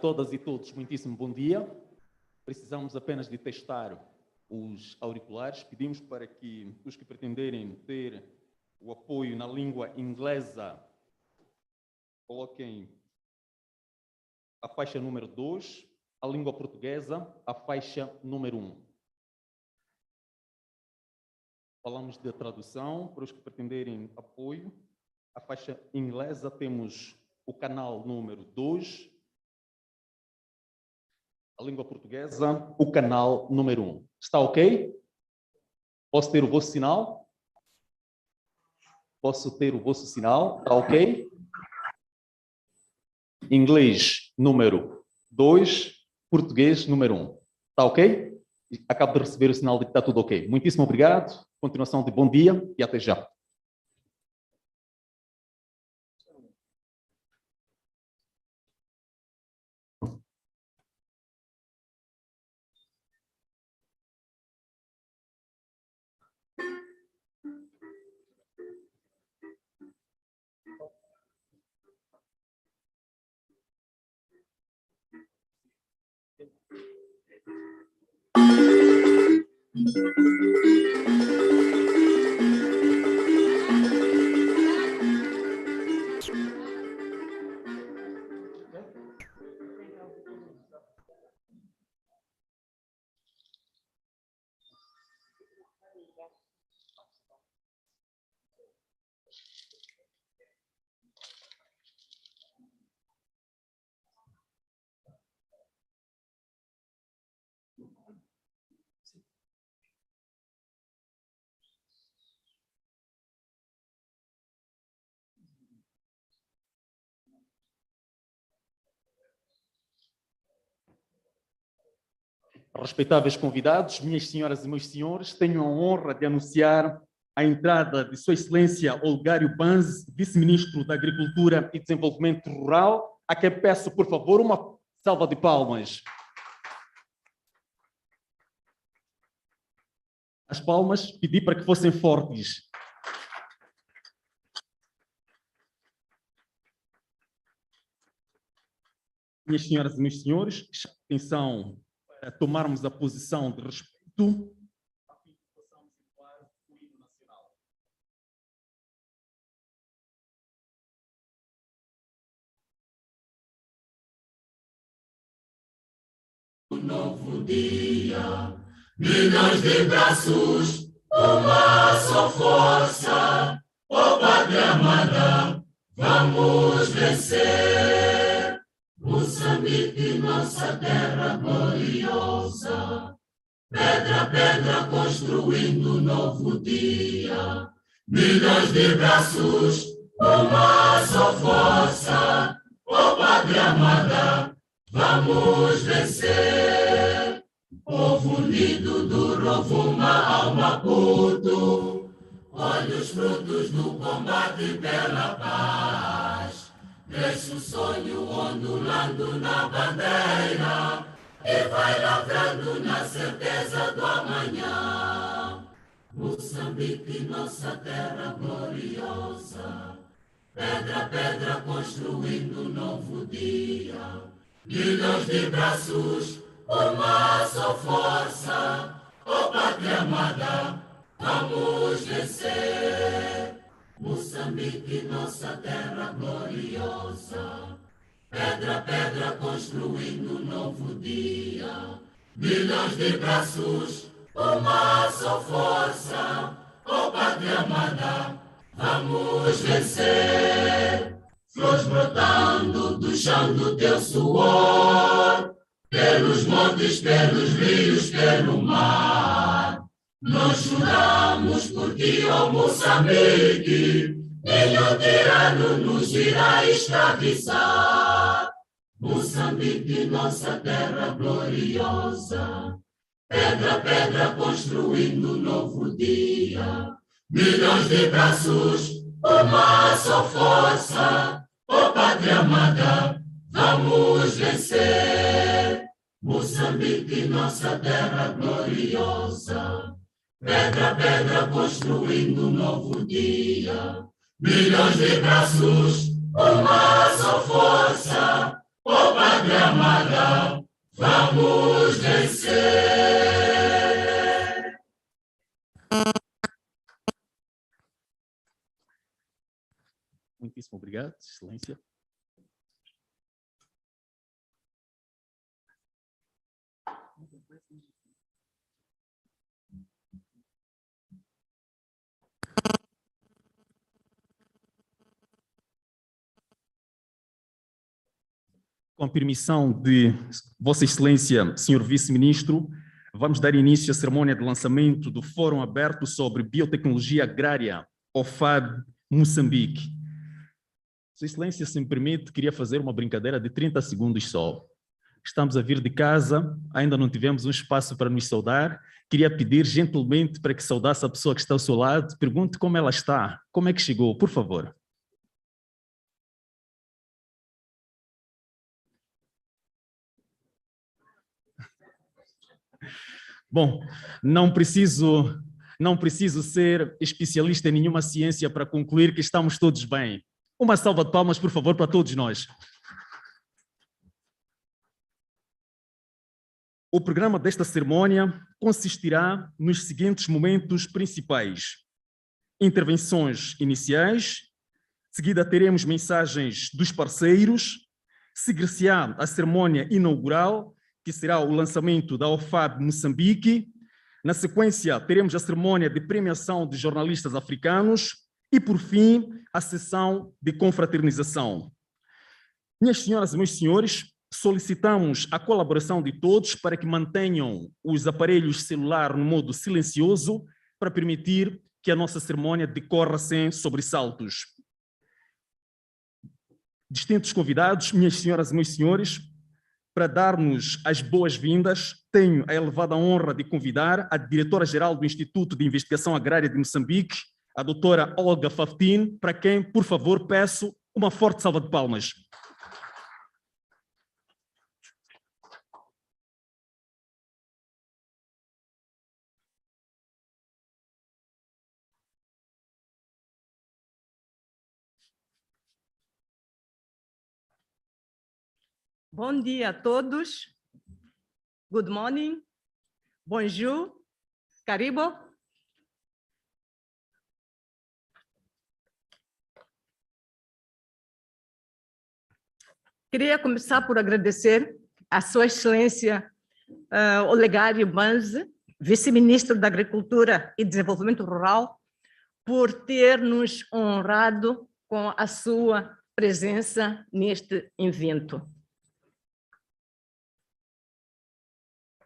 todas e todos, muitíssimo bom dia. Precisamos apenas de testar os auriculares. Pedimos para que os que pretenderem ter o apoio na língua inglesa coloquem a faixa número 2, a língua portuguesa, a faixa número 1. Falamos de tradução, para os que pretenderem apoio. A faixa inglesa temos o canal número 2, a língua portuguesa, o canal número 1. Está ok? Posso ter o vosso sinal? Posso ter o vosso sinal? Está ok? Inglês número 2, português número 1. Está ok? Acabo de receber o sinal de que está tudo ok. Muitíssimo obrigado. Continuação de bom dia e até já. Respeitáveis convidados, minhas senhoras e meus senhores, tenho a honra de anunciar a entrada de Sua Excelência Olgário Banzi, Vice-Ministro da Agricultura e Desenvolvimento Rural, a quem peço, por favor, uma salva de palmas. As palmas pedi para que fossem fortes. Minhas senhoras e meus senhores, atenção para tomarmos a posição de respeito a fim de que possamos entoar o hino nacional. Um novo dia, milhões de braços, uma só força, ó Pátria amada, vamos vencer. Moçambique, nossa terra gloriosa, pedra a pedra construindo um novo dia. Milhões de braços, uma só força, ó Pátria amada, vamos vencer. Povo unido do Rovuma ao Maputo, olha os frutos do combate pela paz. Cresce o sonho ondulando na bandeira e vai lavrando na certeza do amanhã. Moçambique, nossa terra gloriosa, pedra a pedra construindo um novo dia. Milhões de braços, uma só força, ó Pátria amada, vamos vencer. Moçambique, nossa terra gloriosa, pedra a pedra construindo um novo dia. Milhões de braços, uma só força, ó Pátria amada, vamos vencer. Flores brotando do chão do teu suor, pelos montes, pelos rios, pelo mar. Nós choramos por ti, ó Moçambique, nenhum tirano nos irá escravizar. Moçambique, nossa terra gloriosa, pedra a pedra construindo um novo dia. Milhões de braços, uma só força, ó Pátria amada, vamos vencer. Moçambique, nossa terra gloriosa, pedra a pedra construindo um novo dia. Milhões de braços, uma só força, ó Pátria amada, vamos vencer. Muitíssimo obrigado, Excelência. Com a permissão de Vossa Excelência, Senhor Vice-Ministro, vamos dar início à cerimônia de lançamento do Fórum Aberto sobre Biotecnologia Agrária, OFAB, Moçambique. Sua Excelência, se me permite, queria fazer uma brincadeira de 30 segundos só. Estamos a vir de casa, ainda não tivemos um espaço para nos saudar. Queria pedir gentilmente para que saudasse a pessoa que está ao seu lado. Pergunte como ela está, como é que chegou, por favor. Bom, não preciso ser especialista em nenhuma ciência para concluir que estamos todos bem. Uma salva de palmas, por favor, para todos nós. O programa desta cerimônia consistirá nos seguintes momentos principais: intervenções iniciais, seguida teremos mensagens dos parceiros, seguir-se-á a cerimônia inaugural, que será o lançamento da OFAB Moçambique. Na sequência, teremos a cerimônia de premiação de jornalistas africanos e, por fim, a sessão de confraternização. Minhas senhoras e meus senhores, solicitamos a colaboração de todos para que mantenham os aparelhos celulares no modo silencioso para permitir que a nossa cerimônia decorra sem sobressaltos. Distintos convidados, minhas senhoras e meus senhores, para dar-nos as boas-vindas, tenho a elevada honra de convidar a diretora-geral do Instituto de Investigação Agrária de Moçambique, a doutora Olga Faftin, para quem, por favor, peço uma forte salva de palmas. Bom dia a todos. Good morning. Bonjour. Caribo. Queria começar por agradecer a Sua Excelência Olegário Banzi, Vice-Ministro da Agricultura e Desenvolvimento Rural, por ter nos honrado com a sua presença neste evento.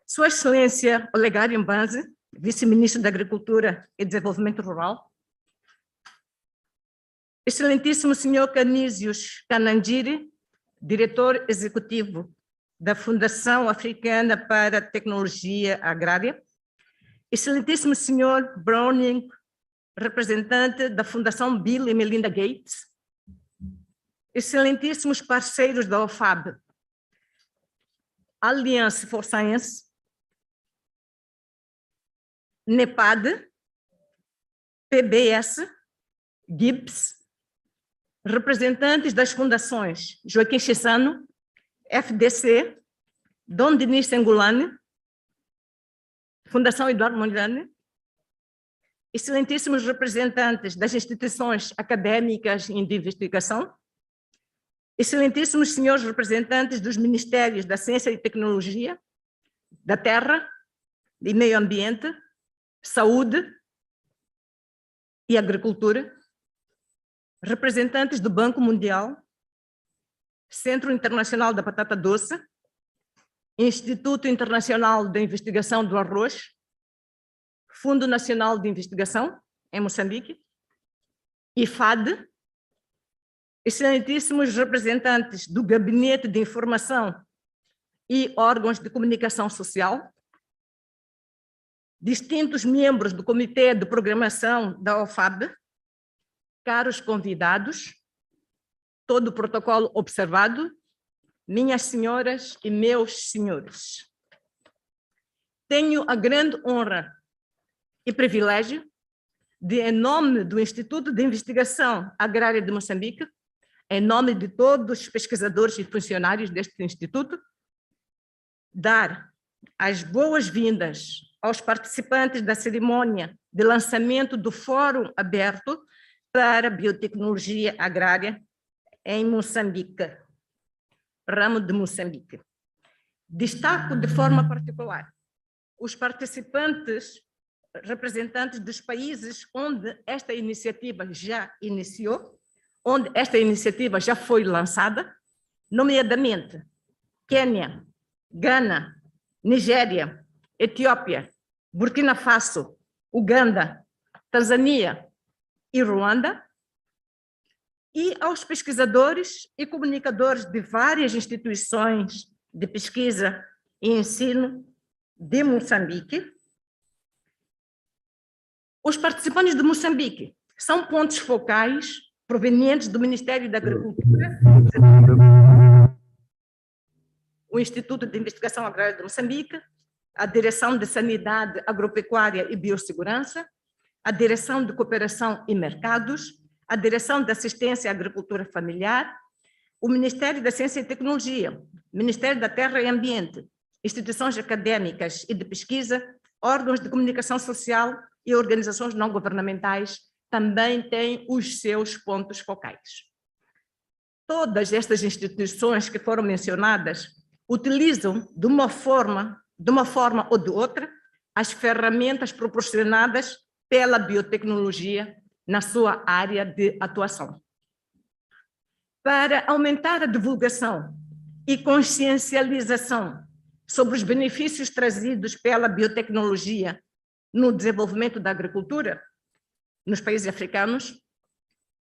Sua Excelência Olegário Banzi, Vice-Ministro da Agricultura e Desenvolvimento Rural, Excelentíssimo Senhor Canísius Canandiri, Diretor Executivo da Fundação Africana para a Tecnologia Agrária, Excelentíssimo Senhor Browning, representante da Fundação Bill e Melinda Gates, excelentíssimos parceiros da OFAB, Alliance for Science, NEPAD, PBS, GIBS, representantes das fundações Joaquim Chissano, FDC, Dom Denis Sengulane, Fundação Eduardo Mondlane, excelentíssimos representantes das instituições acadêmicas e de investigação, excelentíssimos senhores representantes dos Ministérios da Ciência e Tecnologia, da Terra e Meio Ambiente, Saúde e Agricultura, representantes do Banco Mundial, Centro Internacional da Batata Doce, Instituto Internacional de Investigação do Arroz, Fundo Nacional de Investigação, em Moçambique, IFAD, excelentíssimos representantes do Gabinete de Informação e órgãos de comunicação social, distintos membros do Comitê de Programação da OFAB, caros convidados, todo o protocolo observado, minhas senhoras e meus senhores. Tenho a grande honra e privilégio de, em nome do Instituto de Investigação Agrária de Moçambique, em nome de todos os pesquisadores e funcionários deste Instituto, dar as boas-vindas aos participantes da cerimônia de lançamento do Fórum Aberto para Biotecnologia Agrária em Moçambique, ramo de Moçambique. Destaco de forma particular os participantes, representantes dos países onde esta iniciativa já iniciou, onde esta iniciativa já foi lançada, nomeadamente Quênia, Gana, Nigéria, Etiópia, Burkina Faso, Uganda, Tanzânia e Ruanda, e aos pesquisadores e comunicadores de várias instituições de pesquisa e ensino de Moçambique. Os participantes de Moçambique são pontos focais provenientes do Ministério da Agricultura, o Instituto de Investigação Agrária de Moçambique, a Direção de Sanidade Agropecuária e Biossegurança, a Direção de Cooperação e Mercados, a Direção de Assistência à Agricultura Familiar, o Ministério da Ciência e Tecnologia, Ministério da Terra e Ambiente, instituições acadêmicas e de pesquisa, órgãos de comunicação social e organizações não governamentais também têm os seus pontos focais. Todas estas instituições que foram mencionadas utilizam de uma forma ou de outra as ferramentas proporcionadas pela biotecnologia na sua área de atuação. Para aumentar a divulgação e consciencialização sobre os benefícios trazidos pela biotecnologia no desenvolvimento da agricultura nos países africanos,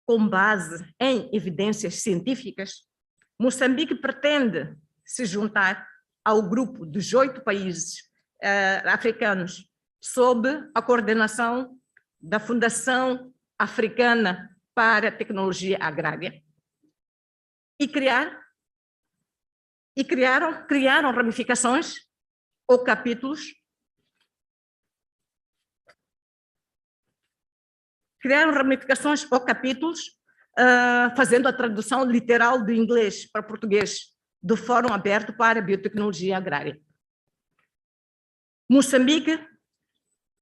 com base em evidências científicas, Moçambique pretende se juntar ao grupo dos 8 países africanos sob a coordenação da Fundação Africana para a Tecnologia Agrária e criaram ramificações ou capítulos, fazendo a tradução literal do inglês para português do Fórum Aberto para a Biotecnologia Agrária. Moçambique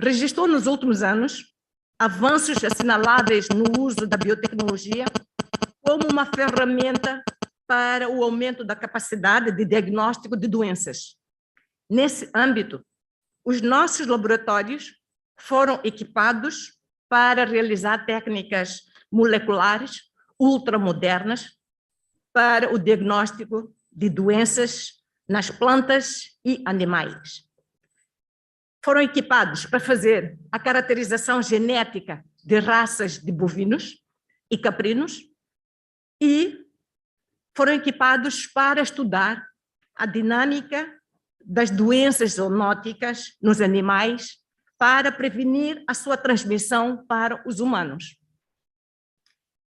registrou nos últimos anos avanços assinaláveis no uso da biotecnologia como uma ferramenta para o aumento da capacidade de diagnóstico de doenças. Nesse âmbito, os nossos laboratórios foram equipados para realizar técnicas moleculares ultramodernas para o diagnóstico de doenças nas plantas e animais. Foram equipados para fazer a caracterização genética de raças de bovinos e caprinos e foram equipados para estudar a dinâmica das doenças zoonóticas nos animais para prevenir a sua transmissão para os humanos.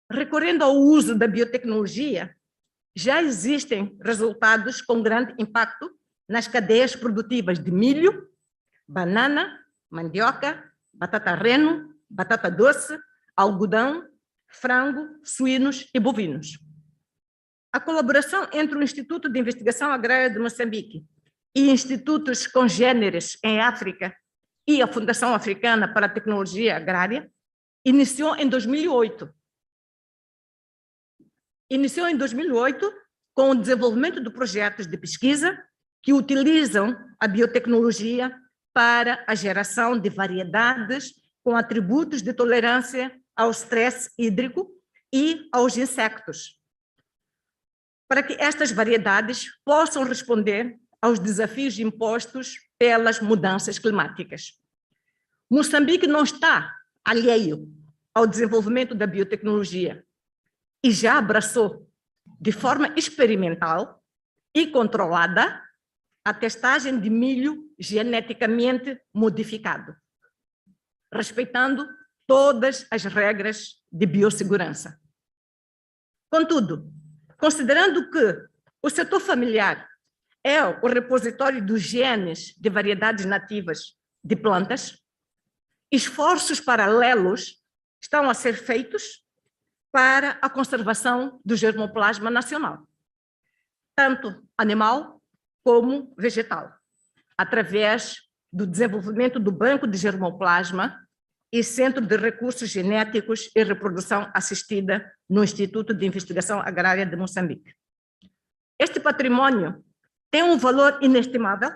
Recorrendo ao uso da biotecnologia, já existem resultados com grande impacto nas cadeias produtivas de milho, banana, mandioca, batata reno, batata doce, algodão, frango, suínos e bovinos. A colaboração entre o Instituto de Investigação Agrária de Moçambique e institutos congêneres em África e a Fundação Africana para a Tecnologia Agrária iniciou em 2008. Iniciou em 2008 com o desenvolvimento de projetos de pesquisa que utilizam a biotecnologia para a geração de variedades com atributos de tolerância ao estresse hídrico e aos insectos, para que estas variedades possam responder aos desafios impostos pelas mudanças climáticas. Moçambique não está alheio ao desenvolvimento da biotecnologia e já abraçou, de forma experimental e controlada, a testagem de milho geneticamente modificado, respeitando todas as regras de biossegurança. Contudo, considerando que o setor familiar é o repositório dos genes de variedades nativas de plantas, esforços paralelos estão a ser feitos para a conservação do germoplasma nacional, tanto animal como vegetal, através do desenvolvimento do Banco de Germoplasma e Centro de Recursos Genéticos e Reprodução Assistida no Instituto de Investigação Agrária de Moçambique. Este patrimônio tem um valor inestimável,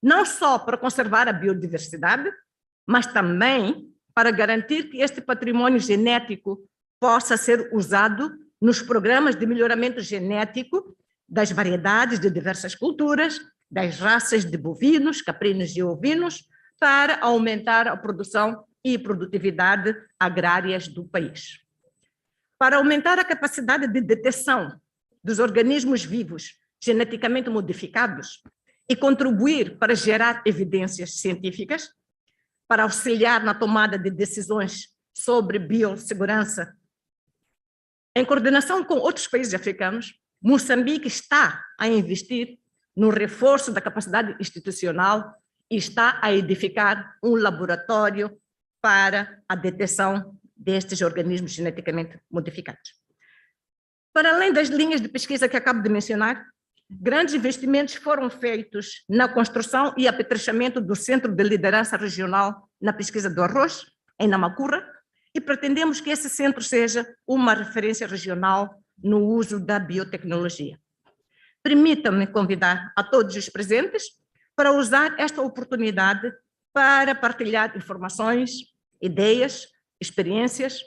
não só para conservar a biodiversidade, mas também para garantir que este patrimônio genético possa ser usado nos programas de melhoramento genético das variedades de diversas culturas, das raças de bovinos, caprinos e ovinos, para aumentar a produção e produtividade agrárias do país. Para aumentar a capacidade de detecção dos organismos vivos geneticamente modificados e contribuir para gerar evidências científicas, para auxiliar na tomada de decisões sobre biossegurança, em coordenação com outros países africanos, Moçambique está a investir no reforço da capacidade institucional e está a edificar um laboratório para a detecção destes organismos geneticamente modificados. Para além das linhas de pesquisa que acabo de mencionar, grandes investimentos foram feitos na construção e apetrechamento do Centro de Liderança Regional na pesquisa do arroz, em Namacurra, e pretendemos que esse centro seja uma referência regional no uso da biotecnologia. Permitam-me convidar a todos os presentes para usar esta oportunidade para partilhar informações, ideias, experiências,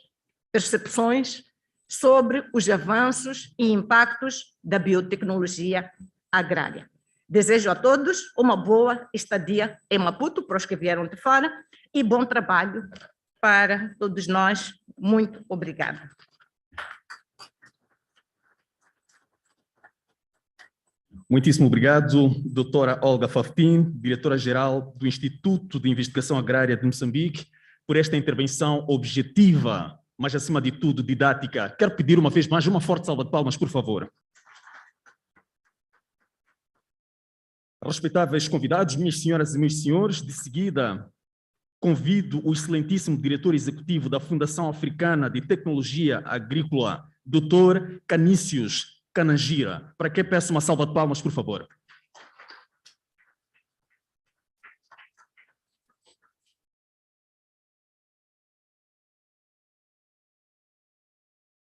percepções sobre os avanços e impactos da biotecnologia agrária. Desejo a todos uma boa estadia em Maputo, para os que vieram de fora, e bom trabalho para todos nós. Muito obrigada. Muitíssimo obrigado, doutora Olga Faftin, diretora-geral do Instituto de Investigação Agrária de Moçambique, por esta intervenção objetiva, mas acima de tudo didática. Quero pedir uma vez mais uma forte salva de palmas, por favor. Respeitáveis convidados, minhas senhoras e meus senhores, de seguida convido o excelentíssimo diretor executivo da Fundação Africana de Tecnologia Agrícola, Dr. Canícius Canangira, para que peço uma salva de palmas, por favor.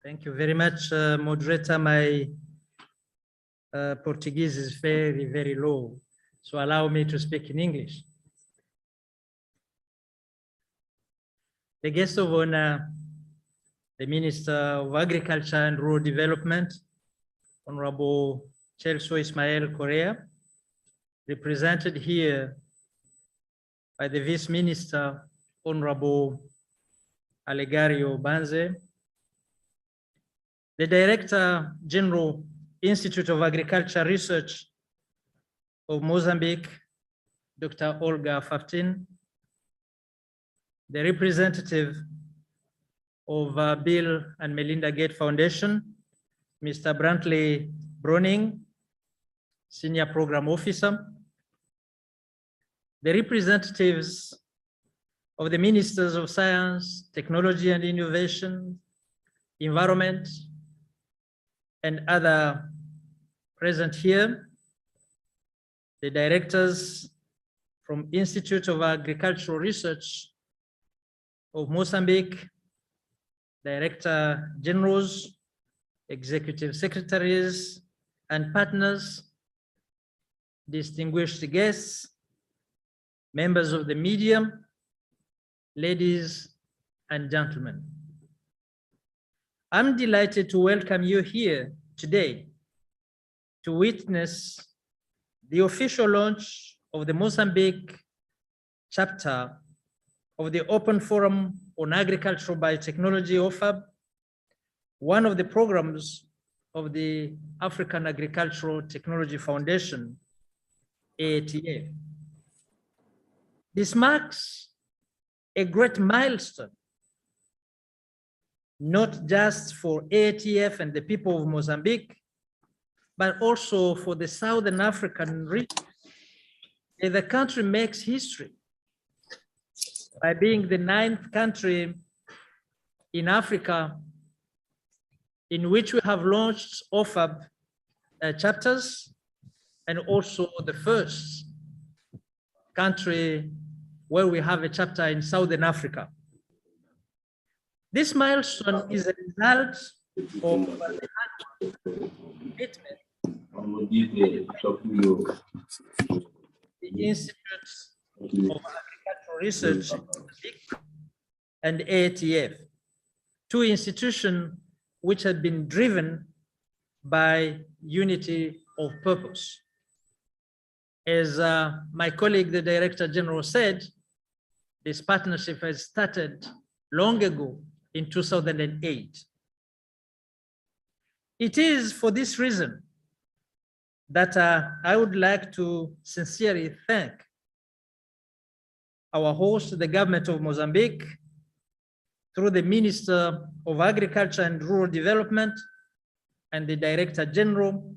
Thank you very much, moderator. My Portuguese is very, very low, so allow me to speak in English. The guest of honor, the Minister of Agriculture and Rural Development, Honorable Celso Ismael Correa, represented here by the Vice Minister, Honorable Alegario Banze, the Director General, Institute of Agriculture Research of Mozambique, Dr. Olga Faftin, the representative of Bill and Melinda Gates Foundation, Mr. Brantley Browning, Senior Program Officer, the representatives of the Ministers of Science, Technology and Innovation, Environment, and other present here, the directors from Institute of Agricultural Research of Mozambique, Director Generals, Executive Secretaries, and partners, distinguished guests, members of the media, ladies and gentlemen. I'm delighted to welcome you here today to witness the official launch of the Mozambique chapter of the Open Forum on Agricultural Biotechnology, OFAB, one of the programs of the African Agricultural Technology Foundation, AATF. This marks a great milestone, not just for AATF and the people of Mozambique, but also for the Southern African region. The country makes history by being the 9th country in Africa in which we have launched OFAB chapters, and also the first country where we have a chapter in Southern Africa. This milestone is a result of the commitment the Institute of Agricultural Research and AATF, two institutions which have been driven by unity of purpose. As my colleague, the Director General said, this partnership has started long ago in 2008. It is for this reason that I would like to sincerely thank our host, the government of Mozambique, through the Minister of Agriculture and Rural Development and the Director General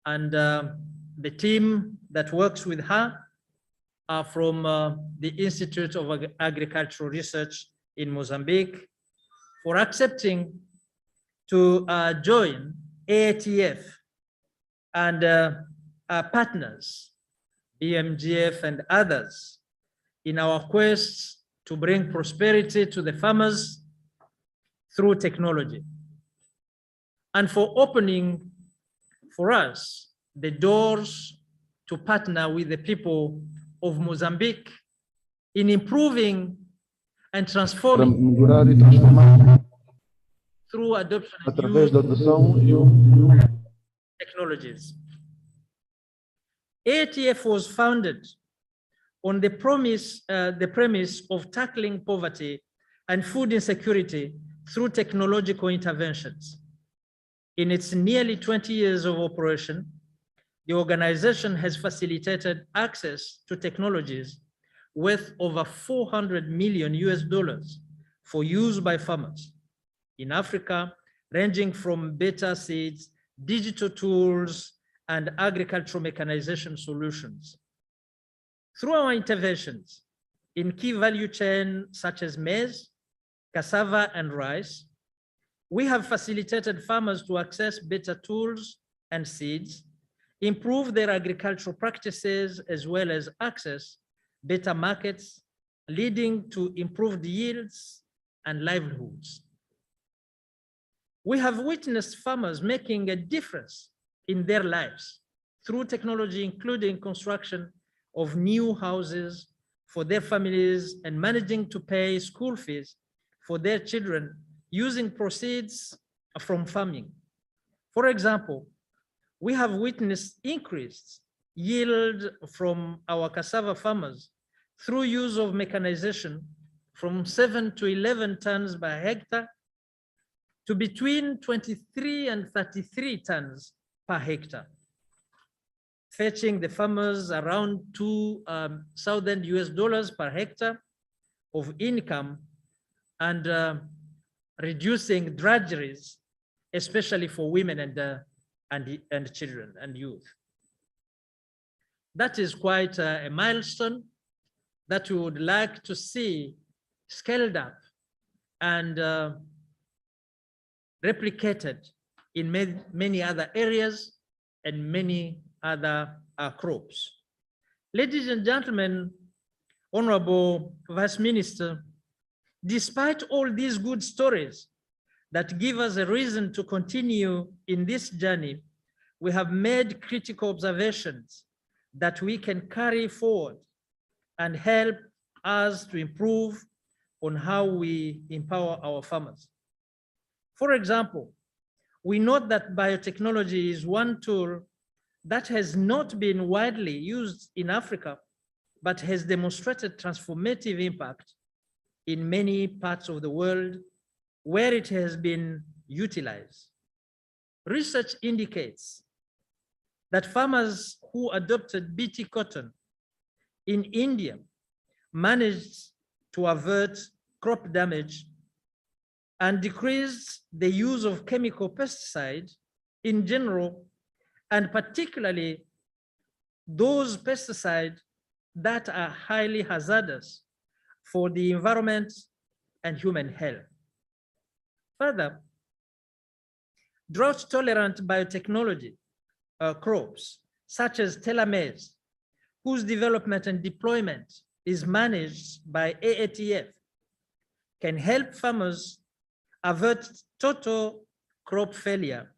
and the team that works with her from the Institute of Agricultural Research in Mozambique for accepting to join AATF and our partners, BMGF and others, in our quest to bring prosperity to the farmers through technology, and for opening for us the doors to partner with the people of Mozambique in improving and transforming through adoption of new technologies. AATF was founded on the premise of tackling poverty and food insecurity through technological interventions. In its nearly 20 years of operation, the organization has facilitated access to technologies worth over $400 million for use by farmers in Africa, ranging from better seeds, digital tools, and agricultural mechanization solutions. Through our interventions in key value chains such as maize, cassava, and rice, we have facilitated farmers to access better tools and seeds, improve their agricultural practices, as well as access better markets, leading to improved yields and livelihoods. We have witnessed farmers making a difference in their lives through technology, including construction of new houses for their families and managing to pay school fees for their children using proceeds from farming. For example, we have witnessed increased yield from our cassava farmers through use of mechanization from 7 to 11 tons per hectare to between 23 and 33 tons per hectare, fetching the farmers around $2,000 per hectare of income and reducing drudgeries, especially for women and children and youth. That is quite a milestone that we would like to see scaled up and replicated in many other areas and many other crops. Ladies and gentlemen, Honorable Vice Minister, despite all these good stories that give us a reason to continue in this journey, we have made critical observations that we can carry forward and help us to improve on how we empower our farmers. For example, we note that biotechnology is one tool that has not been widely used in Africa, but has demonstrated transformative impact in many parts of the world where it has been utilized. Research indicates that farmers who adopted BT cotton in India managed to avert crop damage and decrease the use of chemical pesticides in general, and particularly those pesticides that are highly hazardous for the environment and human health. Further, drought-tolerant biotechnology crops, such as telomeres, whose development and deployment is managed by AATF, can help farmers avert total crop failure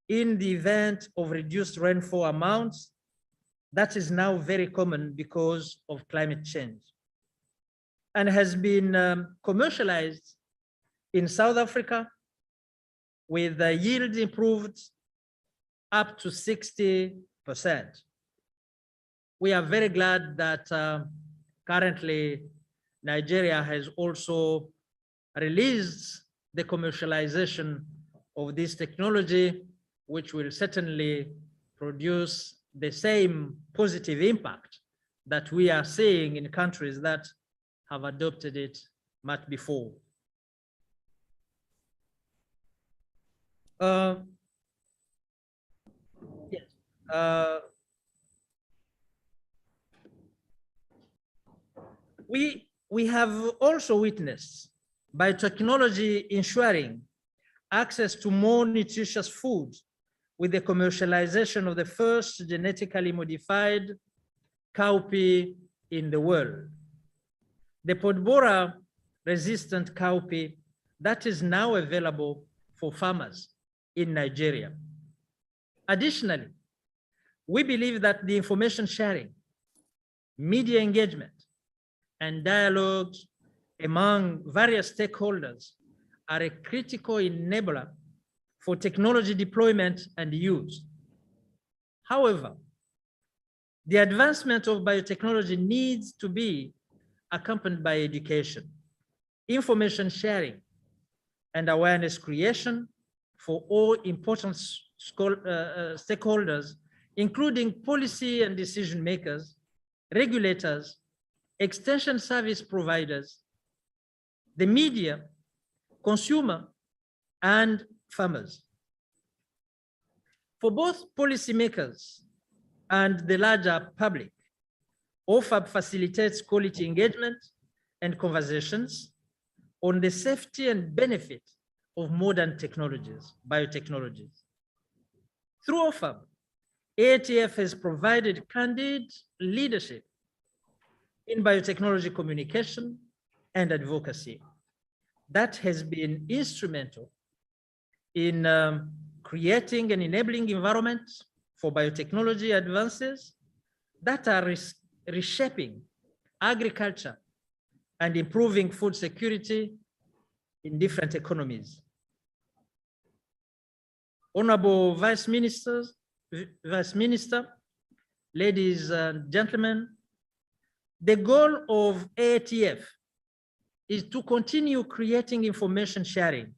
in the event of reduced rainfall amounts that is now very common because of climate change, and has been commercialized in South Africa with the yield improved up to 60%. We are very glad that currently Nigeria has also released the commercialization of this technology, which will certainly produce the same positive impact that we are seeing in countries that have adopted it much before. We have also witnessed biotechnology ensuring access to more nutritious food with the commercialization of the first genetically modified cowpea in the world, the Podbora resistant cowpea that is now available for farmers in Nigeria. Additionally, we believe that the information sharing, media engagement, and dialogue among various stakeholders are a critical enabler for technology deployment and use. However, the advancement of biotechnology needs to be accompanied by education, information sharing, and awareness creation for all important stakeholders, including policy and decision makers, regulators, extension service providers, the media, consumer, and farmers. For both policymakers and the larger public, OFAB facilitates quality engagement and conversations on the safety and benefit of modern technologies, biotechnologies. Through OFAB, AATF has provided candid leadership in biotechnology communication and advocacy that has been instrumental in creating an enabling environment for biotechnology advances that are reshaping agriculture and improving food security in different economies. Honorable Vice Minister, ladies and gentlemen, the goal of AATF is to continue creating information sharing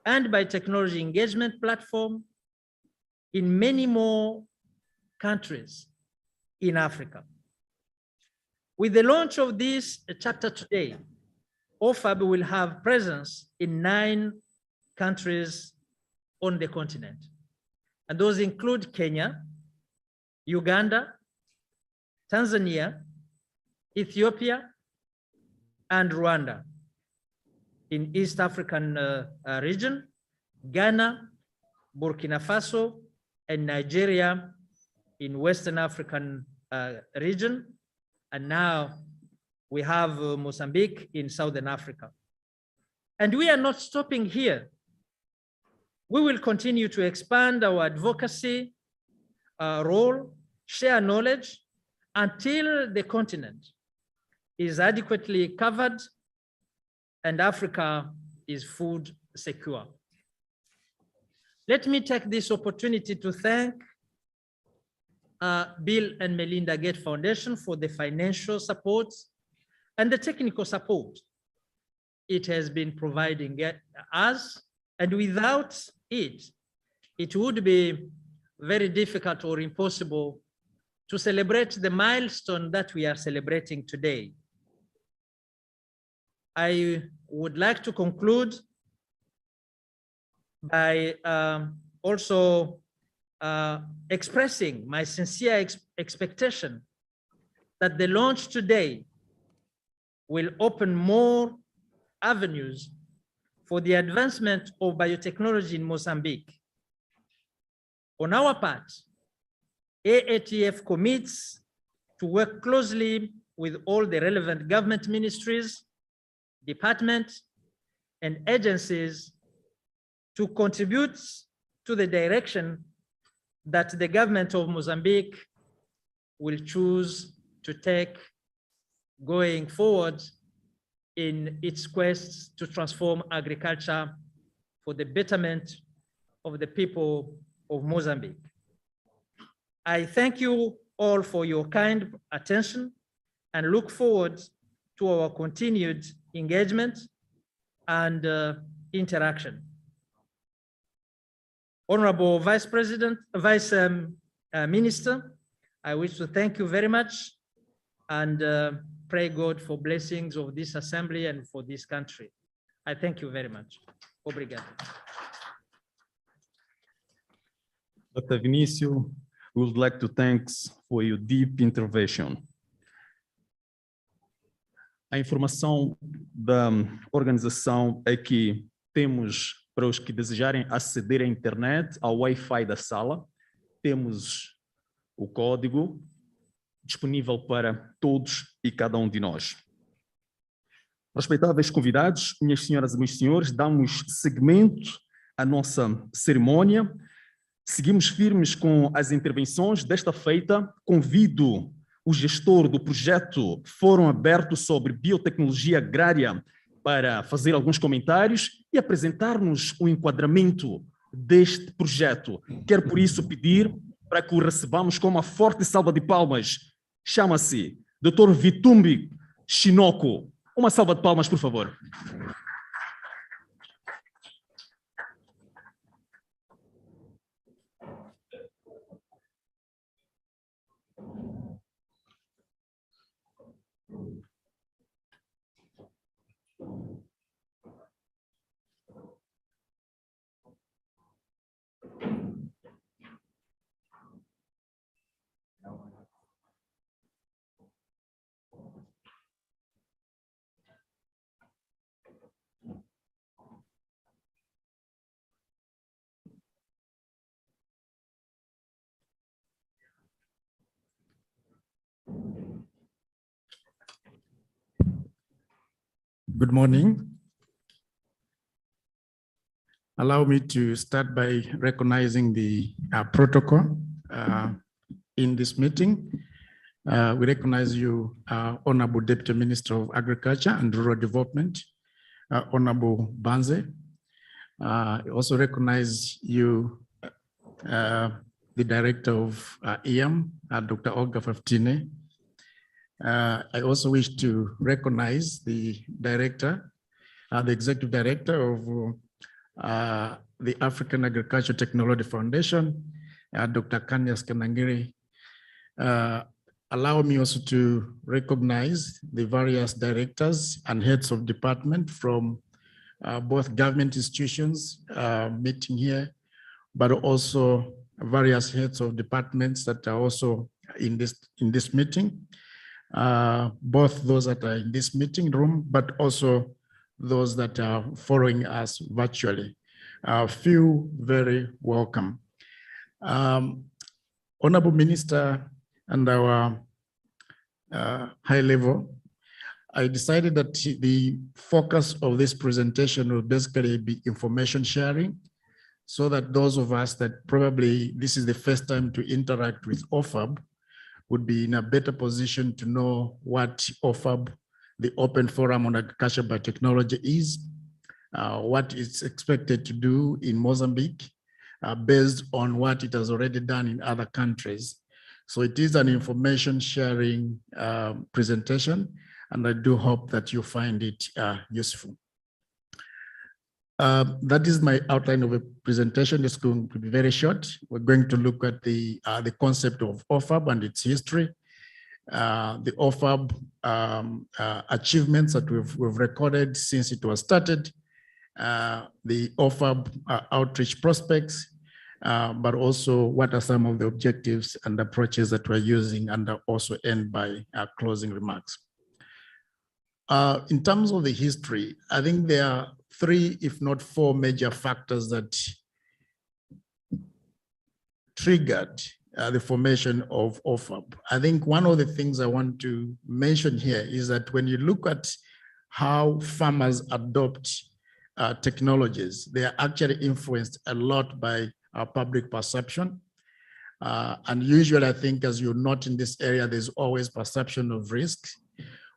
and biotechnology engagement platform in many more countries in Africa. With the launch of this chapter today, OFAB will have presence in 9 countries on the continent. And those include Kenya, Uganda, Tanzania, Ethiopia, and Rwanda. In East African region, Ghana, Burkina Faso, and Nigeria in Western African region. And now we have Mozambique in Southern Africa. And we are not stopping here. We will continue to expand our advocacy role, share knowledge until the continent is adequately covered and Africa is food secure. Let me take this opportunity to thank Bill and Melinda Gates Foundation for the financial support and the technical support it has been providing us. And without it, it would be very difficult or impossible to celebrate the milestone that we are celebrating today. I would like to conclude by also expressing my sincere expectation that the launch today will open more avenues for the advancement of biotechnology in Mozambique. On our part, AATF commits to work closely with all the relevant government ministries, departments, and agencies to contribute to the direction that the government of Mozambique will choose to take going forward in its quest to transform agriculture for the betterment of the people of Mozambique. I thank you all for your kind attention and look forward to our continued engagement and interaction. Honorable Vice Minister, I wish to thank you very much and pray God for blessings of this assembly and for this country. I thank you very much. Obrigado. Dr. Vinicio, we would like to thank for your deep intervention. A informação da organização é que temos, para os que desejarem aceder à internet, ao Wi-Fi da sala, temos o código disponível para todos e cada um de nós. Respeitáveis convidados, minhas senhoras e meus senhores, damos seguimento à nossa cerimônia. Seguimos firmes com as intervenções. Desta feita, convido o gestor do projeto Fórum Aberto sobre Biotecnologia Agrária para fazer alguns comentários e apresentar-nos o enquadramento deste projeto. Quero, por isso, pedir para que o recebamos com uma forte salva de palmas. Chama-se Dr. Vitumbi Shinoko. Uma salva de palmas, por favor. Good morning. Allow me to start by recognizing the protocol in this meeting. We recognize you, Honorable Deputy Minister of Agriculture and Rural Development, Honorable Banze. I also recognize you, the Director of EAM, Dr. Olga Faftine. I also wish to recognize the director, the executive director of the African Agricultural Technology Foundation, Dr. Kanyas Kanangiri. Allow me also to recognize the various directors and heads of department from both government institutions meeting here, but also various heads of departments that are also in this meeting. Both those that are in this meeting room, but also those that are following us virtually. Feel very welcome. Honorable Minister and our high level, I decided that the focus of this presentation will basically be information sharing, so that those of us that probably this is the first time to interact with OFAB would be in a better position to know what OFAB, the Open Forum on Agriculture Biotechnology, is, what it's expected to do in Mozambique, based on what it has already done in other countries. So it is an information sharing presentation, and I do hope that you find it useful. That is my outline of a presentation. It's going to be very short. We're going to look at the concept of OFAB and its history, the OFAB achievements that we've recorded since it was started, the OFAB outreach prospects, but also what are some of the objectives and approaches that we're using, and also end by closing remarks. In terms of the history, I think there are 3, if not 4 major factors that triggered the formation of OFAB. I think one of the things I want to mention here is that when you look at how farmers adopt technologies, they are actually influenced a lot by public perception. And usually, I think, as you note in this area, there's always perception of risk,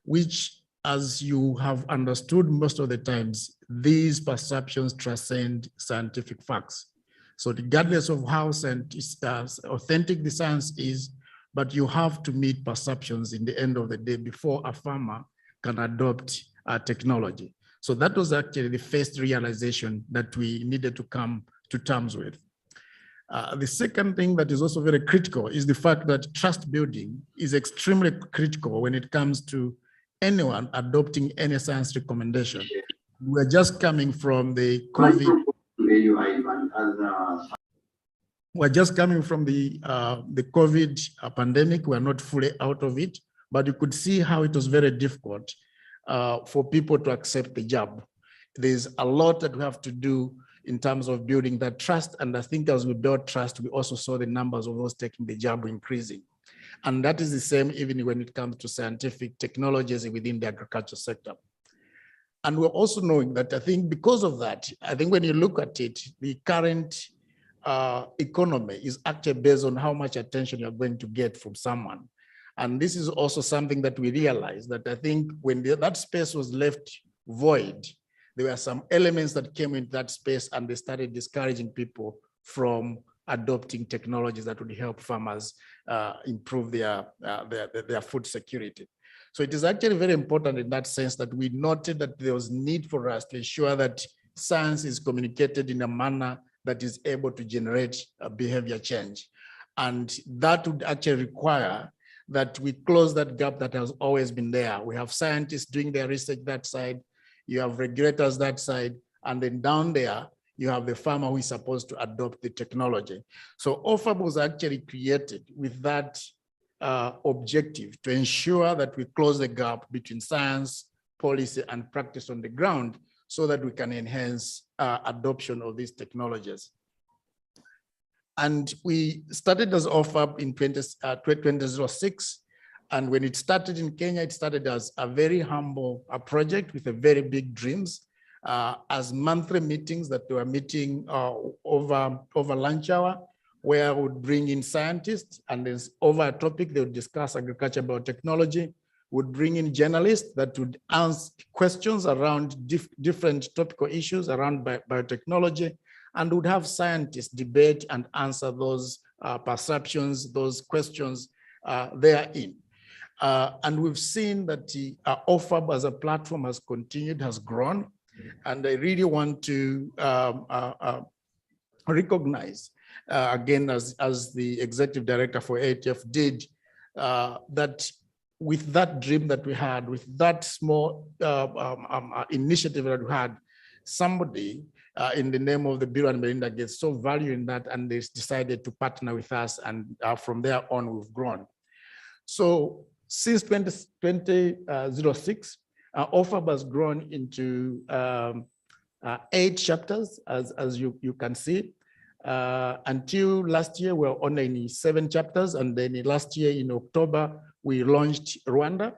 which, as you have understood most of the times, these perceptions transcend scientific facts. So regardless of how authentic the science is, but you have to meet perceptions in the end of the day before a farmer can adopt technology. So that was actually the first realization that we needed to come to terms with. The second thing that is also very critical is the fact that trust building is extremely critical when it comes to anyone adopting any science recommendation. We're just coming from the COVID. We're just coming from the COVID pandemic. We're not fully out of it, but you could see how it was very difficult for people to accept the jab. There's a lot that we have to do in terms of building that trust. And I think as we build trust, we also saw the numbers of those taking the jab increasing. And that is the same even when it comes to scientific technologies within the agriculture sector. And we're also knowing that I think because of that, I think when you look at it, the current economy is actually based on how much attention you're going to get from someone. And this is also something that we realized that I think when that space was left void, there were some elements that came into that space and they started discouraging people from adopting technologies that would help farmers improve their food security. So it is actually very important in that sense that we noted that there was need for us to ensure that science is communicated in a manner that is able to generate a behavior change. And that would actually require that we close that gap that has always been there. We have scientists doing their research that side, you have regulators that side, and then down there, you have the farmer who is supposed to adopt the technology. So OFAB was actually created with that objective to ensure that we close the gap between science, policy, and practice on the ground so that we can enhance adoption of these technologies. And we started as OFAB in 2006. And when it started in Kenya, it started as a very humble project with a very big dreams, as monthly meetings that we were meeting over lunch hour, where I would bring in scientists, and then over a topic, they would discuss agriculture biotechnology, would bring in journalists that would ask questions around different topical issues around biotechnology, and would have scientists debate and answer those perceptions, those questions therein. And we've seen that the OFAB as a platform has continued, has grown. And I really want to recognize, again, as the executive director for ATF did, that with that dream that we had, with that small initiative that we had, somebody in the name of the Bill and Melinda Gates saw value in that, and they decided to partner with us, and from there on, we've grown. So since 2006, OFAB has grown into 8 chapters, as you can see. Until last year, we were only in 7 chapters, and then last year in October, we launched Rwanda.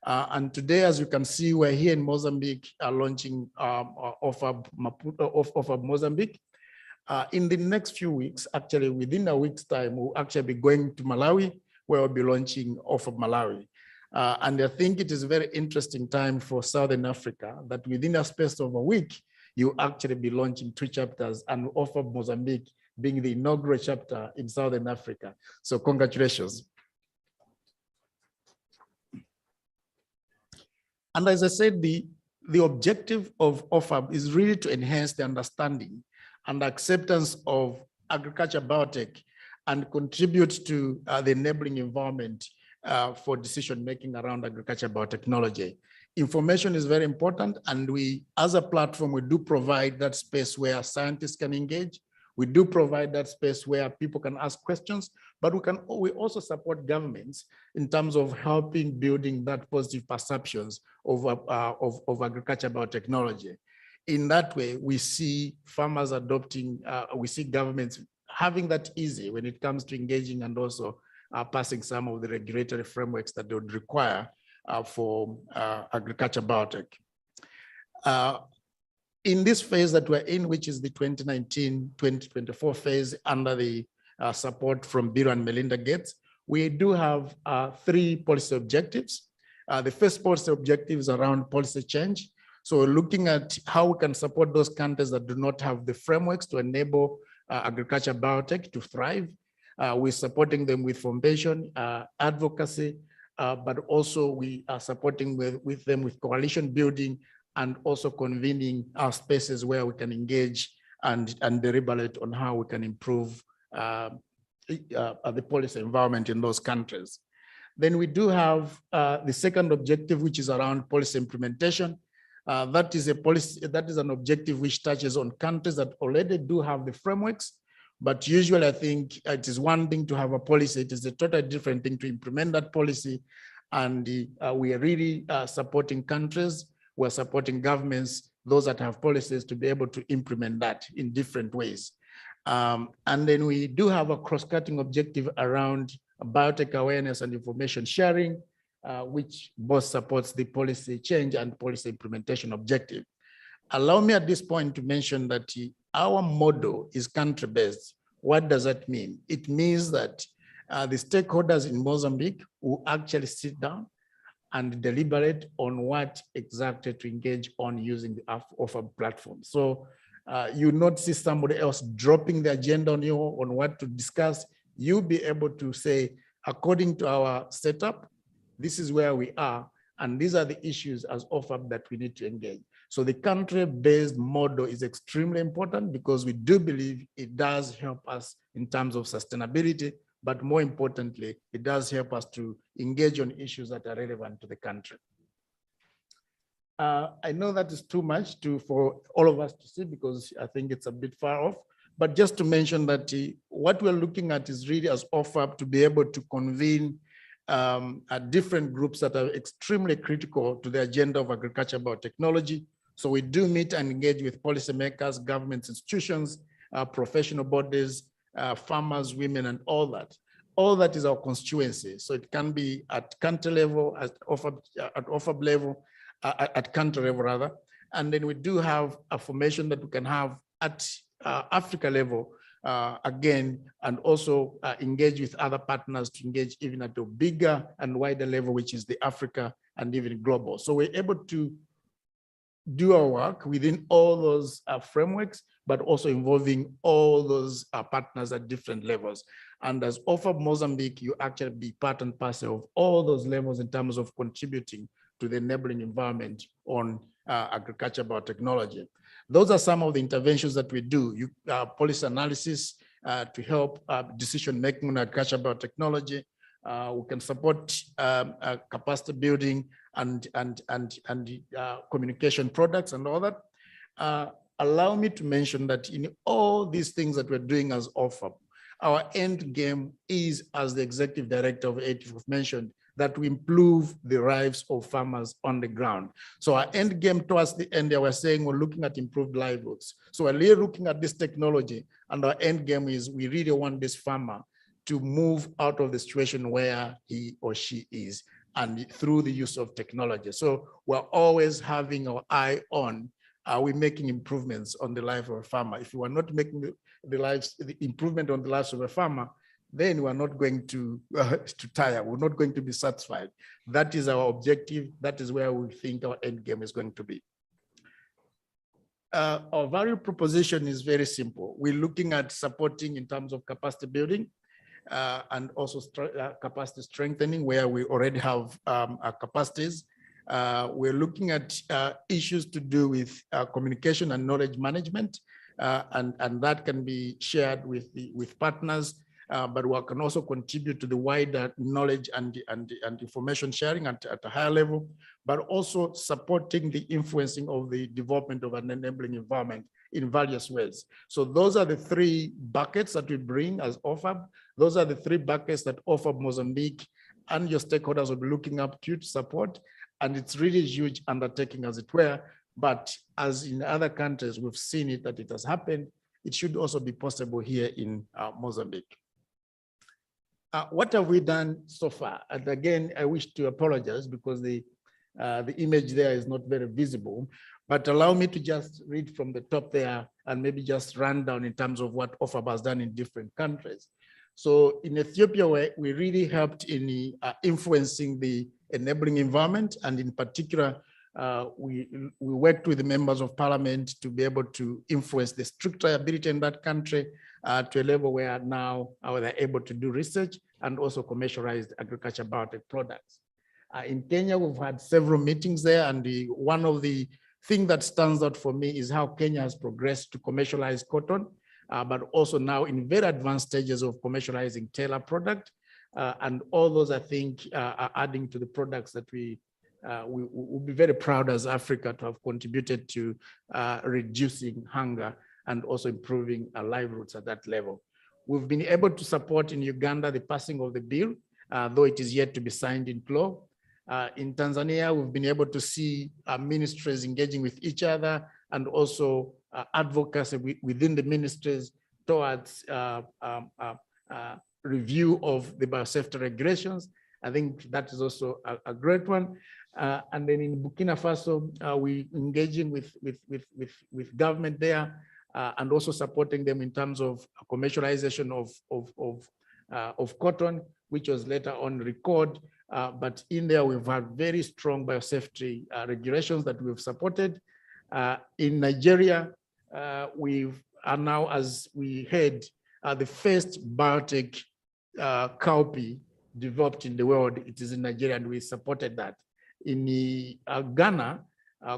And today, as you can see, we're here in Mozambique launching OFAB Mozambique. In the next few weeks, actually within a week's time, we'll actually be going to Malawi, where we'll be launching OFAB Malawi. And I think it is a very interesting time for Southern Africa that within a space of a week, you actually be launching 2 chapters, and OFAB Mozambique being the inaugural chapter in Southern Africa. So congratulations. And as I said, the objective of OFAB is really to enhance the understanding and acceptance of agriculture biotech and contribute to the enabling environment for decision-making around agriculture biotechnology. Information is very important, and we, as a platform, we do provide that space where scientists can engage. We do provide that space where people can ask questions, but we also support governments in terms of helping building that positive perceptions of agriculture biotechnology. in that way, we see farmers adopting, we see governments having that easy when it comes to engaging and also passing some of the regulatory frameworks that they would require for agriculture biotech. In this phase that we're in, which is the 2019-2024 phase under the support from Bill and Melinda Gates, we do have 3 policy objectives. The first policy objective is around policy change. So we're looking at how we can support those countries that do not have the frameworks to enable agriculture biotech to thrive. We're supporting them with foundation, advocacy, but also we are supporting with them with coalition building and also convening our spaces where we can engage and deliberate on how we can improve the policy environment in those countries. Then we do have the second objective, which is around policy implementation. That is an objective which touches on countries that already do have the frameworks, but usually I think it is one thing to have a policy, it is a totally different thing to implement that policy. And we are really supporting countries, we're supporting governments, those that have policies to be able to implement that in different ways. And then we do have a cross-cutting objective around biotech awareness and information sharing, which both supports the policy change and policy implementation objective. Allow me at this point to mention that our model is country-based. What does that mean? It means that the stakeholders in Mozambique will actually sit down and deliberate on what exactly to engage on using the OFAB platform. So you not see somebody else dropping the agenda on you on what to discuss. You'll be able to say, according to our setup, this is where we are, and these are the issues as OFAB that we need to engage. So the country-based model is extremely important because we do believe it does help us in terms of sustainability, but more importantly, it does help us to engage on issues that are relevant to the country. I know that is too much for all of us to see because I think it's a bit far off, but just to mention that what we're looking at is really as OFAB to be able to convene different groups that are extremely critical to the agenda of agriculture biotechnology. So we do meet and engage with policymakers, government institutions, professional bodies, farmers, women, and all that. All that is our constituency. So it can be at country level, at OFAB level, at country level rather. And then we do have a formation that we can have at Africa level, again, and also engage with other partners to engage even at a bigger and wider level, which is the Africa and even global. So we're able to do our work within all those frameworks, but also involving all those partners at different levels. And as OFAB Mozambique, you actually be part and parcel of all those levels in terms of contributing to the enabling environment on agriculture biotechnology. Those are some of the interventions that we do. Policy analysis to help decision-making on agriculture biotechnology. We can support capacity building and communication products and all that. Allow me to mention that in all these things that we're doing as OFAB, our end game is, as the executive director of ATF mentioned, that we improve the lives of farmers on the ground. So our end game towards the end, we're saying we're looking at improved livelihoods. So we're really looking at this technology, and our end game is we really want this farmer to move out of the situation where he or she is, and through the use of technology. So we're always having our eye on, are we making improvements on the life of a farmer? If we are not making the improvement on the lives of a farmer, then we're not going to tire. We're not going to be satisfied. That is our objective. That is where we think our end game is going to be. Our value proposition is very simple. We're looking at supporting in terms of capacity building and also capacity strengthening where we already have our capacities. We're looking at issues to do with communication and knowledge management, and that can be shared with partners. But we can also contribute to the wider knowledge and information sharing at a higher level, but also supporting the influencing of the development of an enabling environment in various ways. So those are the 3 buckets that we bring as OFAB. Those are the 3 buckets that OFAB Mozambique and your stakeholders will be looking up to support. And it's really a huge undertaking, as it were, But as in other countries, we've seen it that it has happened. It should also be possible here in Mozambique. What have we done so far? And again, I wish to apologize because the image there is not very visible, but allow me to just read from the top there and maybe just run down in terms of what OFAB has done in different countries. So in Ethiopia, we really helped in influencing the enabling environment, and in particular, we worked with the members of parliament to be able to influence the strict liability in that country to a level where now they're able to do research and also commercialize agriculture biotech products. In Kenya, we've had several meetings there, and one of the things that stands out for me is how Kenya has progressed to commercialize cotton, but also now in very advanced stages of commercializing Taylor product. And all those, I think, are adding to the products that we will be very proud as Africa to have contributed to reducing hunger and also improving our livelihoods at that level. We've been able to support in Uganda the passing of the bill, though it is yet to be signed into law. In Tanzania, we've been able to see ministries engaging with each other and also advocacy within the ministries towards review of the biosafety regulations. I think that is also a great one. And then in Burkina Faso, we engaging with government there and also supporting them in terms of commercialization of cotton, which was later on recorded. But in there, we've had very strong biosafety regulations that we've supported. In Nigeria, we are now, as we heard, the first biotech cowpea developed in the world. It is in Nigeria, and we supported that. In Ghana,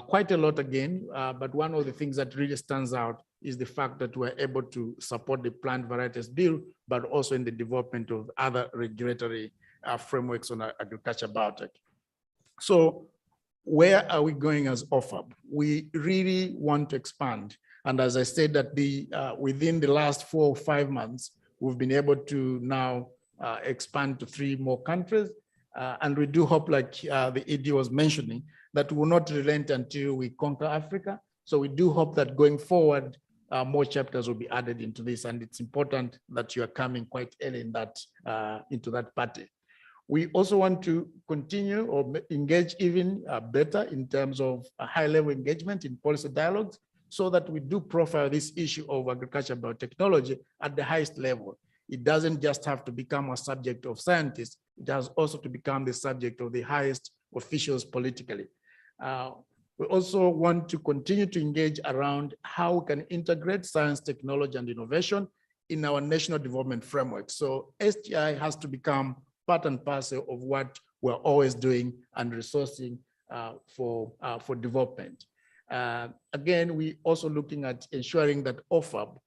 quite a lot again, but one of the things that really stands out is the fact that we're able to support the plant varieties bill, but also in the development of other regulatory frameworks on agriculture biotech. So where are we going as OFAB? We really want to expand. And as I said, that within the last 4 or 5 months, we've been able to now expand to 3 more countries. And we do hope, like the ED was mentioning, that we will not relent until we conquer Africa. So we do hope that going forward, more chapters will be added into this. And it's important that you are coming quite early in that, into that party. We also want to continue or engage even better in terms of a high-level engagement in policy dialogues, so that we do profile this issue of agriculture biotechnology at the highest level. It doesn't just have to become a subject of scientists, it has also to become the subject of the highest officials politically. We also want to continue to engage around how we can integrate science, technology, and innovation in our national development framework. So STI has to become part and parcel of what we're always doing and resourcing for development. Again, we also looking at ensuring that OFAB,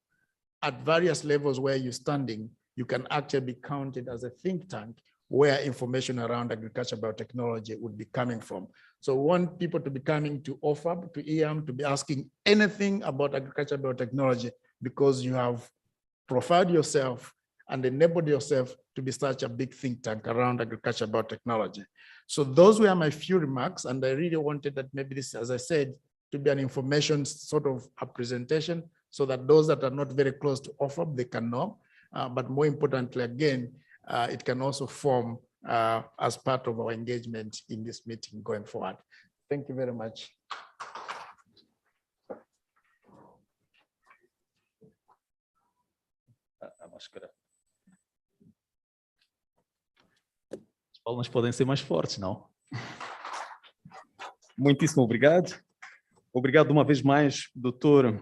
at various levels where you're standing, you can actually be counted as a think tank where information around agriculture biotechnology would be coming from. So we want people to be coming to OFAB, to EAM, to be asking anything about agriculture biotechnology, because you have profiled yourself and enabled yourself to be such a big think tank around agriculture biotechnology. So those were my few remarks, and I really wanted that maybe this, as I said, to be an information sort of a presentation, so that those that are not very close to OFAB, they can know. But more importantly, again, it can also form as part of our engagement in this meeting going forward. Thank you very much. As palmas podem ser mais fortes, não? Muitíssimo obrigado. Obrigado uma vez mais, Dr.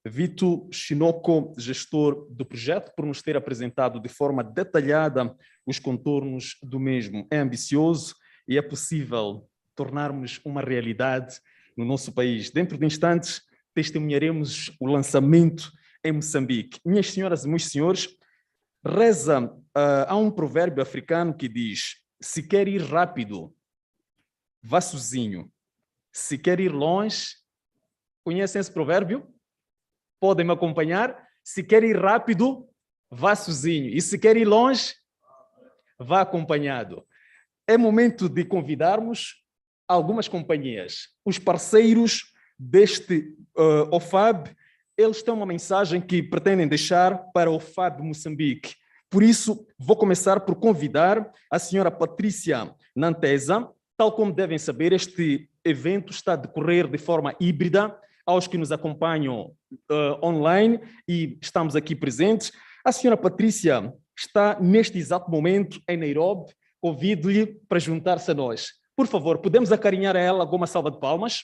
Vito Chinoko, gestor do projeto, por nos ter apresentado de forma detalhada os contornos do mesmo. É ambicioso e é possível tornarmos uma realidade no nosso país. Dentro de instantes, testemunharemos o lançamento em Moçambique. Minhas senhoras e meus senhores, há um provérbio africano que diz: se quer ir rápido, vá sozinho. Se quer ir longe, conhecem esse provérbio? Podem me acompanhar? Se quer ir rápido, vá sozinho. E se quer ir longe, vá acompanhado. É momento de convidarmos algumas companhias, os parceiros deste OFAB, eles têm uma mensagem que pretendem deixar para o OFAB Moçambique. Por isso, vou começar por convidar a senhora Patrícia Nantesa. Tal como devem saber, este evento está a decorrer de forma híbrida. Aos que nos acompanham online e estamos aqui presentes, a senhora Patrícia está neste exato momento em Nairobi. Convido-lhe para juntar-se a nós. Por favor, podemos acarinhar a ela com uma salva de palmas?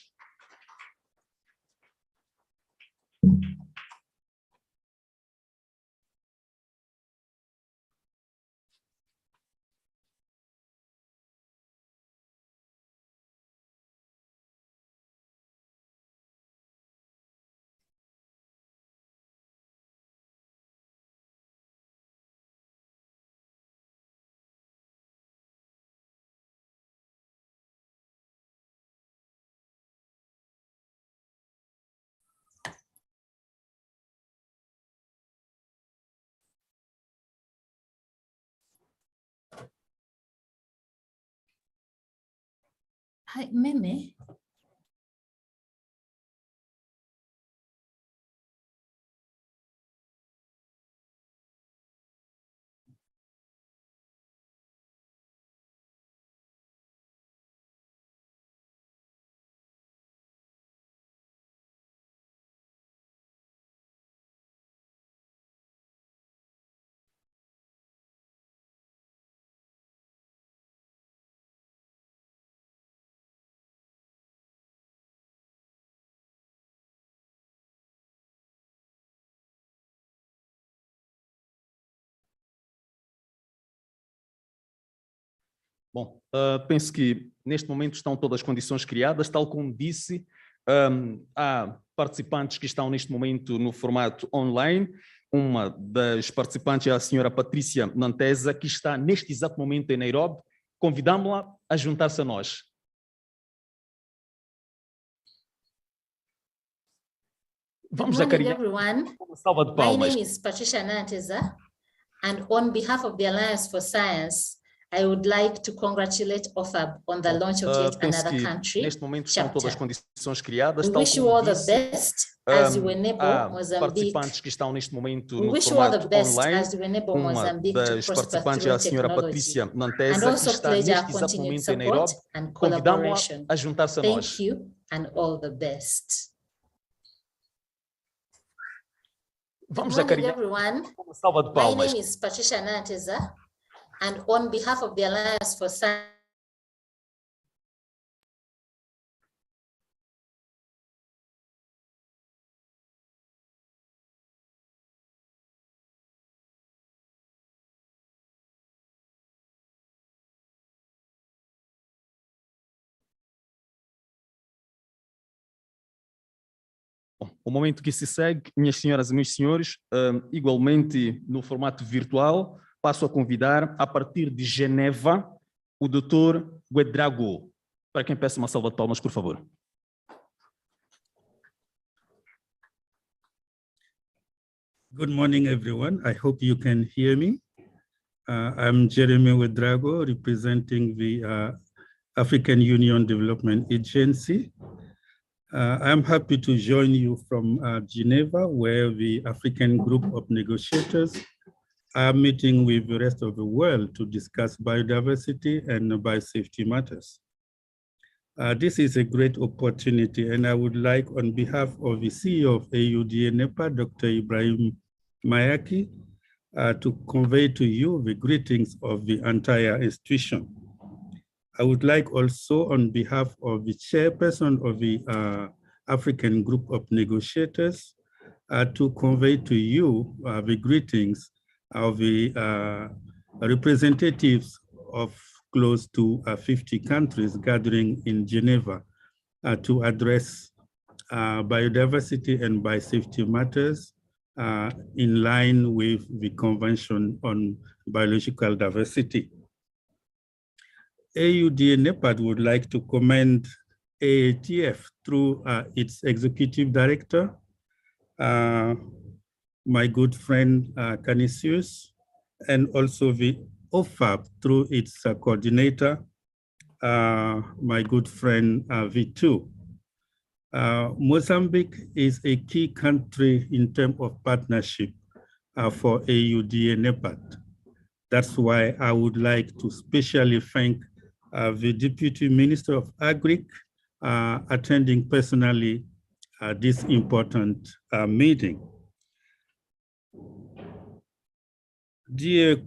Hi, Meme. Bom, penso que neste momento estão todas as condições criadas, tal como disse, há participantes que estão neste momento no formato online. Uma das participantes é a senhora Patrícia Nantesa, que está neste exato momento em Nairobi. Convidamos-la a juntar-se a nós. Vamos acarinhar uma salva de palmas. My name is Patricia Nanteza, and on behalf of the Alliance for Science, I would like to congratulate OFAB on the launch of yet another country neste momento estão todas as condições criadas. We wish you all the best as you enable Mozambique. Participantes que estão neste momento no formato online. Uma das participantes é a senhora Patrícia Nantesa, que está neste exato momento em Nairobi. Convidamos-la a juntar-se a nós. Thank you and all the best. Vamos acarinhar uma salva de palmas. My name is Patricia Nanteza, and on behalf of the Alliance for Science, O momento que se segue, minhas senhoras e meus senhores, igualmente no formato virtual, passo a convidar, a partir de Geneva, o Dr. Guedrago. Para quem peça uma salva de palmas, por favor. Good morning, everyone. I hope you can hear me. I'm Jeremy Guedrago, representing the African Union Development Agency. I'm happy to join you from Geneva, where the African group of negotiators are meeting with the rest of the world to discuss biodiversity and biosafety matters. This is a great opportunity, and I would like, on behalf of the CEO of AUDA-NEPA, Dr. Ibrahim Mayaki, to convey to you the greetings of the entire institution. I would like also, on behalf of the chairperson of the African Group of Negotiators, to convey to you the greetings of the representatives of close to 50 countries gathering in Geneva to address biodiversity and biosafety matters in line with the Convention on Biological Diversity. AUDA-NEPAD would like to commend AATF through its executive director, my good friend Canisius, and also the OFAB through its coordinator, my good friend V2. Mozambique is a key country in terms of partnership for AUD and NEPAD. That's why I would like to specially thank the Deputy Minister of Agric attending personally this important meeting. Dear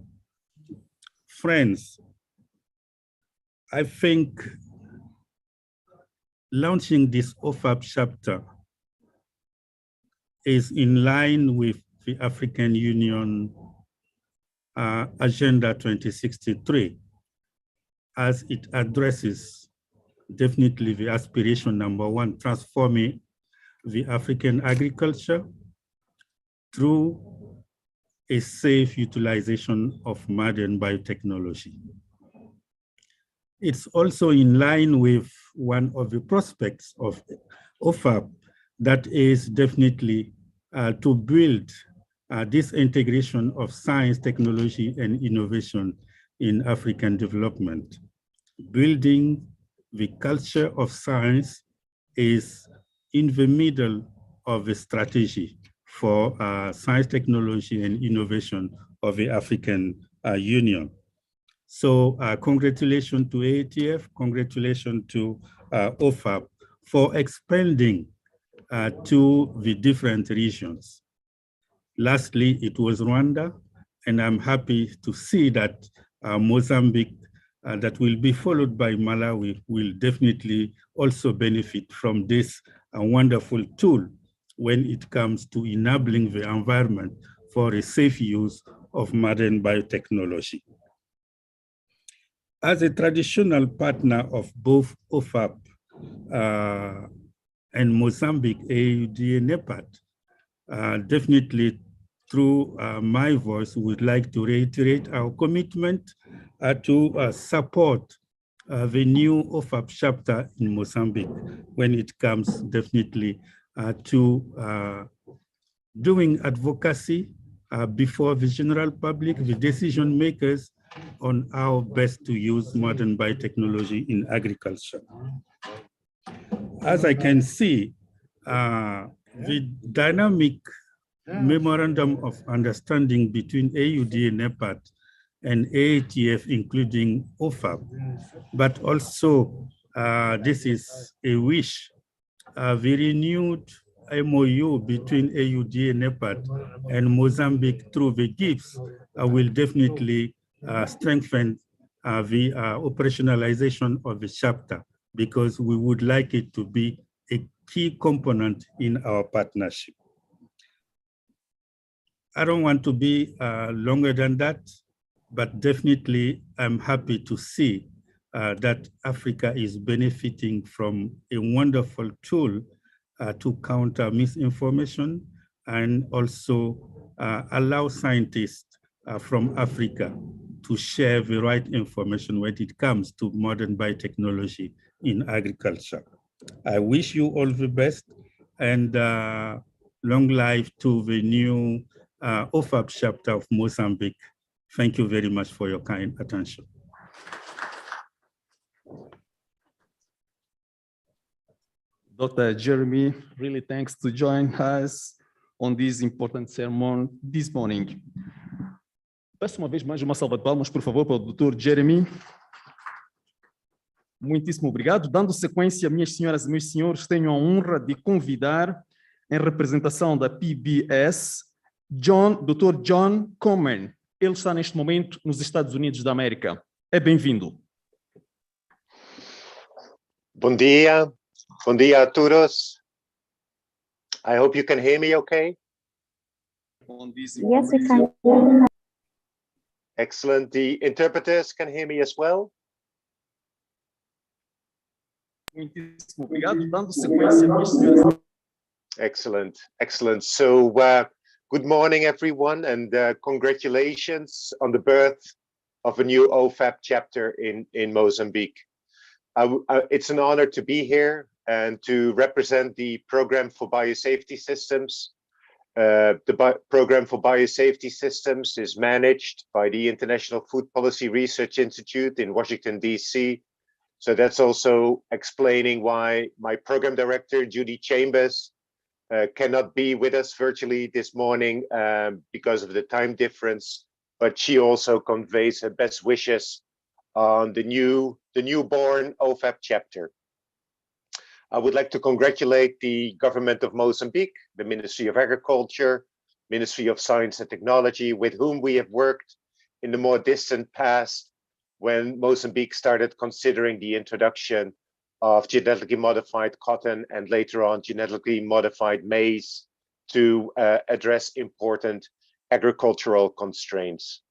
friends, I think launching this OFAB chapter is in line with the African Union Agenda 2063, as it addresses definitely the aspiration number one, transforming the African agriculture through a safe utilization of modern biotechnology. It's also in line with one of the prospects of OFAB, that is definitely to build this integration of science, technology, and innovation in African development. Building the culture of science is in the middle of the strategy for science, technology, and innovation of the African Union. So congratulations to AATF, congratulations to OFAB for expanding to the different regions. Lastly, it was Rwanda, and I'm happy to see that Mozambique, that will be followed by Malawi, will definitely also benefit from this wonderful tool when it comes to enabling the environment for a safe use of modern biotechnology. As a traditional partner of both OFAB and Mozambique, AUD and NEPAD, definitely through my voice, would like to reiterate our commitment to support the new OFAB chapter in Mozambique when it comes definitely to doing advocacy before the general public, the decision makers, on how best to use modern biotechnology in agriculture. As I can see, the dynamic memorandum of understanding between AUD and NEPAD and AATF, including OFAB, but also this is a wish, the renewed MOU between AUD and NEPAD and Mozambique through the GIFs will definitely strengthen the operationalization of the chapter, because we would like it to be a key component in our partnership. I don't want to be longer than that, but definitely I'm happy to see that Africa is benefiting from a wonderful tool to counter misinformation and also allow scientists from Africa to share the right information when it comes to modern biotechnology in agriculture. I wish you all the best, and long life to the new OFAB chapter of Mozambique. Thank you very much for your kind attention. Dr. Jeremy, really thanks to join us on this important sermon this morning. Peço uma vez mais uma salva de palmas, por favor, para o Dr. Jeremy. Muitíssimo obrigado. Dando sequência, minhas senhoras e meus senhores, tenho a honra de convidar, em representação da PBS, Dr. John Coleman. Ele está neste momento nos Estados Unidos da América. É bem-vindo. Bom dia a todos. I hope you can hear me okay. Yes, we can. Excellent. The interpreters can hear me as well. Muitíssimo obrigado. Dando sequência, minhas senhoras. Excellent, excellent. So, good morning, everyone, and congratulations on the birth of a new OFAB chapter in Mozambique. It's an honor to be here and to represent the Program for Biosafety Systems. The Program for Biosafety Systems is managed by the International Food Policy Research Institute in Washington, D.C., So that's also explaining why my program director, Judy Chambers, cannot be with us virtually this morning because of the time difference, but she also conveys her best wishes on the newborn OFAB chapter. I would like to congratulate the government of Mozambique, the Ministry of Agriculture, Ministry of Science and Technology, with whom we have worked in the more distant past when Mozambique started considering the introduction of genetically modified cotton and later on genetically modified maize to address important agricultural constraints.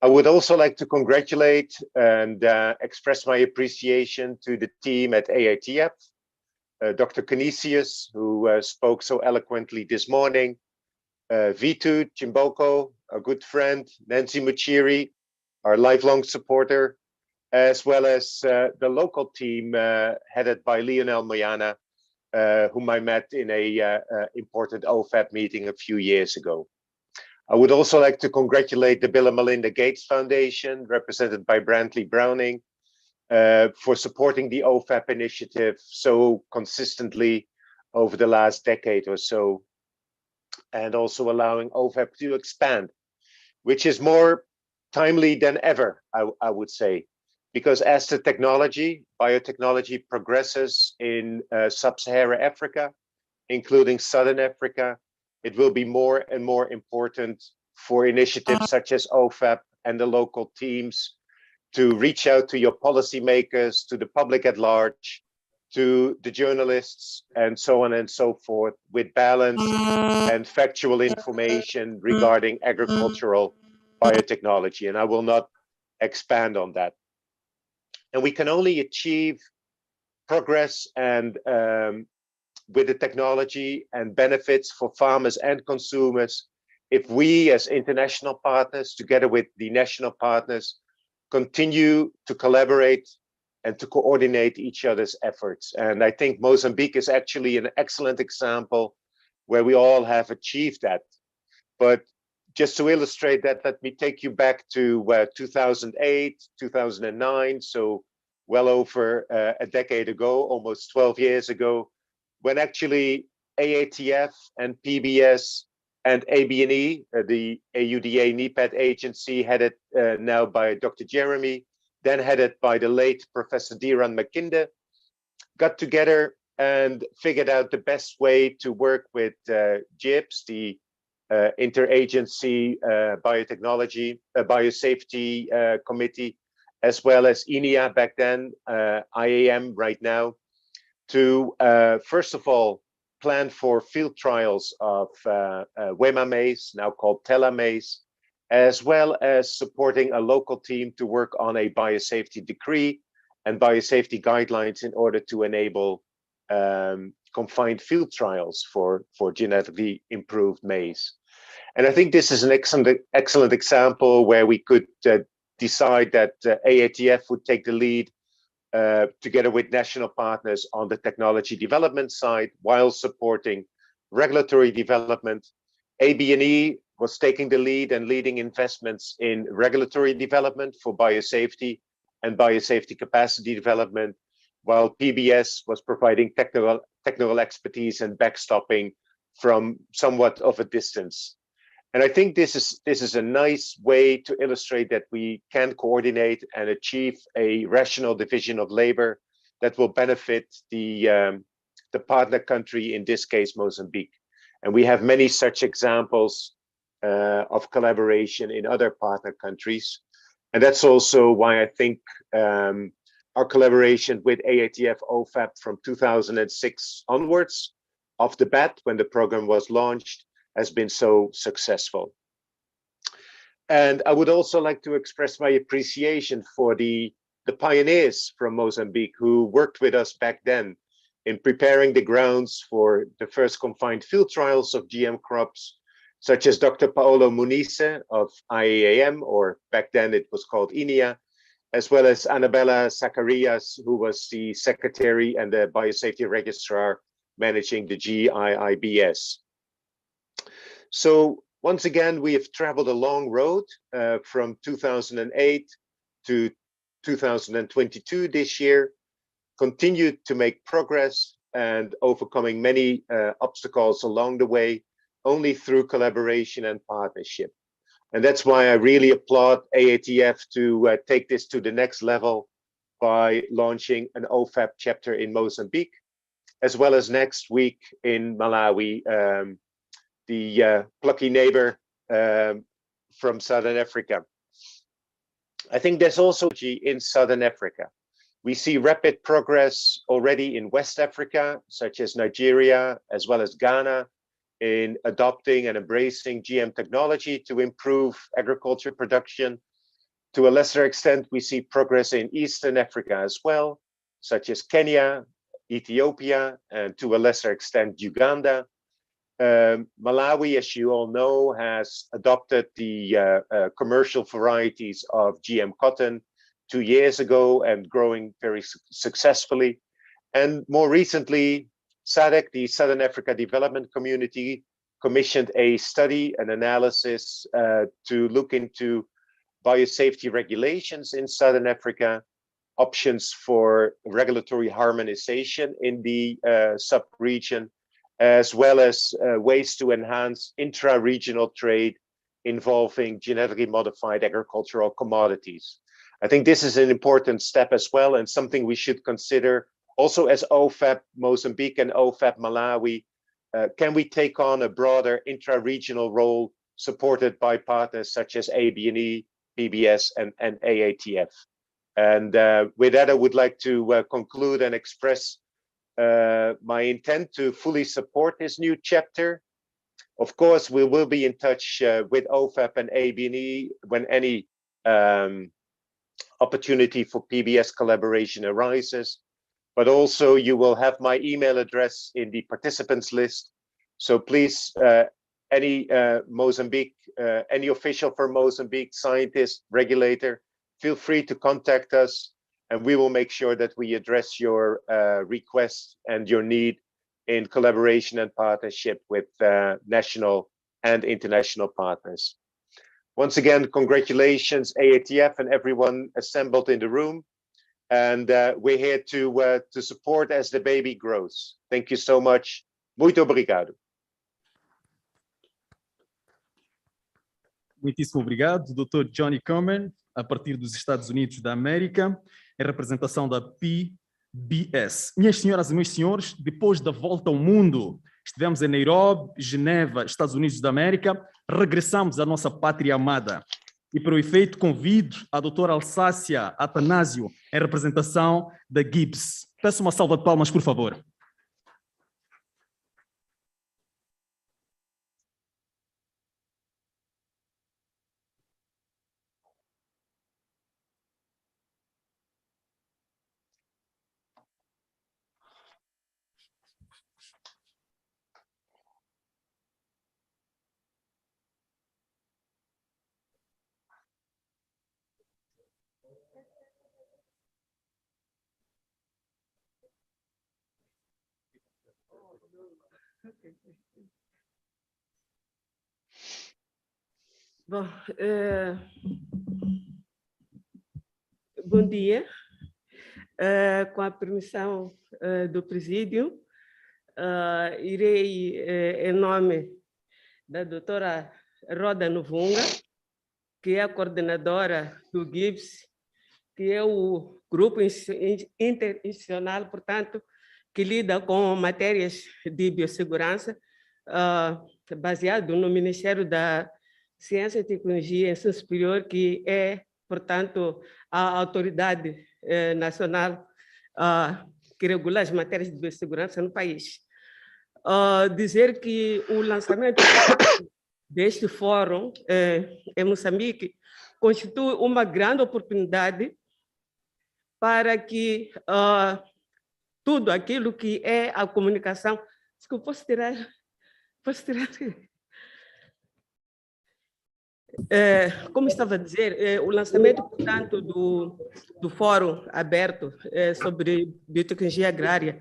I would also like to congratulate and express my appreciation to the team at AITF, Dr. Canisius, who spoke so eloquently this morning, Vitu Chimboko, a good friend, Nancy Muchiri, our lifelong supporter, as well as the local team headed by Lionel Moyana, whom I met in a important OFAB meeting a few years ago. I would also like to congratulate the Bill and Melinda Gates Foundation, represented by Brantley Browning, for supporting the OFAB initiative so consistently over the last decade or so, and also allowing OFAB to expand, which is more timely than ever, I would say, because as the biotechnology progresses in sub-Saharan Africa, including Southern Africa, it will be more and more important for initiatives such as OFAB and the local teams to reach out to your policymakers, to the public at large, to the journalists, and so on and so forth, with balanced and factual information regarding agricultural biotechnology. And I will not expand on that. And we can only achieve progress and with the technology and benefits for farmers and consumers if we as international partners, together with the national partners, continue to collaborate and to coordinate each other's efforts. And I think Mozambique is actually an excellent example where we all have achieved that. But just to illustrate that, let me take you back to 2008, 2009, so well over a decade ago, almost 12 years ago, when actually AATF and PBS and ABNE, the AUDA NEPAD agency, headed now by Dr. Jeremy, then headed by the late Professor Diran Makinde, got together and figured out the best way to work with GIBS, the Interagency Biosafety Committee, as well as INEA back then, IAM right now, to first of all plan for field trials of WEMA maize, now called Tela maize, as well as supporting a local team to work on a biosafety decree and biosafety guidelines in order to enable confined field trials for genetically improved maize. And I think this is an excellent example where we could decide that AATF would take the lead together with national partners on the technology development side while supporting regulatory development. ABNE was taking the lead and leading investments in regulatory development for biosafety and biosafety capacity development, while PBS was providing technical expertise and backstopping from somewhat of a distance. And I think this is a nice way to illustrate that we can coordinate and achieve a rational division of labor that will benefit the partner country, in this case, Mozambique. And we have many such examples of collaboration in other partner countries. And that's also why I think our collaboration with AATF OFAB from 2006 onwards, off the bat, when the program was launched, has been so successful. And I would also like to express my appreciation for the pioneers from Mozambique who worked with us back then in preparing the grounds for the first confined field trials of GM crops, such as Dr. Paolo Munice of IAM, or back then it was called INEA, as well as Annabella Zacharias, who was the secretary and the biosafety registrar managing the GIIBS. So once again, we have traveled a long road from 2008 to 2022 this year, continued to make progress and overcoming many obstacles along the way, only through collaboration and partnership. And that's why I really applaud AATF to take this to the next level by launching an OFAB chapter in Mozambique, as well as next week in Malawi, the plucky neighbor from Southern Africa. I think there's also in Southern Africa. We see rapid progress already in West Africa, such as Nigeria, as well as Ghana, in adopting and embracing GM technology to improve agriculture production. To a lesser extent, we see progress in Eastern Africa as well, such as Kenya, Ethiopia, and to a lesser extent, Uganda. Malawi, as you all know, has adopted the commercial varieties of GM cotton 2 years ago and growing very successfully. And more recently, SADC, the Southern Africa Development Community, commissioned a study, an analysis to look into biosafety regulations in Southern Africa, options for regulatory harmonization in the sub-region, as well as ways to enhance intra-regional trade involving genetically modified agricultural commodities. I think this is an important step as well, and something we should consider also as OFAB Mozambique and OFAB Malawi. Can we take on a broader intra-regional role supported by partners such as ABNE, PBS, and AATF? And with that, I would like to conclude and express my intent to fully support this new chapter. Of course, we will be in touch with OFAB and ABNE when any opportunity for PBS collaboration arises. But also you will have my email address in the participants list. So please, any Mozambique, any official for Mozambique, scientist, regulator, feel free to contact us, and we will make sure that we address your requests and your need in collaboration and partnership with national and international partners. Once again, congratulations, AATF and everyone assembled in the room. And we're here to support as the baby grows. Thank you so much. Muito obrigado. Muitíssimo obrigado, Dr. Johnny Comer, a partir dos Estados Unidos da América, em representação da PBS. Minhas senhoras e meus senhores, depois da volta ao mundo, estivemos em Nairobi, Geneva, Estados Unidos da América, regressamos à nossa pátria amada. E, para o efeito, convido a doutora Alsácia Atanásio, em representação da GIBS. Peço uma salva de palmas, por favor. Bom, bom dia. Com a permissão do presídio, irei, em nome da doutora Roda Novunga, que é a coordenadora do GIBS, que é o grupo interinstitucional, portanto, que lida com matérias de biossegurança, baseado no Ministério da Ciência e Tecnologia e Ensino Superior, que é, portanto, a autoridade nacional que regula as matérias de biossegurança no país. Dizer que o lançamento deste fórum em Moçambique constitui uma grande oportunidade para que tudo aquilo que é a comunicação... Desculpa, posso tirar? Como estava a dizer, o lançamento, portanto, do Fórum Aberto sobre Biotecnologia Agrária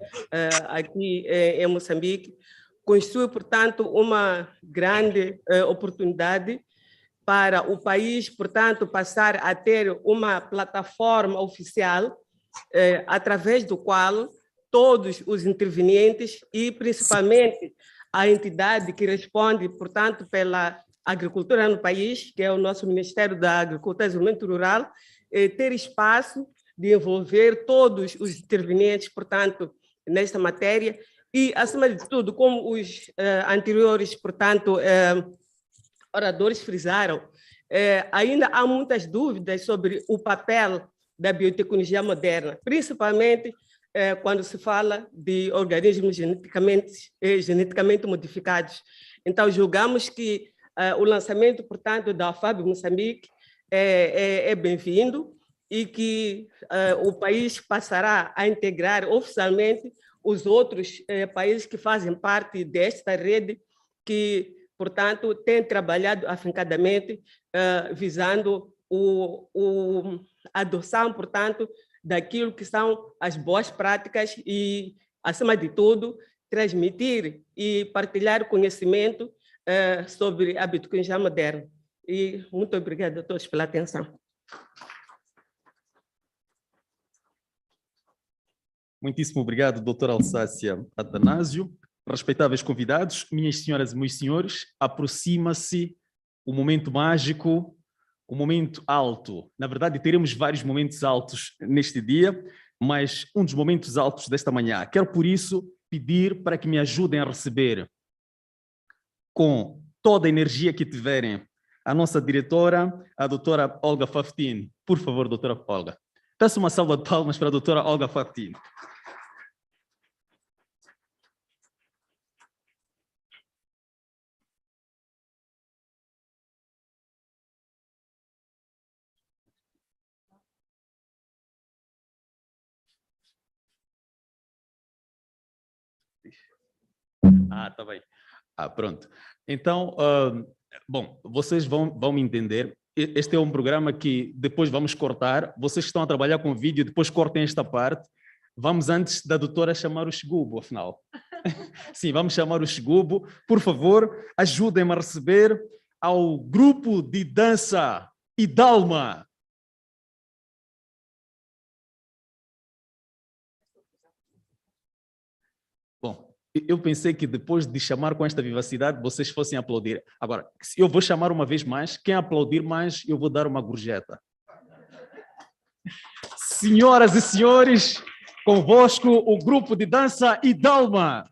aqui em Moçambique constitui, portanto, uma grande oportunidade para o país, portanto, passar a ter uma plataforma oficial através do qual todos os intervenientes e principalmente a entidade que responde, portanto, pela agricultura no país, que é o nosso Ministério da Agricultura e Desenvolvimento Rural, ter espaço de envolver todos os intervenientes, portanto, nesta matéria e, acima de tudo, como os anteriores, portanto, oradores frisaram, ainda há muitas dúvidas sobre o papel da biotecnologia moderna, principalmente quando se fala de organismos geneticamente modificados. Então, julgamos que o lançamento, portanto, da OFAB Moçambique é bem-vindo e que o país passará a integrar oficialmente os outros países que fazem parte desta rede, que, portanto, tem trabalhado afincadamente visando a adoção, portanto, daquilo que são as boas práticas e, acima de tudo, transmitir e partilhar conhecimento sobre a biotecnologia moderna. E muito obrigada a todos pela atenção. Muitíssimo obrigado, doutora Alsácia Atanásio. Respeitáveis convidados, minhas senhoras e meus senhores, aproxima-se o momento mágico, o momento alto. Na verdade, teremos vários momentos altos neste dia, mas um dos momentos altos desta manhã. Quero, por isso, pedir para que me ajudem a receber, com toda a energia que tiverem, a nossa diretora, a doutora Olga Faftin. Por favor, doutora Olga. Peço uma salva de palmas para a doutora Olga Faftin. Tá bem. Pronto. Então, bom, vocês vão me entender. Este é um programa que depois vamos cortar. Vocês que estão a trabalhar com vídeo, depois cortem esta parte. Vamos, antes da doutora, chamar o Xigubo, afinal. Sim, vamos chamar o Xigubo. Por favor, ajudem-me a receber ao grupo de dança Idalma. Eu pensei que depois de chamar com esta vivacidade, vocês fossem aplaudir. Agora, eu vou chamar uma vez mais. Quem aplaudir mais, eu vou dar uma gorjeta. Senhoras e senhores, convosco o grupo de dança Idalma.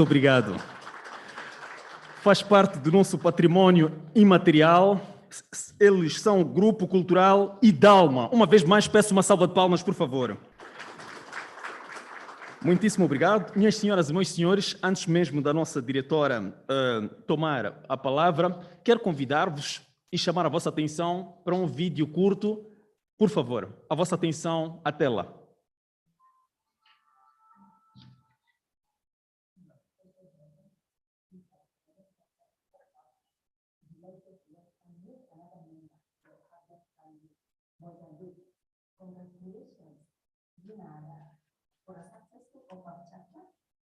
Muito obrigado. Faz parte do nosso património imaterial. Eles são o Grupo Cultural Idalma. Uma vez mais, peço uma salva de palmas, por favor. Muitíssimo obrigado. Minhas senhoras e meus senhores, antes mesmo da nossa diretora tomar a palavra, quero convidar-vos e chamar a vossa atenção para um vídeo curto. Por favor, a vossa atenção à tela. Mozambique. Congratulations, Ginara, for a successful OFAB chapter.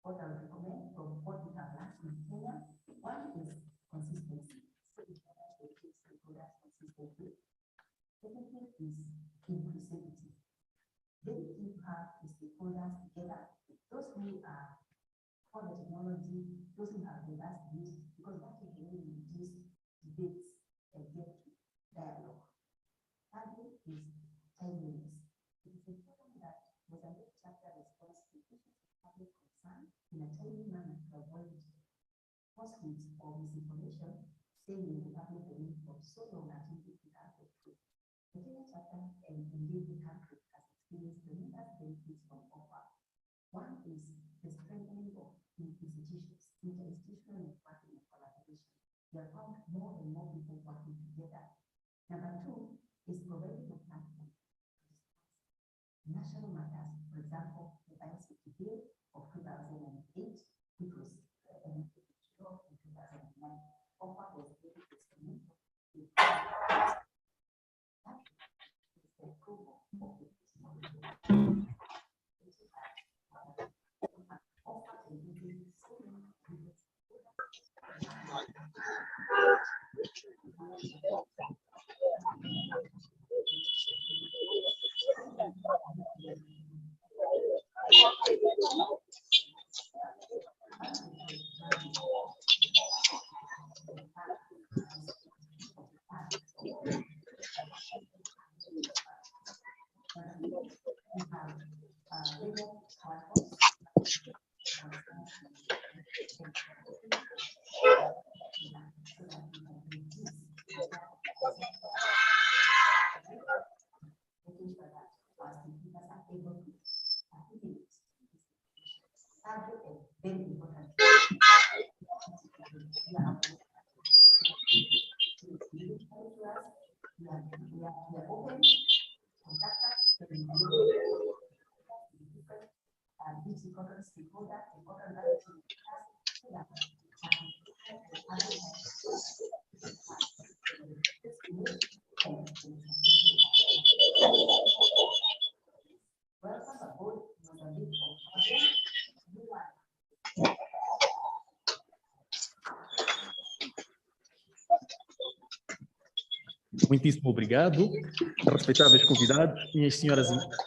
What I would recommend from what we have learned in Kenya, one is consistency. So it's stakeholders consistently. Secondly is inclusivity. Then you have the stakeholders together, those who are for the technology, those who have the last views, because that is the way we reduce debates and get to dialogue. Thirdly is timeliness. It is important that Mozambique chapter responds to issues of public concern in a timely manner to avoid falsehoods or misinformation, saying in the public domain for so long until it has the truth. The Kenya chapter and indeed the country has experienced tremendous benefits from OFAB. One is the strengthening of institutions, interinstitutional networking and collaboration. We have found more and more people working together. Number two is providing a platform to national matters. For example, the biosafety bill of 2008, which was in 2009, OFAB was able to submit that is the approval of the Muitíssimo obrigado. Respeitáveis convidados, minhas senhoras e...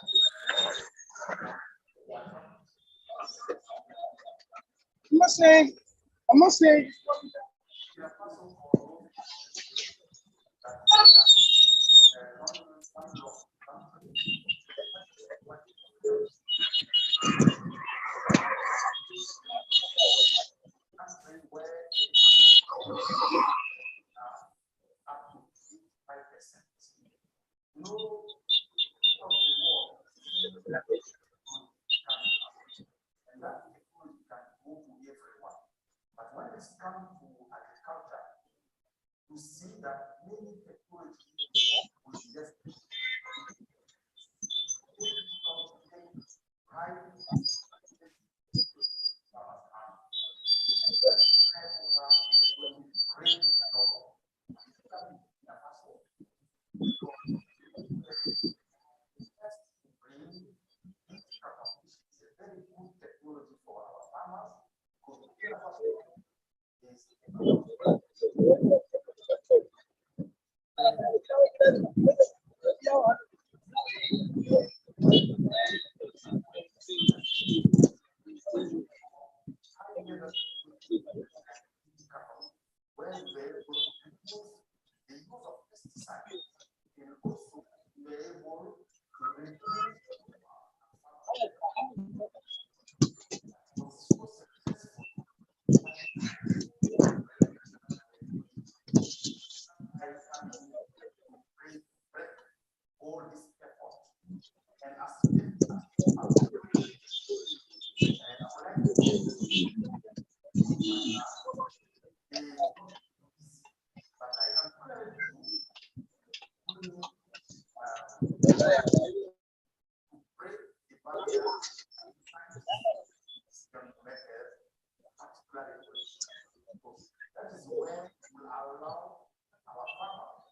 That is where we will allow our farmers,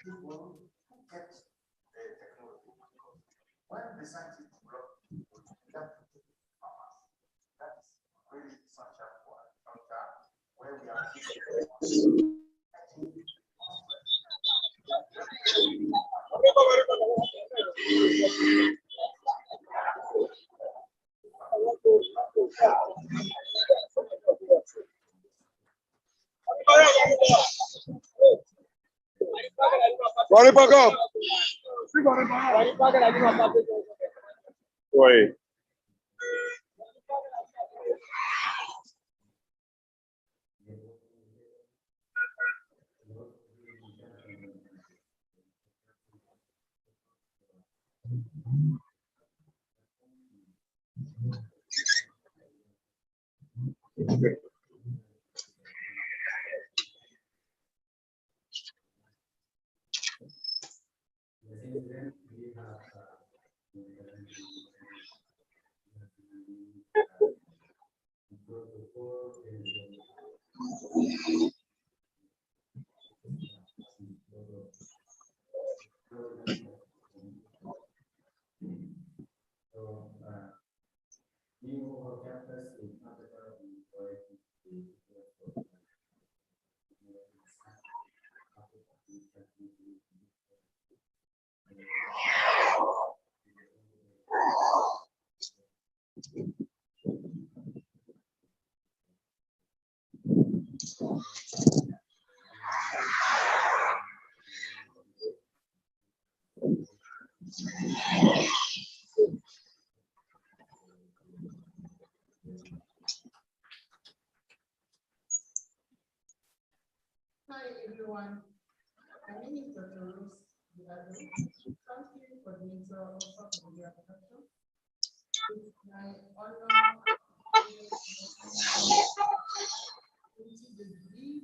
people who get the technology. When the scientists develop, that farmers, that is really essential for agriculture, where we are. Oi. Hi everyone, my name is Dr. Rose Gilado, country coordinator of South Media Production. It's my honor into the brief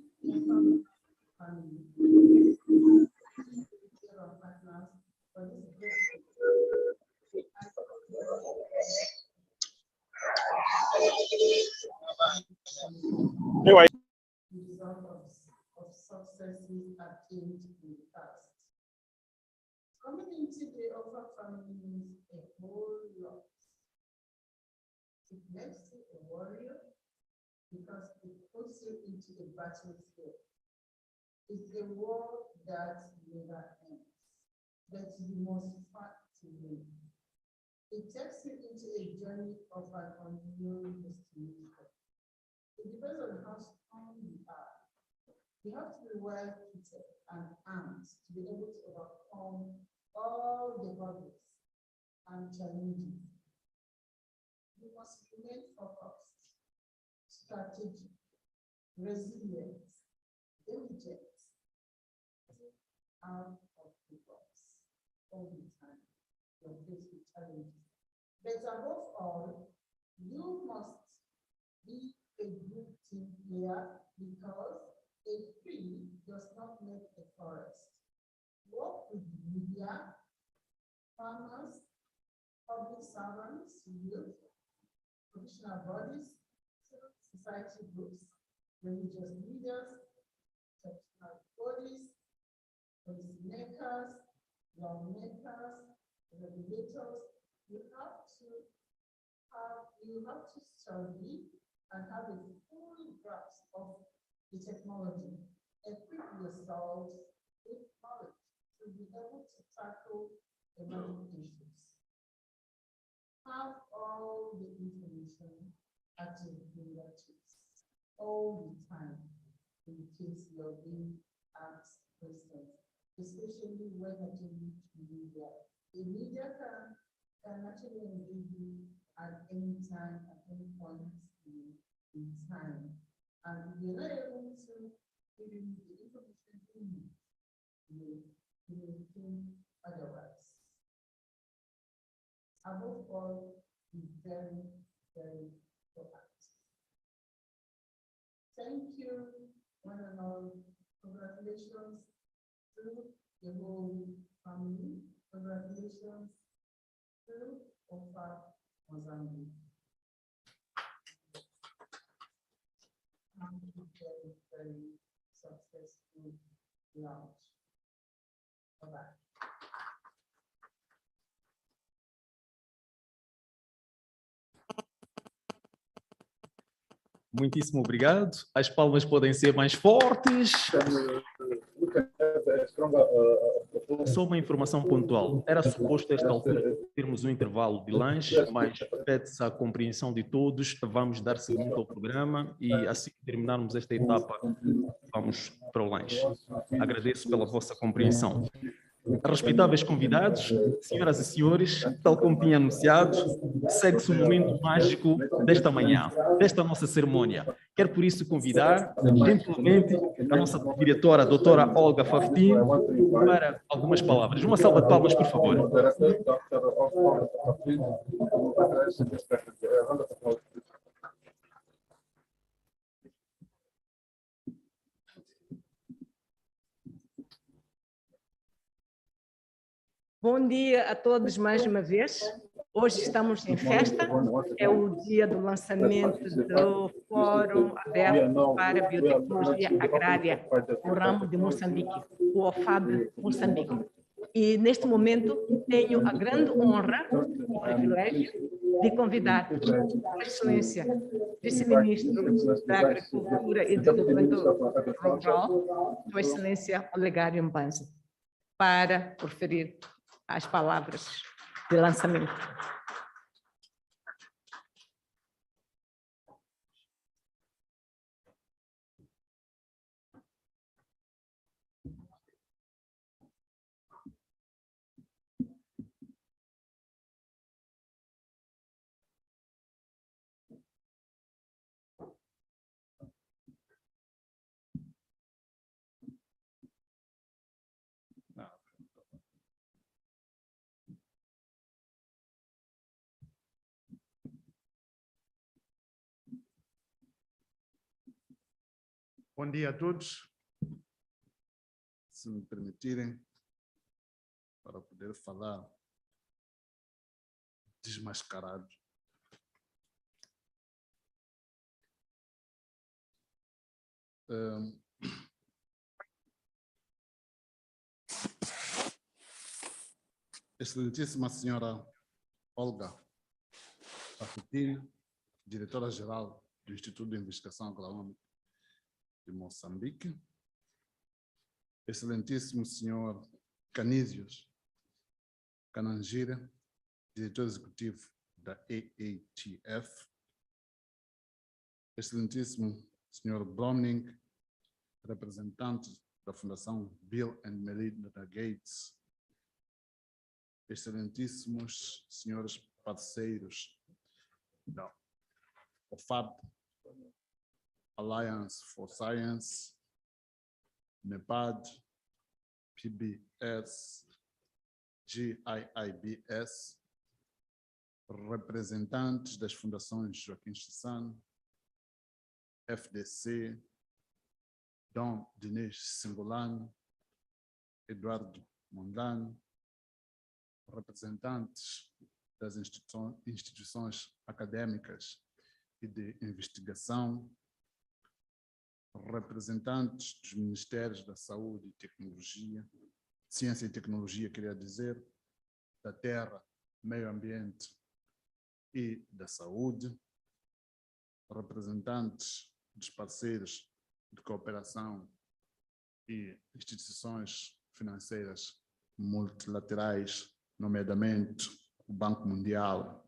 family of partners for this great Anyway. result of successes attained in the past. Community Day offer families a whole lot. It makes you a warrior because it puts you into a battlefield. It's a war that never ends, but you must fight to win. It takes you into a journey of an unknown destination. It depends on how strong you are. You have to be well fitted and armed to be able to overcome all the hurdles and challenges. You must remain focused, strategic, resilient, diligent, out of the box all the time. You're faced with challenges. But above all, you must be a good team player because a tree does not make a forest. Work with the media, farmers, public servants, youth, professional bodies, civil society groups, religious leaders, traditional bodies, policymakers, lawmakers, regulators. You have to study and have a full grasp of the technology. Equip yourselves with knowledge to be able to tackle emerging issues. Have all the information at your fingertips all the time in case you're being asked questions, especially when attending to media. The media can actually engage you at any time, at any point in time. And if you're not able to give you the information you need, you will think otherwise. Above all, be very, very proactive. thank you, one and all. Congratulations to the whole family. Congratulations to OFAB Mozambique. Very, very successful launch. Bye-bye. Muitíssimo obrigado. As palmas podem ser mais fortes. Só uma informação pontual. Era suposto, a esta altura, termos um intervalo de lanche, mas pede-se a compreensão de todos. Vamos dar seguimento ao programa e, assim que terminarmos esta etapa, vamos para o lanche. Agradeço pela vossa compreensão. Respeitáveis convidados, senhoras e senhores, tal como tinha anunciado, segue-se o momento mágico desta manhã, desta nossa cerimônia. Quero por isso convidar, gentilmente, a nossa diretora, a doutora Olga Faftin, para algumas palavras. Uma salva de palmas, por favor. Bom dia a todos mais uma vez. Hoje estamos em festa, é o dia do lançamento do Fórum Aberto para Biotecnologia Agrária no ramo de Moçambique, o OFAB Moçambique. E neste momento tenho a grande honra e privilégio de convidar a Excelência Vice-Ministro da Agricultura e Desenvolvimento Rural, Sua Excelência Olegário Mbanza, para proferir as palavras de lançamento. Bom dia a todos. Se me permitirem, para poder falar desmascarado. Excelentíssima senhora Olga Faftin, diretora-geral do Instituto de Investigação Agronômica de Moçambique, excelentíssimo senhor Canísios Canangira, diretor executivo da AATF, excelentíssimo senhor Browning, representante da Fundação Bill and Melinda Gates, excelentíssimos senhores parceiros da OFAB, Alliance for Science, NEPAD, PBS, GIIBS, representantes das fundações Joaquim Chissano, FDC, Dom Dinis Singolano, Eduardo Mondlane, representantes das instituições acadêmicas e de investigação, representantes dos Ministérios da Saúde e Tecnologia, Ciência e Tecnologia, queria dizer, da Terra, Meio Ambiente e da Saúde, representantes dos parceiros de cooperação e instituições financeiras multilaterais, nomeadamente o Banco Mundial,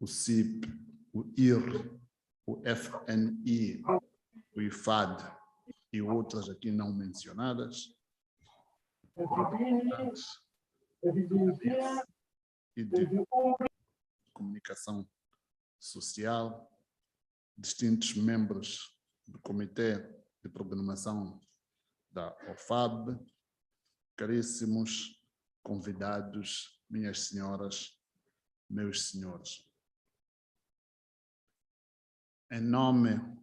o CIP, o IR, o FNI, o IFAD e outras aqui não mencionadas, e de comunicação social, distintos membros do Comitê de Programação da OFAB, caríssimos convidados, minhas senhoras, meus senhores. Em nome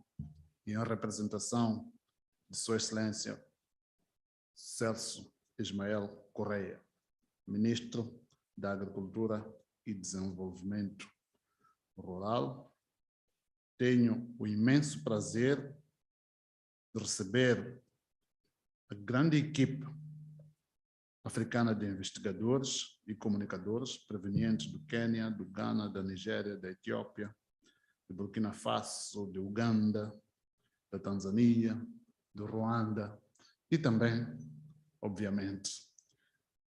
e em representação de Sua Excelência Celso Ismael Correia, Ministro da Agricultura e Desenvolvimento Rural, tenho o imenso prazer de receber a grande equipe africana de investigadores e comunicadores provenientes do Quênia, do Ghana, da Nigéria, da Etiópia, de Burkina Faso, de Uganda, da Tanzânia, do Ruanda e também, obviamente,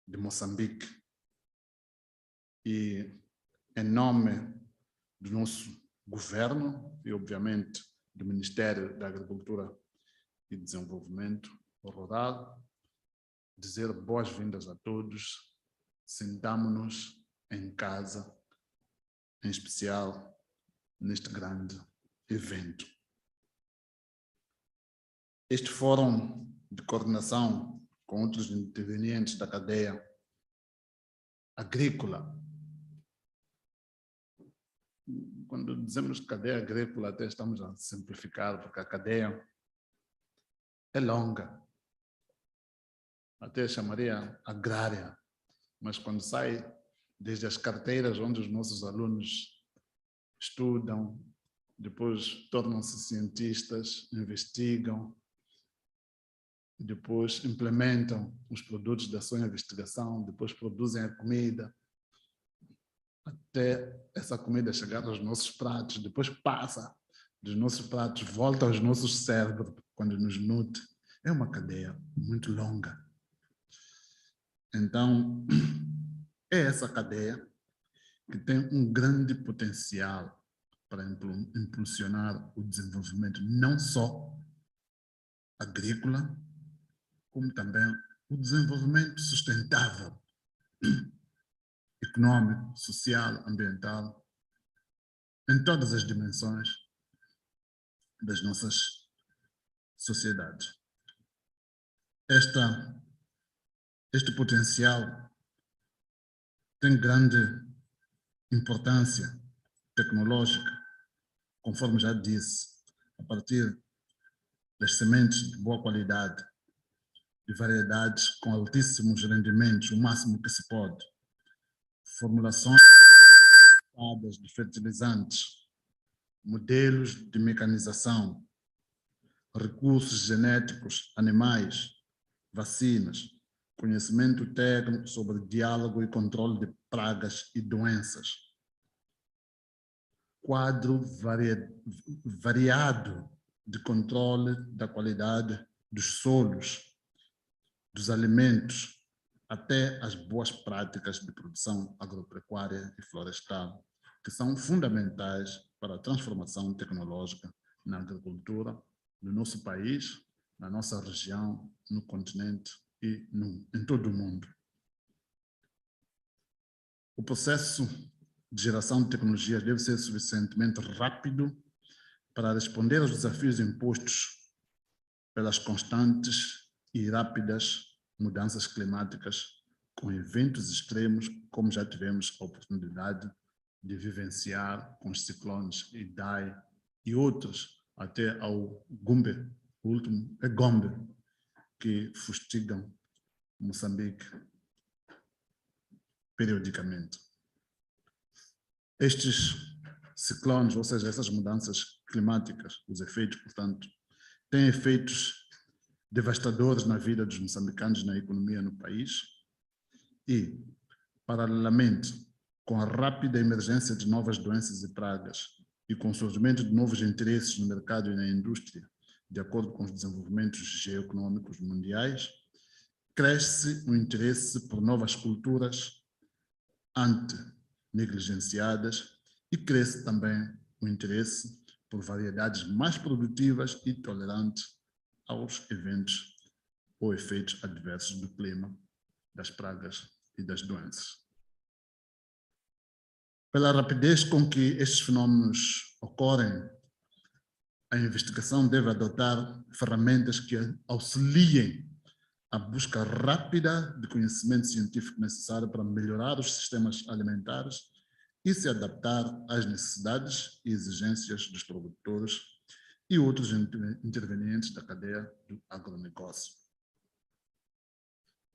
de Moçambique. E em nome do nosso governo e, obviamente, do Ministério da Agricultura e Desenvolvimento Rural, dizer boas-vindas a todos, sintamo-nos em casa, em especial neste grande evento. Este fórum de coordenação com outros intervenientes da cadeia agrícola, quando dizemos cadeia agrícola até estamos a simplificar, porque a cadeia é longa, até chamaria agrária, mas quando sai desde as carteiras onde os nossos alunos estudam, depois tornam-se cientistas, investigam, depois implementam os produtos da sua investigação, depois produzem a comida, até essa comida chegar aos nossos pratos, depois passa dos nossos pratos, volta aos nossos cérebros, quando nos nutre. É uma cadeia muito longa. Então, é essa cadeia que tem um grande potencial para impulsionar o desenvolvimento, não só agrícola, como também o desenvolvimento sustentável, econômico, social, ambiental, em todas as dimensões das nossas sociedades. Este potencial tem grande importância tecnológica, conforme já disse, a partir das sementes de boa qualidade, de variedades com altíssimos rendimentos, o máximo que se pode, formulações de fertilizantes, modelos de mecanização, recursos genéticos, animais, vacinas, conhecimento técnico sobre diálogo e controle de pragas e doenças, quadro variado de controle da qualidade dos solos, dos alimentos, até as boas práticas de produção agropecuária e florestal, que são fundamentais para a transformação tecnológica na agricultura, no nosso país, na nossa região, no continente e em todo o mundo. O processo de geração de tecnologias deve ser suficientemente rápido para responder aos desafios impostos pelas constantes e rápidas mudanças climáticas, com eventos extremos, como já tivemos a oportunidade de vivenciar com os ciclones Idai e outros, até ao Gombe, o último é Gombe, que fustigam Moçambique periodicamente. Estes ciclones, ou seja, essas mudanças climáticas, os efeitos, portanto, têm efeitos devastadores na vida dos moçambicanos, na economia no país e, paralelamente, com a rápida emergência de novas doenças e pragas e com o surgimento de novos interesses no mercado e na indústria, de acordo com os desenvolvimentos geoeconômicos mundiais, cresce o interesse por novas culturas negligenciadas e cresce também o interesse por variedades mais produtivas e tolerantes aos eventos ou efeitos adversos do clima, das pragas e das doenças. Pela rapidez com que estes fenômenos ocorrem, a investigação deve adotar ferramentas que auxiliem a busca rápida de conhecimento científico necessário para melhorar os sistemas alimentares e se adaptar às necessidades e exigências dos produtores e outros intervenientes da cadeia do agronegócio.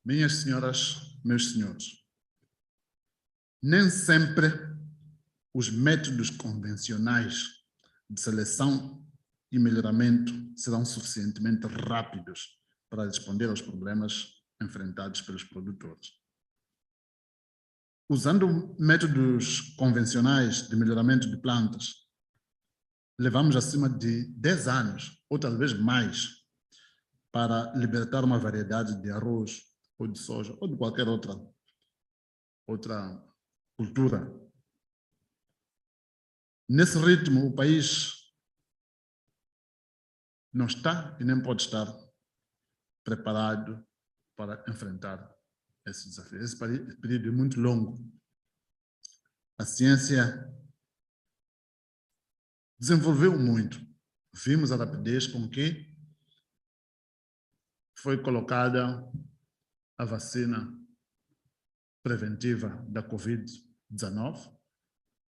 Minhas senhoras, meus senhores, nem sempre os métodos convencionais de seleção e melhoramento serão suficientemente rápidos para responder aos problemas enfrentados pelos produtores. Usando métodos convencionais de melhoramento de plantas, levamos acima de 10 anos, ou talvez mais, para libertar uma variedade de arroz, ou de soja, ou de qualquer outra cultura. Nesse ritmo, o país não está e nem pode estar preparado para enfrentar esse desafio. Esse período é muito longo. A ciência desenvolveu muito. Vimos a rapidez com que foi colocada a vacina preventiva da Covid-19.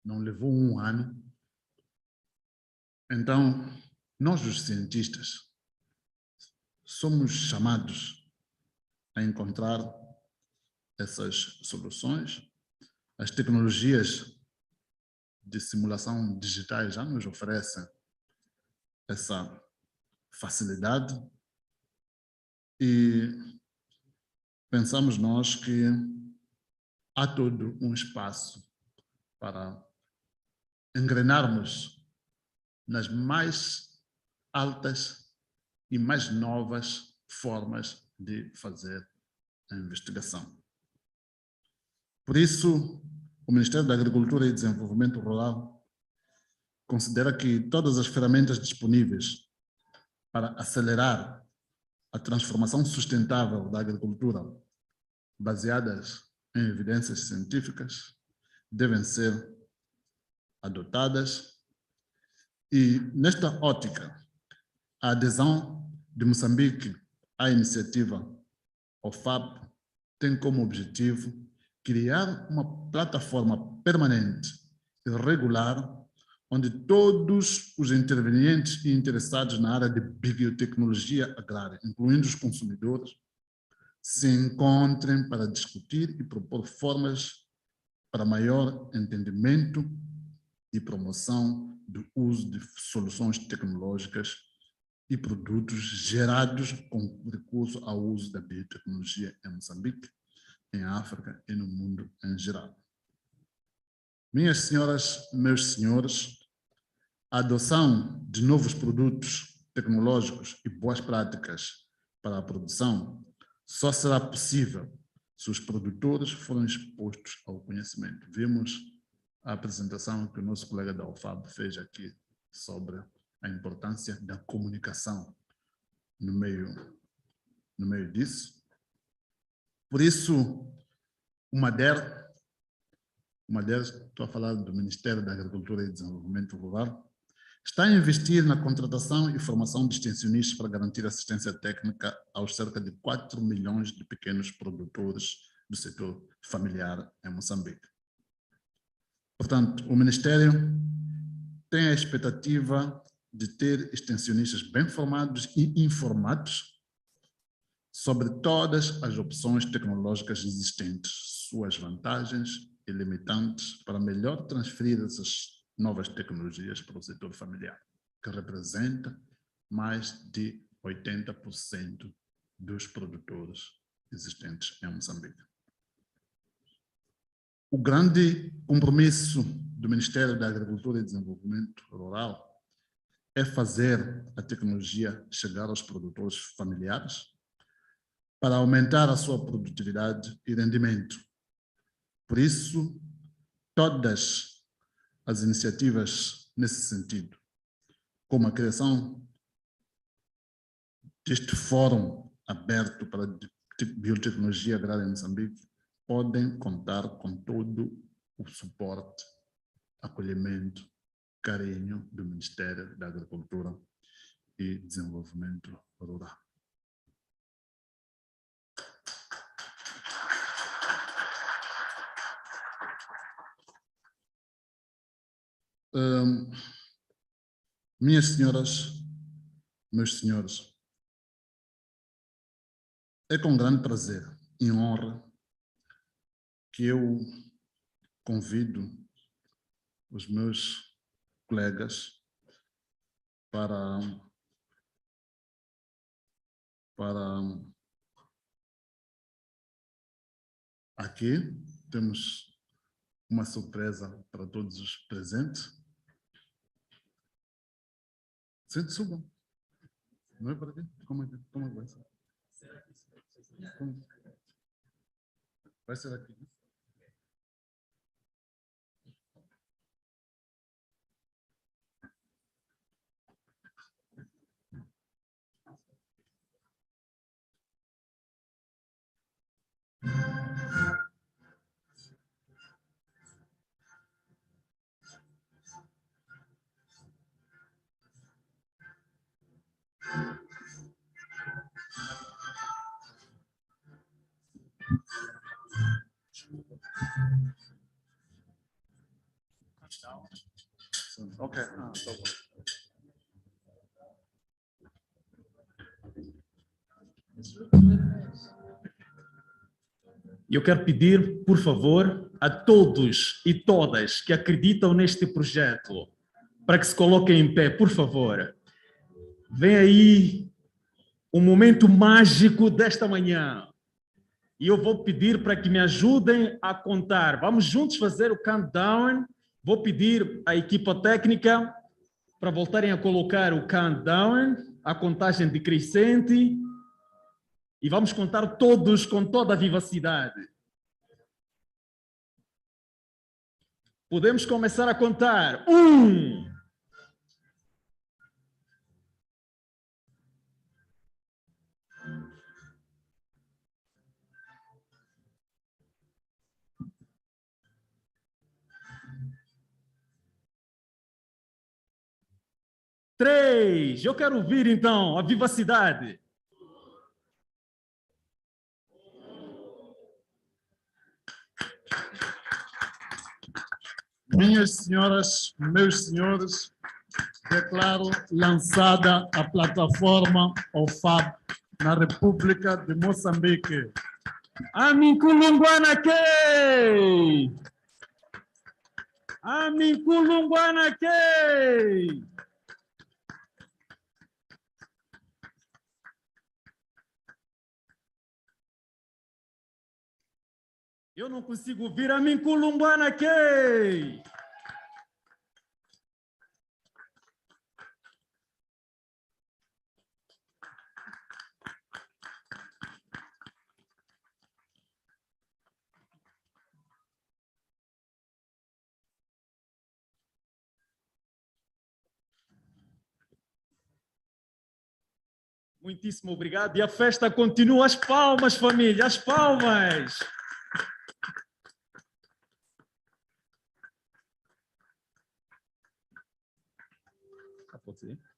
Não levou um ano. Então, nós, os cientistas, somos chamados a encontrar essas soluções. As tecnologias de simulação digitais já nos oferecem essa facilidade e pensamos nós que há todo um espaço para engrenarmos nas mais altas e mais novas formas de fazer a investigação. Por isso, o Ministério da Agricultura e Desenvolvimento Rural considera que todas as ferramentas disponíveis para acelerar a transformação sustentável da agricultura, baseadas em evidências científicas, devem ser adotadas. E, nesta ótica, a adesão de Moçambique à iniciativa OFAB tem como objetivo criar uma plataforma permanente e regular onde todos os intervenientes e interessados na área de biotecnologia agrária, incluindo os consumidores, se encontrem para discutir e propor formas para maior entendimento e promoção do uso de soluções tecnológicas e produtos gerados com recurso ao uso da biotecnologia em Moçambique, em África e no mundo em geral. Minhas senhoras, meus senhores, a adoção de novos produtos tecnológicos e boas práticas para a produção só será possível se os produtores forem expostos ao conhecimento. Vimos a apresentação que o nosso colega da OFAB fez aqui sobre a importância da comunicação no meio disso. Por isso, o MADER, estou a falar do Ministério da Agricultura e Desenvolvimento Rural, está a investir na contratação e formação de extensionistas para garantir assistência técnica aos cerca de 4 milhões de pequenos produtores do setor familiar em Moçambique. Portanto, o Ministério tem a expectativa de ter extensionistas bem formados e informados sobre todas as opções tecnológicas existentes, suas vantagens e limitantes, para melhor transferir essas novas tecnologias para o setor familiar, que representa mais de 80% dos produtores existentes em Moçambique. O grande compromisso do Ministério da Agricultura e Desenvolvimento Rural é fazer a tecnologia chegar aos produtores familiares para aumentar a sua produtividade e rendimento. Por isso, todas as iniciativas nesse sentido, como a criação deste fórum aberto para biotecnologia agrária em Moçambique, podem contar com todo o suporte, acolhimento, carinho do Ministério da Agricultura e Desenvolvimento Rural. Minhas senhoras, meus senhores, é com grande prazer e honra que eu convido os meus colegas para aqui. Temos uma surpresa para todos os presentes. Subam. Não é para quê? Como vai ser? Vai ser aqui. Ok. Tá bom. Eu quero pedir, por favor, a todos e todas que acreditam neste projeto, para que se coloquem em pé, por favor. Vem aí o momento mágico desta manhã. E eu vou pedir para que me ajudem a contar. Vamos juntos fazer o countdown. Vou pedir à equipa técnica para voltarem a colocar o countdown, a contagem decrescente. E vamos contar todos com toda a vivacidade. Podemos começar a contar. 1. 3. Eu quero ouvir, então, a vivacidade. 4. Minhas senhoras, meus senhores, declaro lançada a plataforma OFAB na República de Moçambique. Aminkulungwana Kei! Aminkulungwana Kei! Eu não consigo ouvir Aminkulungwana Kei! Muitíssimo obrigado. E a festa continua. As palmas, família, as palmas.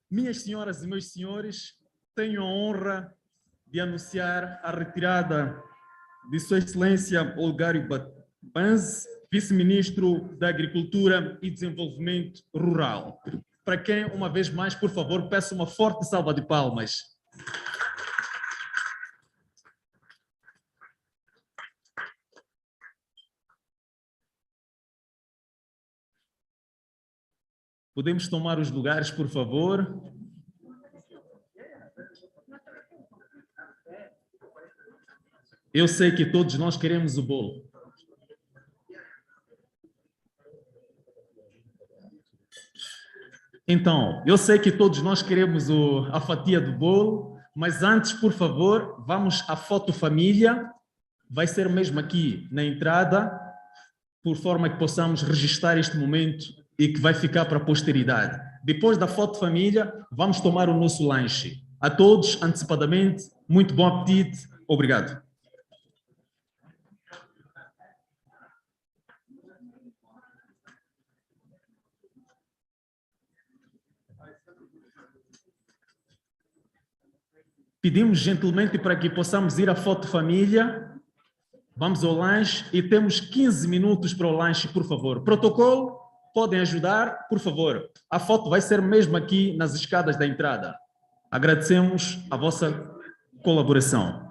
Minhas senhoras e meus senhores, tenho a honra de anunciar a retirada de Sua Excelência Olgário Banz, Vice-Ministro da Agricultura e Desenvolvimento Rural. Para quem, uma vez mais, por favor, peço uma forte salva de palmas. Podemos tomar os lugares, por favor. Eu sei que todos nós queremos o bolo. Então, eu sei que todos nós queremos a fatia do bolo, mas antes, por favor, vamos à foto família. Vai ser mesmo aqui na entrada, por forma que possamos registrar este momento e que vai ficar para a posteridade. Depois da foto família, vamos tomar o nosso lanche. A todos, antecipadamente, muito bom apetite. Obrigado. Pedimos gentilmente para que possamos ir à foto família. Vamos ao lanche e temos 15 minutos para o lanche, por favor. Protocolo, podem ajudar, por favor. A foto vai ser mesmo aqui nas escadas da entrada. Agradecemos a vossa colaboração.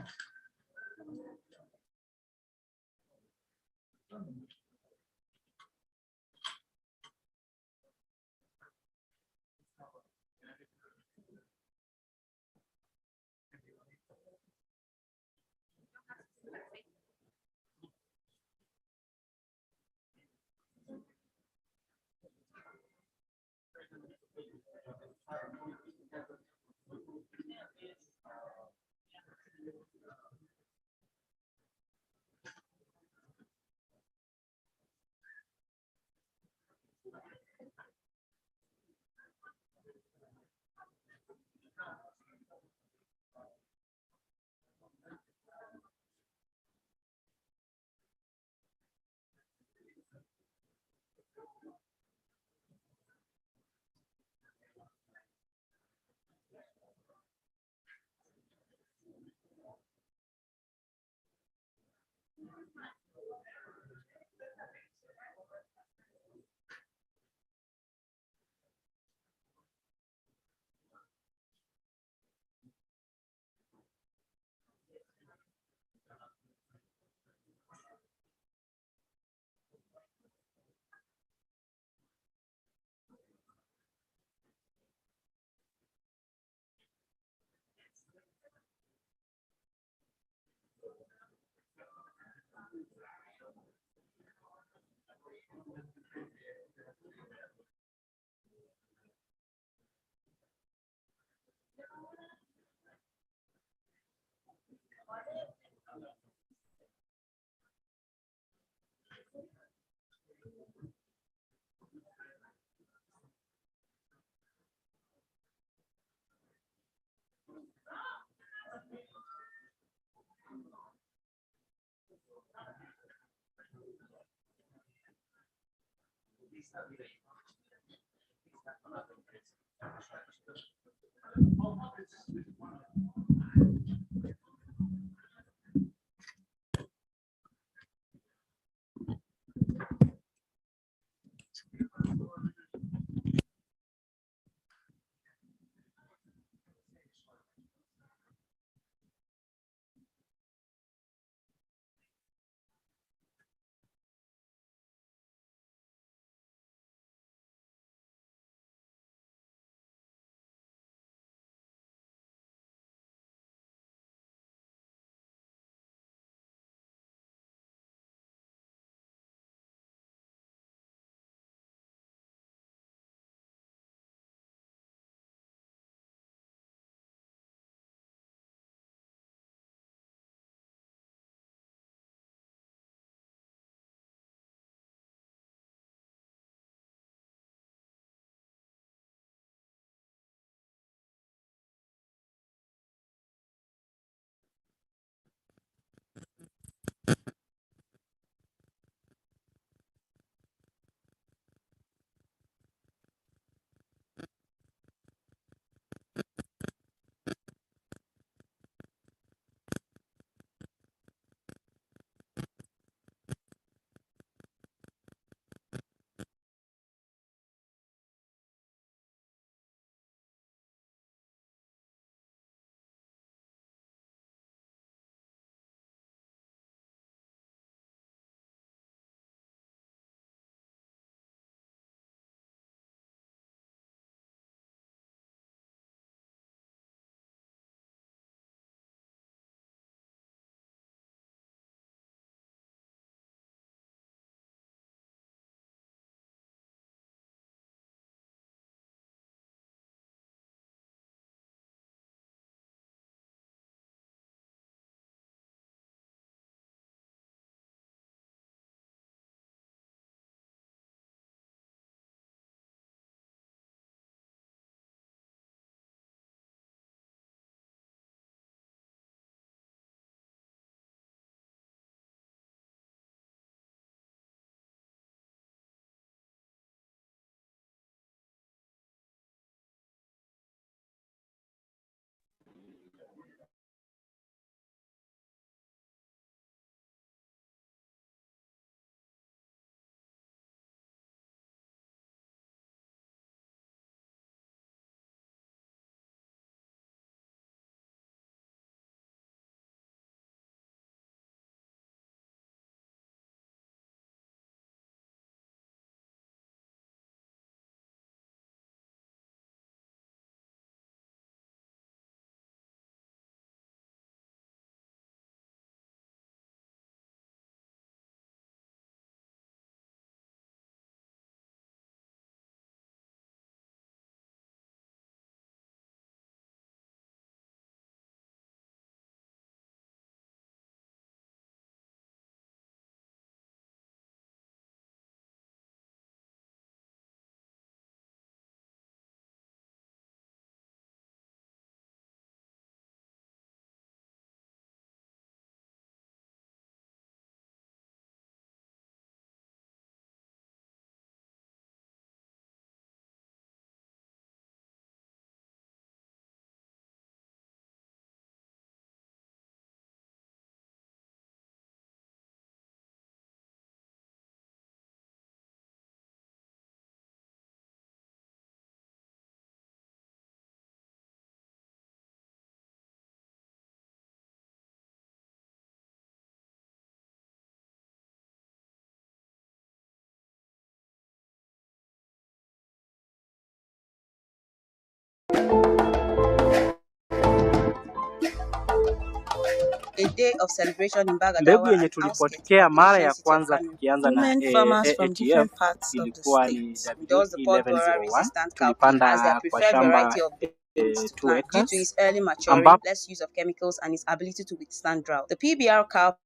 A day of celebration in Mbegu Bagadawa yenye and tulipokea mara ya kwanza tukianza na women farmers from ATF different parts of the ilikuwa ni state endorse the pod borer W1101. resistant cowpea as their Tulipanda kwa preferred shamba variety of beans to 2 plant due to acres its early maturing, ambapo less use of chemicals, and its ability to withstand drought. The PBR cowpea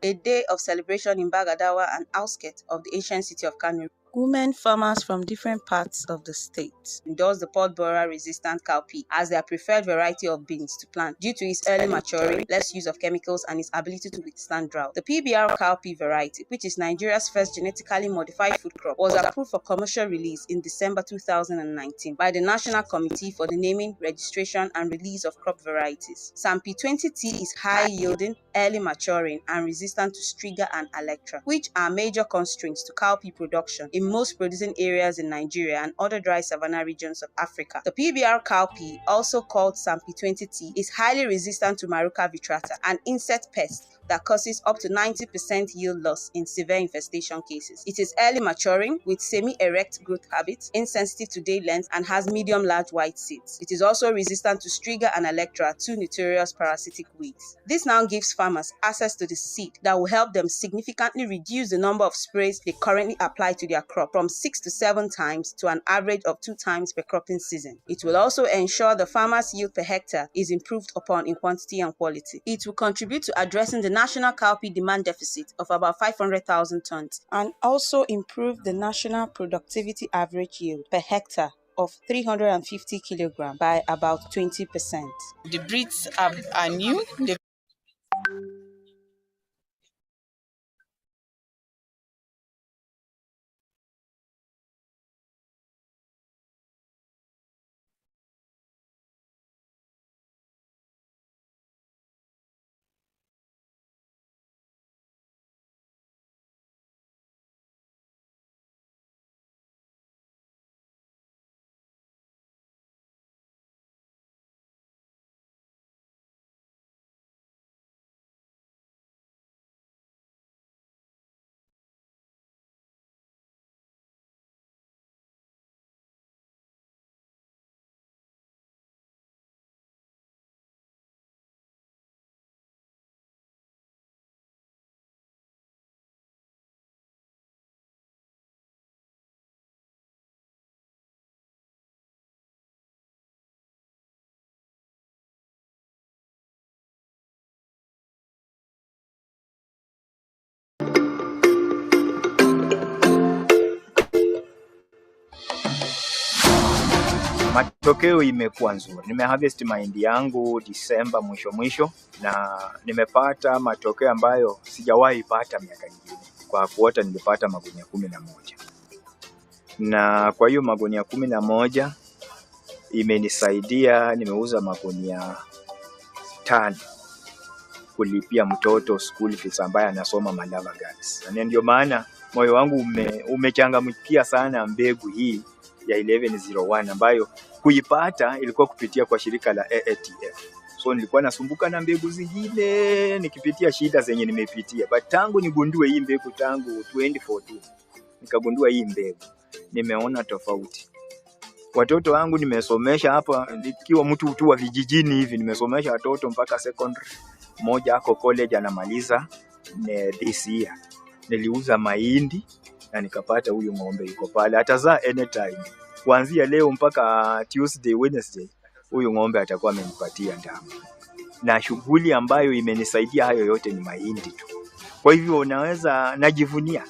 a day of celebration in Bagadawa and outskirts of the ancient city of Kano. Women farmers from different parts of the state endorse the pod borer resistant cowpea as their preferred variety of beans to plant due to its early maturing, less use of chemicals, and its ability to withstand drought. The PBR cowpea variety, which is Nigeria's first genetically modified food crop, was approved for commercial release in December 2019 by the National Committee for the Naming, Registration, and Release of Crop Varieties. Sampi 20T is high-yielding, early maturing, and resistant to striga and electra, which are major constraints to cowpea production in most producing areas in Nigeria and other dry savanna regions of Africa. The PBR cowpea, also called Sampi 20T, is highly resistant to Maruca vitrata, an insect pest that causes up to 90% yield loss in severe infestation cases. It is early maturing with semi-erect growth habits, insensitive to day length, and has medium-large white seeds. It is also resistant to striga and electra, two notorious parasitic weeds. This now gives farmers access to the seed that will help them significantly reduce the number of sprays they currently apply to their crop from 6 to 7 times to an average of 2 times per cropping season. It will also ensure the farmer's yield per hectare is improved upon in quantity and quality. It will contribute to addressing the national cowpea demand deficit of about 500,000 tons and also improve the national productivity average yield per hectare of 350 kilograms by about 20%. The breeds are new. Matokeo imekuwa nzuri. Nimeharvest mahindi yangu Disemba mwisho na nimepata matokeo ambayo sijawahi pata miaka mingine. Kwa kuota nilipata magunia 11. Na kwa hiyo magunia 11 imenisaidia, nimeuza magunia 5 kulipia mtoto school fees ambaye anasoma Malava Girls. Na ndio maana moyo wangu umechangamkia sana mbegu hii ya 1101 ambayo kuipata ilikuwa kupitia kwa shirika la AATF. So nilikuwa nasumbuka na mbegu zingine nikipitia shida zenye nimepitia. But tangu nigundue hii mbegu tangu 2014 nikagundua hii mbegu, nimeona tofauti. Watoto wangu nimesomesha hapa nikiwa mtu tu wa vijijini hivi, nimesomesha watoto mpaka secondary. Mmoja ako college anamaliza this year. Niliuza mahindi na nikapata huyu ng'ombe yuko pale atazaa anytime. Kuanzia leo mpaka Tuesday, Wednesday huyu ng'ombe atakuwa amenipatia ndama. Na shughuli ambayo imenisaidia hayo yote ni mahindi tu. Kwa hivyo najivunia.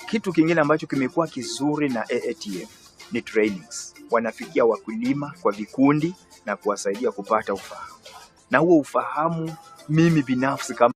Kitu kingine ambacho kimekuwa kizuri na AATF ni trainings. Wanafikia wakulima kwa vikundi na kuwasaidia kupata ufahamu. Na huo ufahamu mimi binafsi kama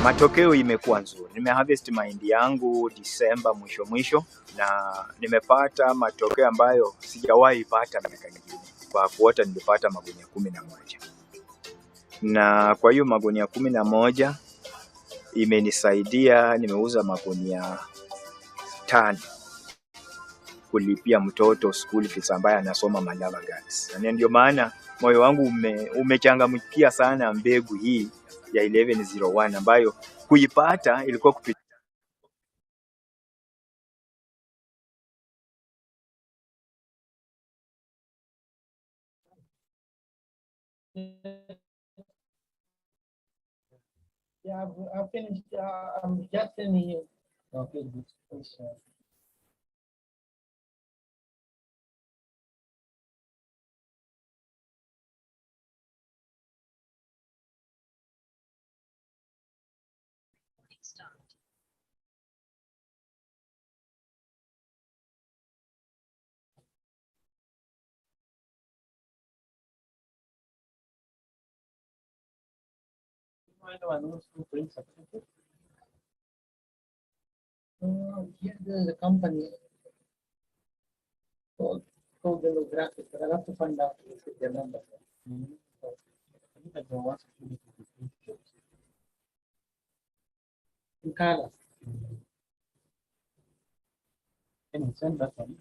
matokeo imekuwa nzuri. Nimeharvest mahindi yangu Disemba mwisho na nimepata matokeo ambayo sijawahi pata miaka mingine. Kwa kuota nilipata magunia 11. Na kwa hiyo magunia 11 imenisaidia, nimeuza magunia 5 kulipia mtoto school fees ambaye anasoma Malava Girls. Na ndio maana moyo wangu umechangamkia sana mbegu hii ya 1101 ambayo kuipata ilikuwa kupitia Yeah, I've finished. I'm just sending you. Okay, good. Here there's a company called Demographic, but I'll have to find out their number. In color. Can you send that one?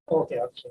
Okay, okay.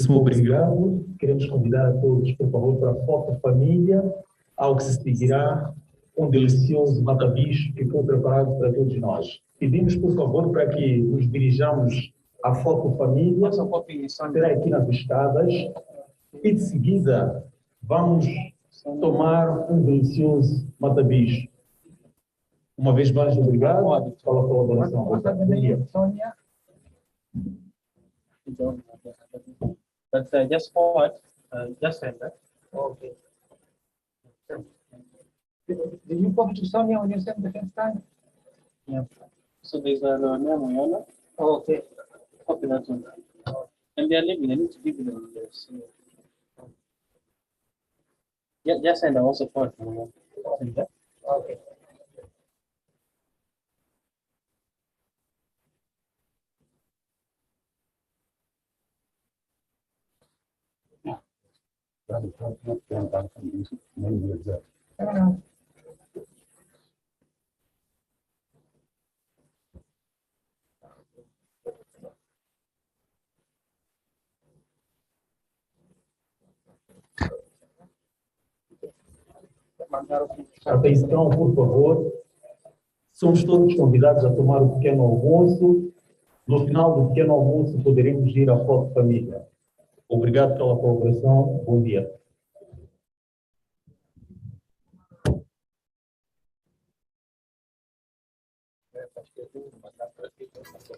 Obrigado. Queremos convidar a todos, por favor, para a foto família, ao que se seguirá delicioso mata-bicho que foi preparado para todos nós. Pedimos, por favor, para que nos dirijamos à foto família, será aqui nas escadas, e de seguida vamos tomar delicioso mata-bicho. Uma vez mais, obrigado pela colaboração. Sonia. But just forward, just send that. Okay. Did you talk to Sonia when you sent the first time? Yeah. So there's a name, oh, okay. Copy that one. And they are living, I need to give them this. Yeah, just send also forward. Okay. Atenção, por favor. Somos todos convidados a tomar o pequeno almoço. No final do pequeno almoço, poderemos ir à foto família. Obrigado pela colaboração. Bom dia.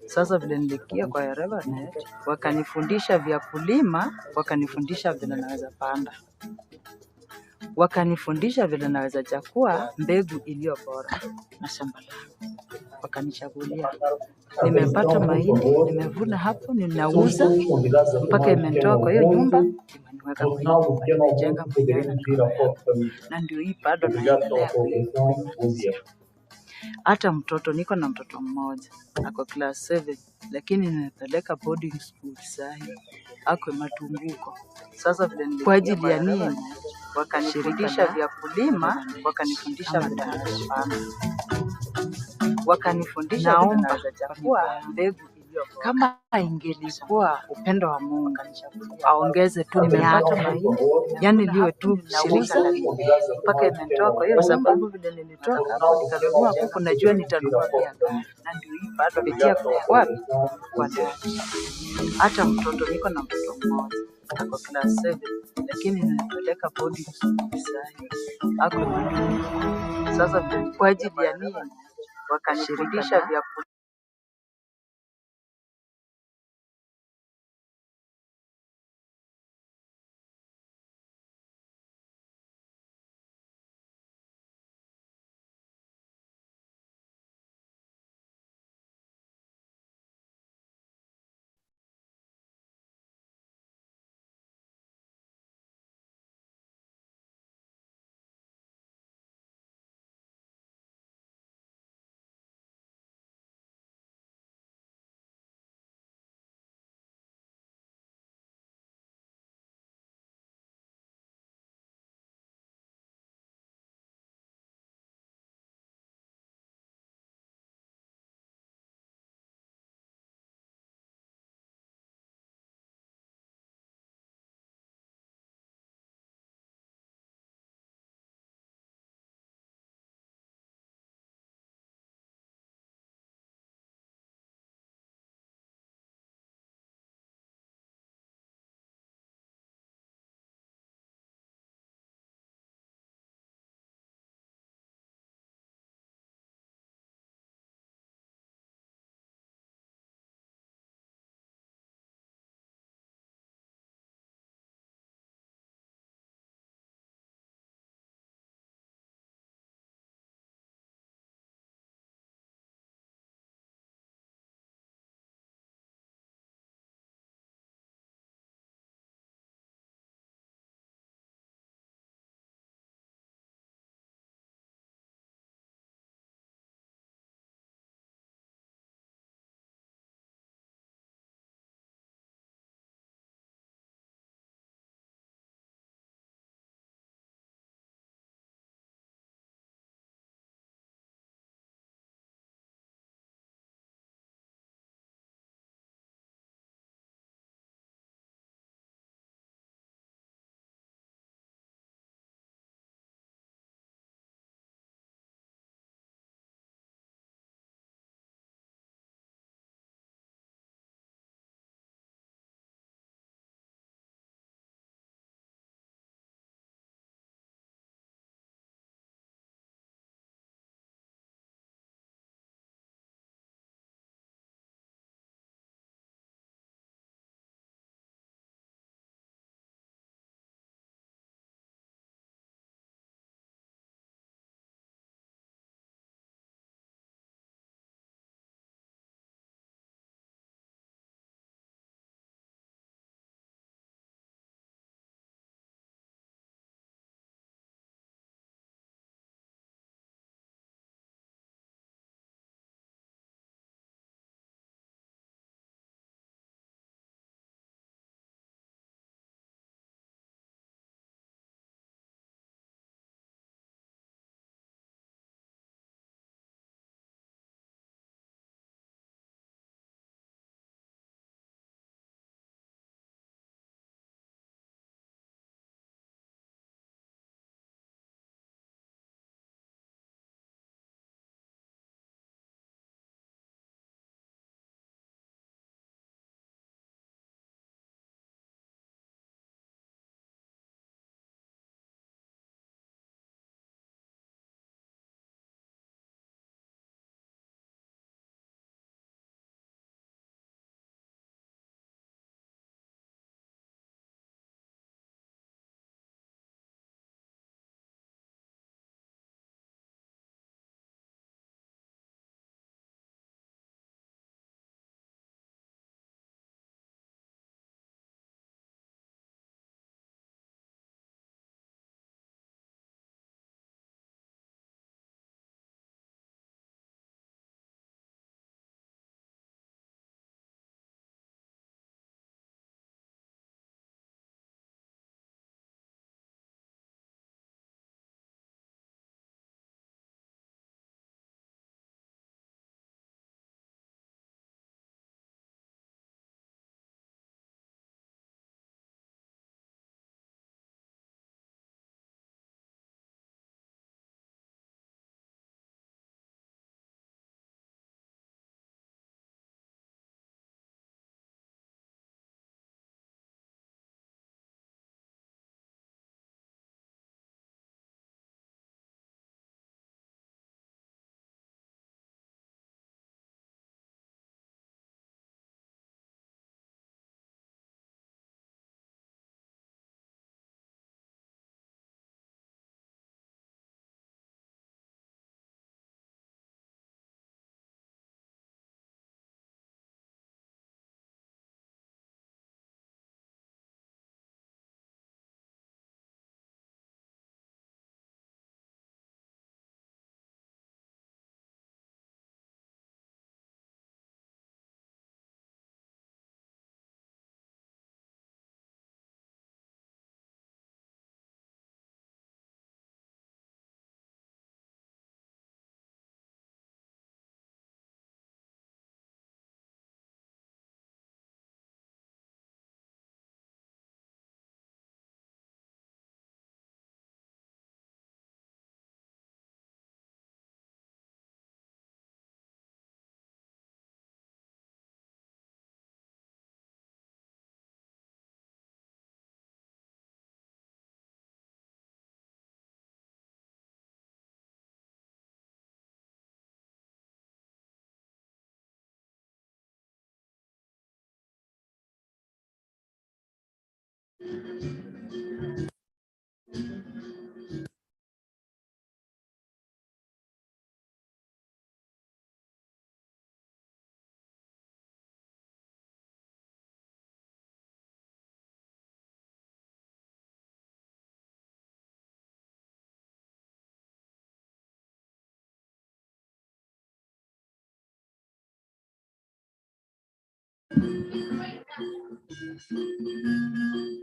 Sasa vile nilikia kwa Reverend, wakanifundisha vya kulima, wakanifundisha vile naweza panda. wakanifundisha vile naweza chakua mbegu iliyo bora na shamba langu, wakanichagulia. Nimepata mahindi, nimevuna hapo, ninauza mpaka imetoa kwa hiyo nyumba, imeniweka kwa hiyo nyumba, nimejenga mwenyewe na nyumba yangu. Na ndio hii bado naendelea kuimalizia. Hata mtoto, niko na mtoto mmoja ako class 7, lakini nimepeleka boarding school sahi, ako Matumbuko. Sasa vile kwa ajili ya nini? Wakanishirikisha vya kulima, wakanifundisha vile napanda, wakanifundisha vile naweza chakua mbegu iliyo bora. Kama ingelikuwa upendo wa Mungu aongeze tu nimepata mahindi, yani liwe tu shirika la mpaka imetoa kwa hiyo, sababu vile nilitoka hapo nikanunua kuku, najua nitanunua pia gari, na ndio hii bado pitia wapi kwa ndani. Hata mtoto, niko na mtoto mmoja ako class 7, lakini nimepeleka boarding school sahi, ako Matumbuko. Sasa kwa ajili ya nini? Wakanishirikisha vya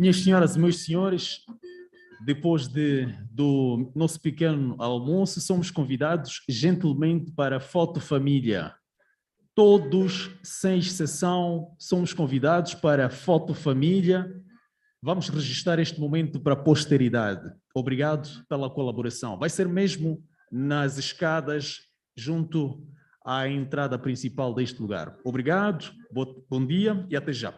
Minhas senhoras e meus senhores, depois do nosso pequeno almoço, somos convidados gentilmente para a foto família. Todos, sem exceção, somos convidados para a foto família. Vamos registrar este momento para a posteridade. Obrigado pela colaboração. Vai ser mesmo nas escadas, junto à entrada principal deste lugar. Obrigado, bom dia e até já.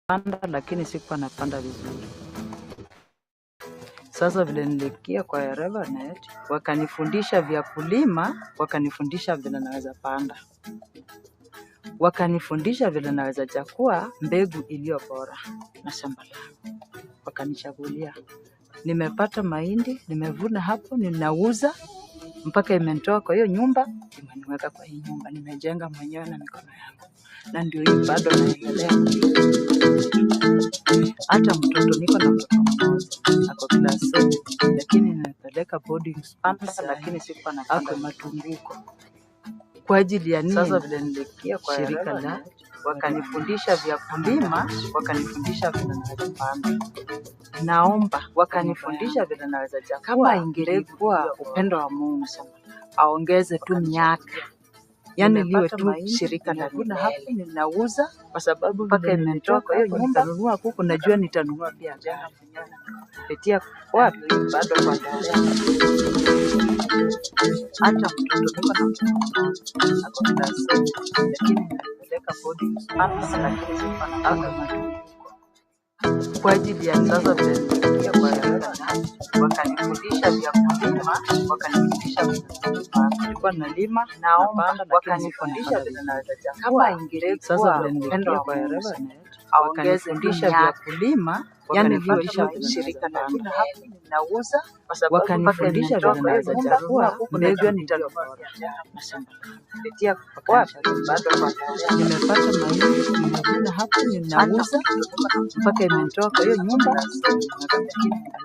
Panda lakini sikuwa napanda vizuri. Sasa vile nilikia kwa Reverend, wakanifundisha vya kulima, wakanifundisha vile naweza panda. Wakanifundisha vile naweza chakua mbegu iliyo bora na shamba langu. Wakanichagulia. Nimepata mahindi, nimevuna hapo, ninauza mpaka imenitoa kwa hiyo nyumba, imeniweka kwa hii nyumba, nimejenga mwenyewe na mikono yangu. Na ndio hii bado naendelea. Hata mtoto niko na mtoto mmoja ako class 7 lakini nimepeleka boarding school lakini sikuwa na matumbuko kwa ajili ya nini. Sasa vile nilikia kwa shirika la wakanifundisha vya kulima, wakanifundisha vile naweza panda. Naomba wakanifundisha vile naweza chakua. Kama ingelikuwa upendo wa Mungu aongeze tu miaka. Yani liwe tu shirika la vuna hapo ninauza kwa sababu mpaka imenitoa kwa hiyo nyumba nitanunua kuku, najua nitanunua pia jana kupitia wapi bado kwa ndani. Hata mtoto niko na mtoto ako class 7 lakini nimepeleka boarding school lakini sikuwa na matumbuko kwa ajili ya sasa vile kwa wakanifundisha vya kulima, wakanifundisha nilikuwa nalima, naomba wakanifundisha vile naweza chakua. Kama ingelikuwa sasa vile nilikuwa kwa Reverend wakanifundisha vya kulima, yani nilifundisha shirika la vuna hapo ninauza kwa sababu wakanifundisha vile naweza chakua, mbegu nitanunua na shamba kupitia wapi bado kwa nimepata mahindi, nimevuna hapo ninauza mpaka imenitoa kwa hiyo nyumba,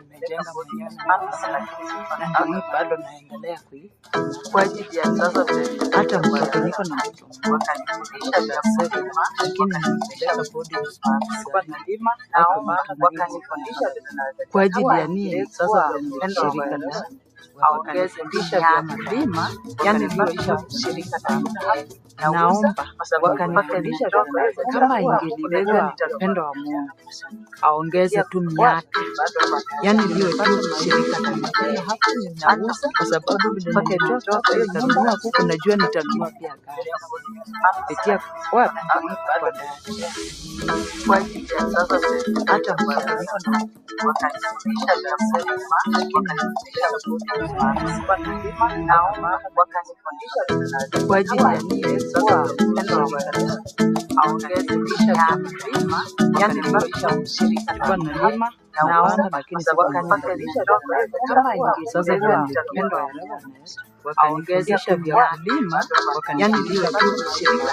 nimejenga mwenyewe na ndio bado naendelea kwa ajili ya sasa. Hata mtoto niko na mtoto wakanifundisha vya kulima, lakini nimepeleka boarding school kwa nalima, naomba wakanifundisha kwa ajili ya nini. Sasa shirika la aongeze bisha vya kulima, yani lisha shirika la naomba wakanifundisha kama ingelikuwa upendo wa Mungu aongeze tu miaka, yani liwe tu shirika la hapo ninauza kwa sababu mpaka itoka nitanunua kuku, najua nitanunua pia gari kupitia wapi kwa ndani kwa ajili ya sasa. Hata mtoto niko na wakanifundisha vya kulima, lakini nimepeleka boarding kwa ajili ya nini sasa upendo wa aongezesha mlima yani maisha mshirika kwa mlima naona lakini wakanifanisha kama ingi sasa kwa upendo wa wakaongezesha vya mlima yani ndio shirika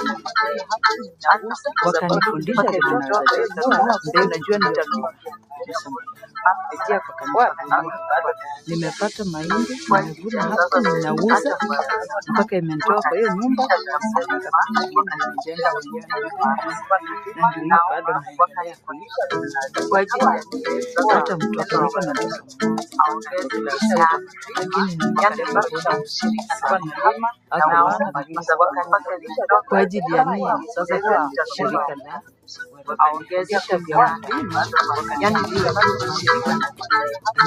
wakanifundisha vitu naweza ndio najua nitanua nimepata mahindi nimevuna hapa ninauza mpaka imetoka kwa hiyo nyumba nimejenga mwenyewe na ndio bado naendelea kuishi kwa ajili hata mtoto niko na lakini nimepata ushirika kwa mlima kwa ajili ya nini sasa kwa shirika la aongezesha vya mlima yani vile shirika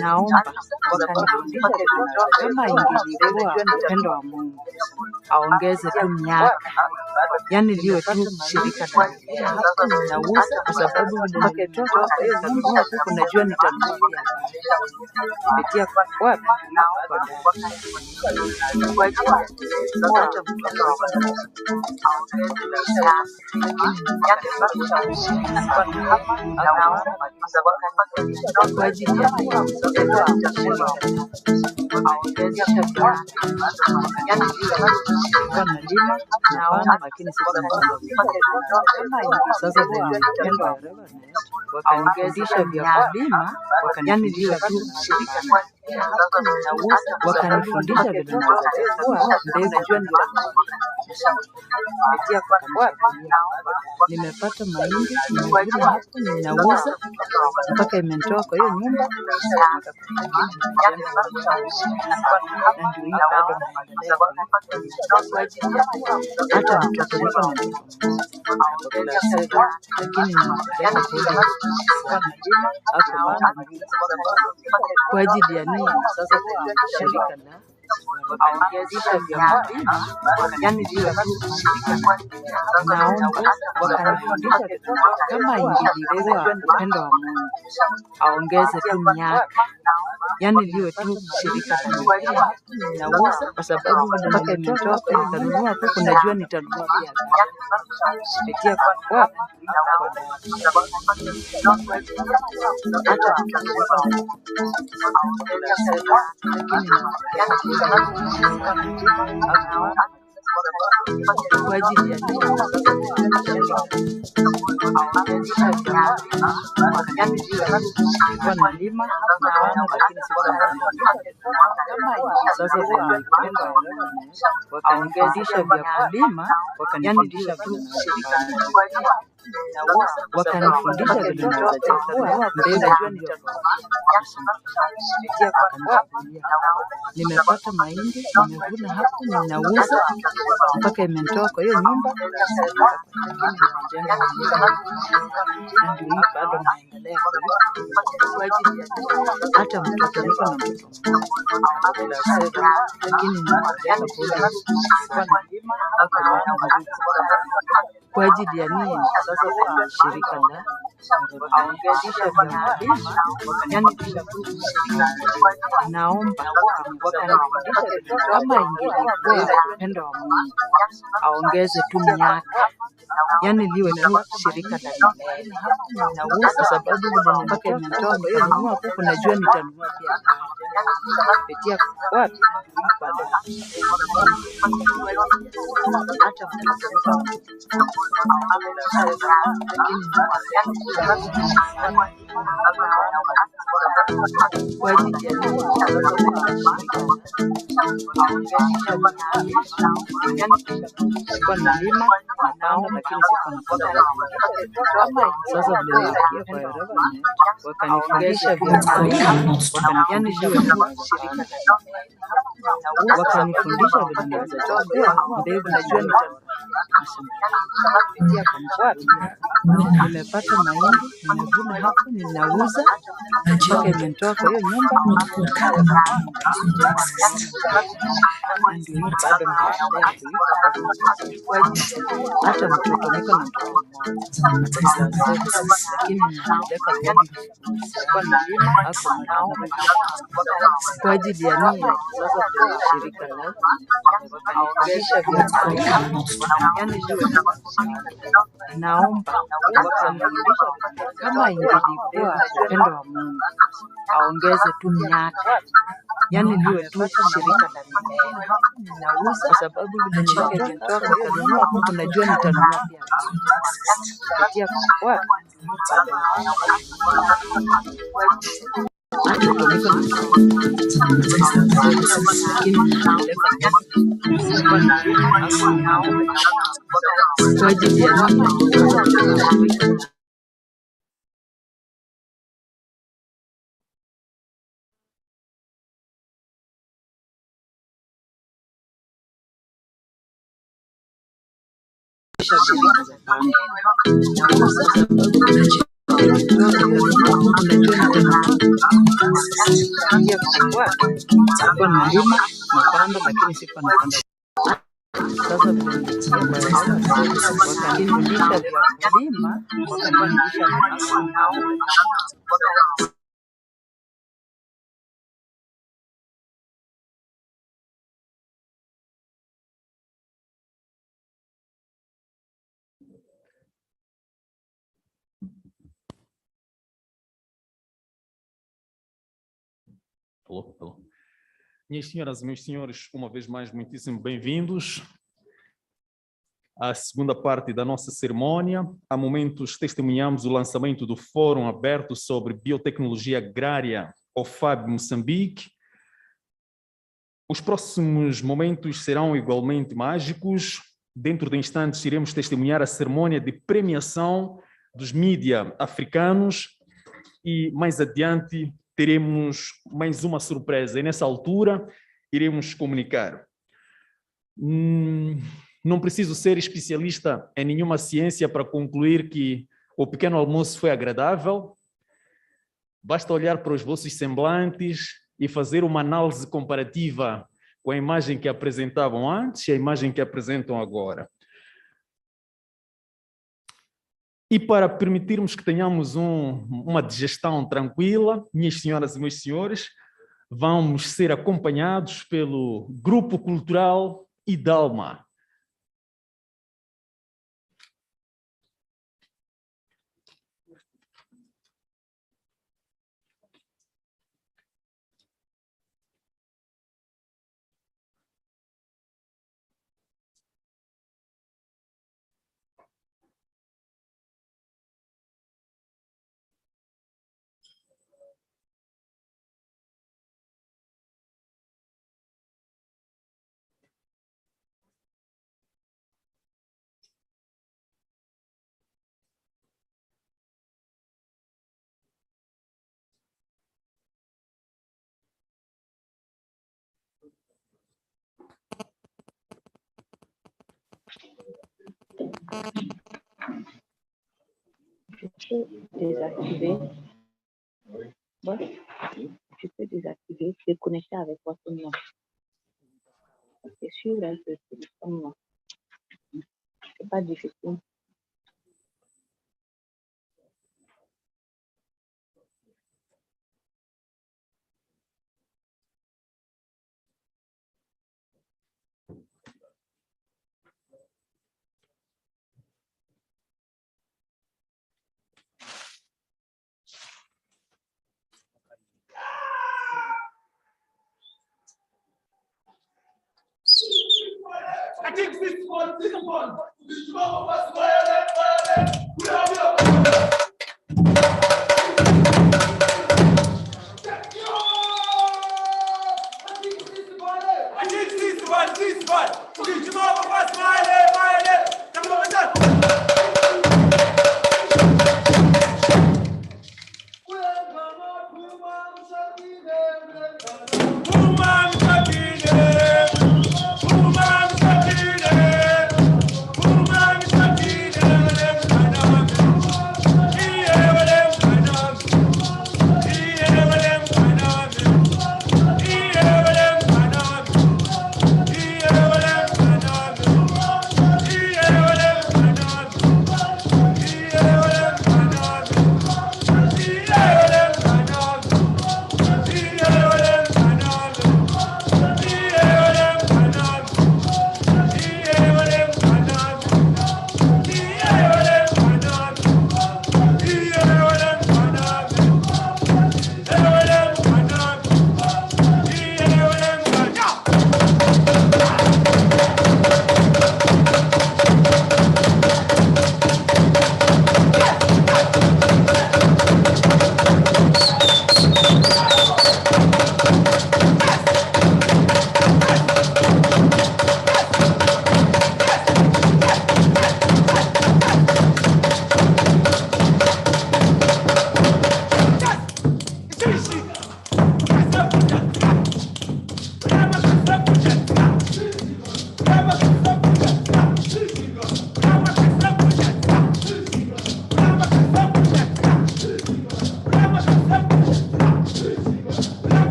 naomba wakanifundisha kama ingilikuwa upendo wa Mungu aongeze tu miaka yani liwe tu shirika la nauza kwa sababu nimetoka nitanunua huku najua nitanunua kupitia wapi kwa ajili hata mtoto kwa ajili ya nalima naona lakini sasa wakanifundisha vya kulima yani vile tu shirika wakanifundisha vile naweza mbegu najua nimepata mahindi nimevuna hapo ninauza mpaka imetoka kwa hiyo nyumba ndio bado naendelea hata mtoto niko na lakini kwa ajili ya nini sasa shirika la aongezesha vya mlima yani vile shirika naomba wakanifundisha kama ingilikuwa upendo wa Mungu aongeze tu miaka yani liwe tu shirika la nauza kwa sababu mpaka imetoka nitanunua huku najua nitanunua pia kupitia wapi hata kwa ajili ya kwa nalima naona lakini sasa wakaongezesha vya kulima wakanifundisha shirika wakanifundisha vile naweza chakua mbegu najua nimepata mahindi nimevuna hapo ninauza mpaka imetoka kwa hiyo nyumba nimejenga mwenyewe na ndio bado naendelea kwa ajili hata mtoto niko na mtoto lakini nimepeleka kwa ajili ya nini sasa shirika la aongezesha vya mlima yani bila naomba wakanifundisha kama ingilikuwa upendo wa Mungu aongeze tu miaka yani liwe tu shirika la nauza kwa sababu mpaka imetoka nitanunua huku najua nitanunua pia kupitia wapi hata kwa ajili ya kwa nalima naona lakini sikuwa sasa vile wakanifundisha vya yani wakanifundisha vile naweza chakua mbegu najua kupitia kanisa. Nimepata mahindi, nimevuna hapo, ninauza mpaka imenitoa kwa hiyo nyumba. Na ndio hii bado naendelea hata mtoto, niko na mtoto mmoja, lakini ninapeleka kwa mlima hapo kwa ajili ya nini? Sasa kwa shirika la wakanifundisha yani naomba wakanifundisha kama ingelikuwa upendo wa Mungu aongeze tu miaka, yani liwe tu shirika la milele. Ninauza kwa sababu vile nimetoka nikanunua kuku, najua nitanunua pia kupitia kwa nalima napanda, lakini sikuwa napanda. Sasa wakanifundisha vya kulima, wakanifundisha Alô, alô. Minhas senhoras e meus senhores, uma vez mais, muitíssimo bem-vindos à segunda parte da nossa cerimônia. Há momentos testemunhamos o lançamento do Fórum Aberto sobre Biotecnologia Agrária OFAB Moçambique. Os próximos momentos serão igualmente mágicos. Dentro de instantes iremos testemunhar a cerimônia de premiação dos mídia africanos e mais adiante teremos mais uma surpresa e nessa altura iremos comunicar. Não preciso ser especialista em nenhuma ciência para concluir que o pequeno almoço foi agradável. Basta olhar para os vossos semblantes e fazer uma análise comparativa com a imagem que apresentavam antes e a imagem que apresentam agora. E para permitirmos que tenhamos uma digestão tranquila, minhas senhoras e meus senhores, vamos ser acompanhados pelo Grupo Cultural Idalma. Désactiver. Bon, tu peux désactiver, déconnecter avec votre nom. C'est sûr, hein, c'est son nom. C'est pas difficile.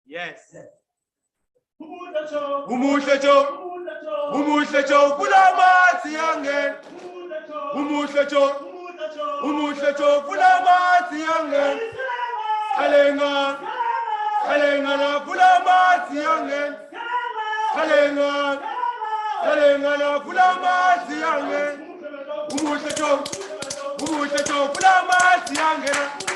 Yes. Umuhle Joe. Umuhle Joe. Kulamanzi yangen. Umuhle Joe. Umuhle Joe. Kulamanzi yangen. Kalenga. Kalenga na kulamanzi yangen. Kalenga. Kalenga na kulamanzi yangen. Umuhle Joe. Umuhle Joe. Kulamanzi yangen.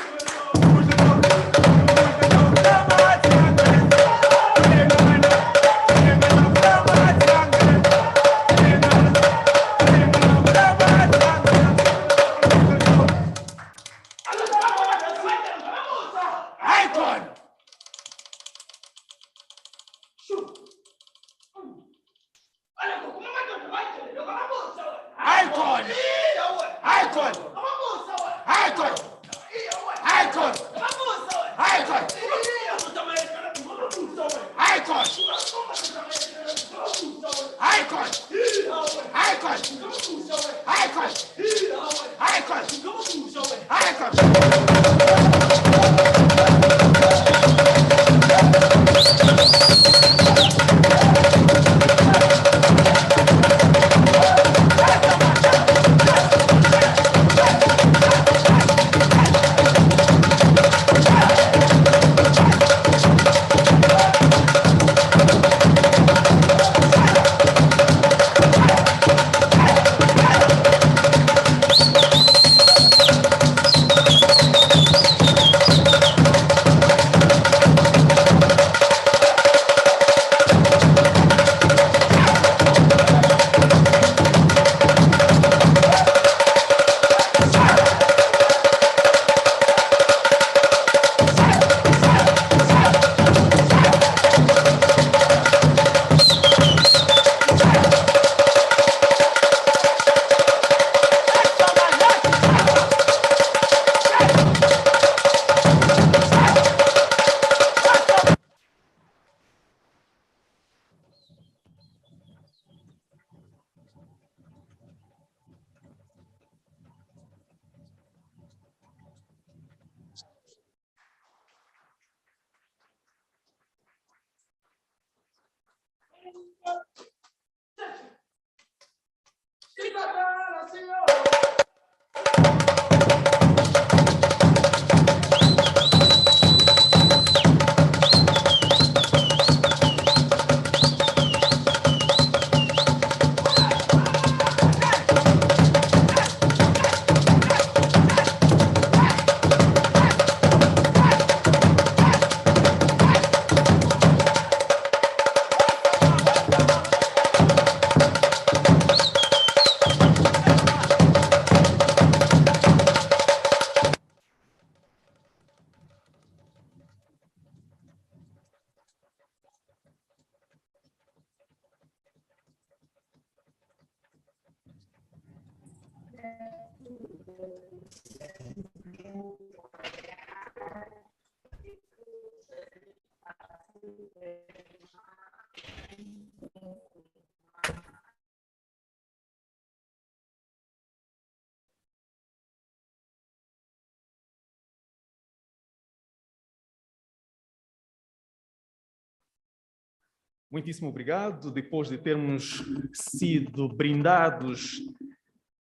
Muitíssimo obrigado. Depois de termos sido brindados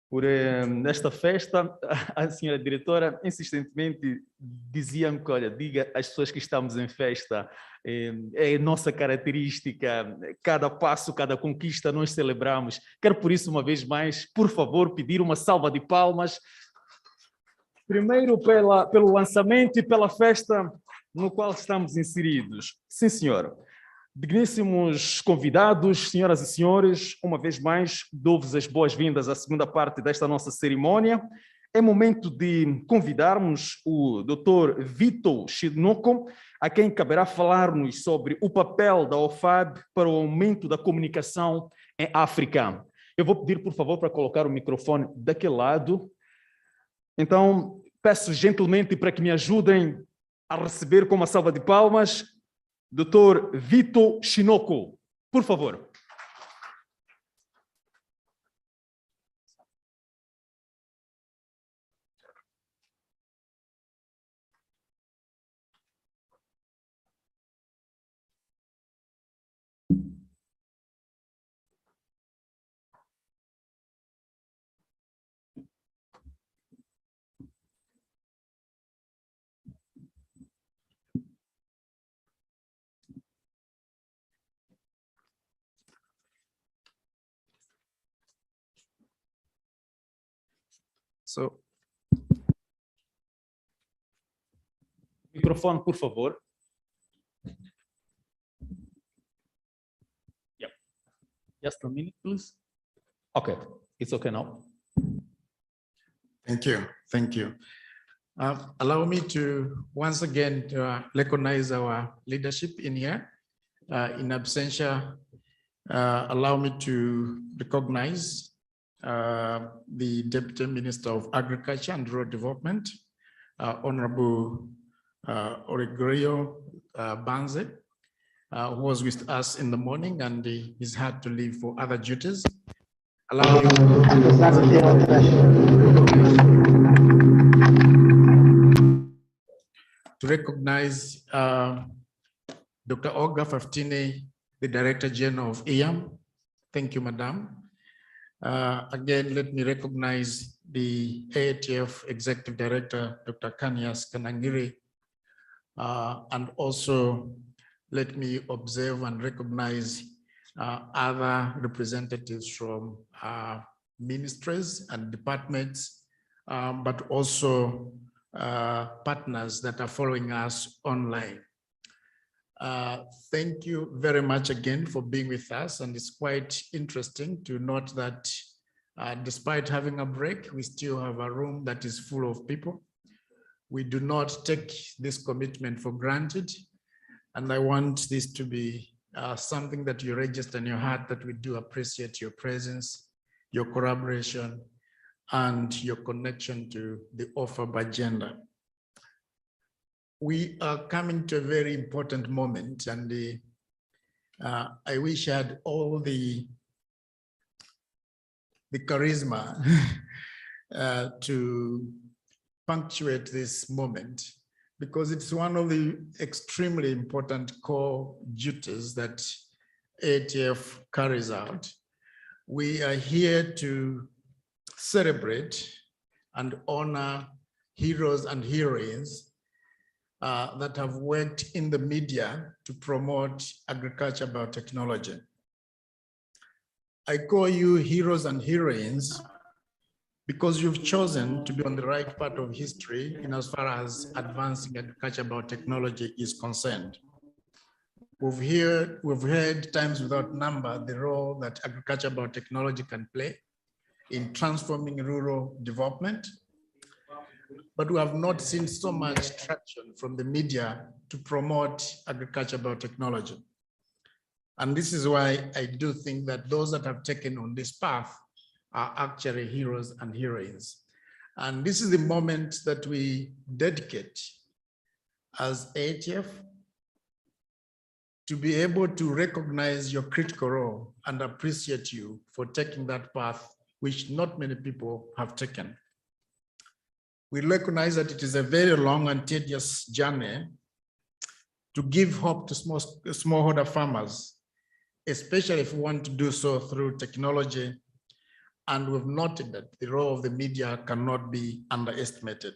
por esta festa, a senhora diretora insistentemente dizia-me que, olha, diga às pessoas que estamos em festa, é a nossa característica, cada passo, cada conquista nós celebramos. Quero por isso, uma vez mais, por favor, pedir uma salva de palmas, primeiro pelo lançamento e pela festa no qual estamos inseridos. Sim, senhora. Digníssimos convidados, senhoras e senhores, uma vez mais, dou-vos as boas-vindas à segunda parte desta nossa cerimónia. É momento de convidarmos o Dr. Vitor Chinoko, a quem caberá falar-nos sobre o papel da OFAB para o aumento da comunicação em África. Eu vou pedir, por favor, para colocar o microfone daquele lado. Então, peço gentilmente para que me ajudem a receber com uma salva de palmas Dr. Vitor Chinoko, por favor. So, microfone, por favor. Yep. Just a minute, please. Okay, it's okay now. thank you. Thank you. Allow me to once again recognize our leadership in here. In absentia, allow me to recognize the Deputy Minister of Agriculture and Rural Development, Honorable Oregorio Banze, who was with us in the morning and he's had to leave for other duties. Allow me to recognize Dr. Olga Faftine, the Director General of IAM. Thank you, Madam. Again, let me recognize the AATF Executive Director, Dr. Kanyas Kanangiri, and also let me observe and recognize other representatives from ministries and departments, but also partners that are following us online. Thank you very much again for being with us. And it's quite interesting to note that despite having a break, we still have a room that is full of people. We do not take this commitment for granted. And I want this to be something that you register in your heart, that we do appreciate your presence, your collaboration, and your connection to the OFAB agenda. We are coming to a very important moment, and I wish I had all the charisma to punctuate this moment, because it's one of the extremely important core duties that AATF carries out. We are here to celebrate and honor heroes and heroines that have worked in the media to promote agriculture biotechnology. I call you heroes and heroines because you've chosen to be on the right part of history in as far as advancing agriculture biotechnology is concerned. We've heard times without number the role that agriculture biotechnology can play in transforming rural development, but we have not seen so much traction from the media to promote agriculture biotechnology. And this is why I do think that those that have taken on this path are actually heroes and heroines. And this is the moment that we dedicate as AATF to be able to recognize your critical role and appreciate you for taking that path, which not many people have taken. We recognize that it is a very long and tedious journey to give hope to smallholder farmers, especially if we want to do so through technology. And we've noted that the role of the media cannot be underestimated.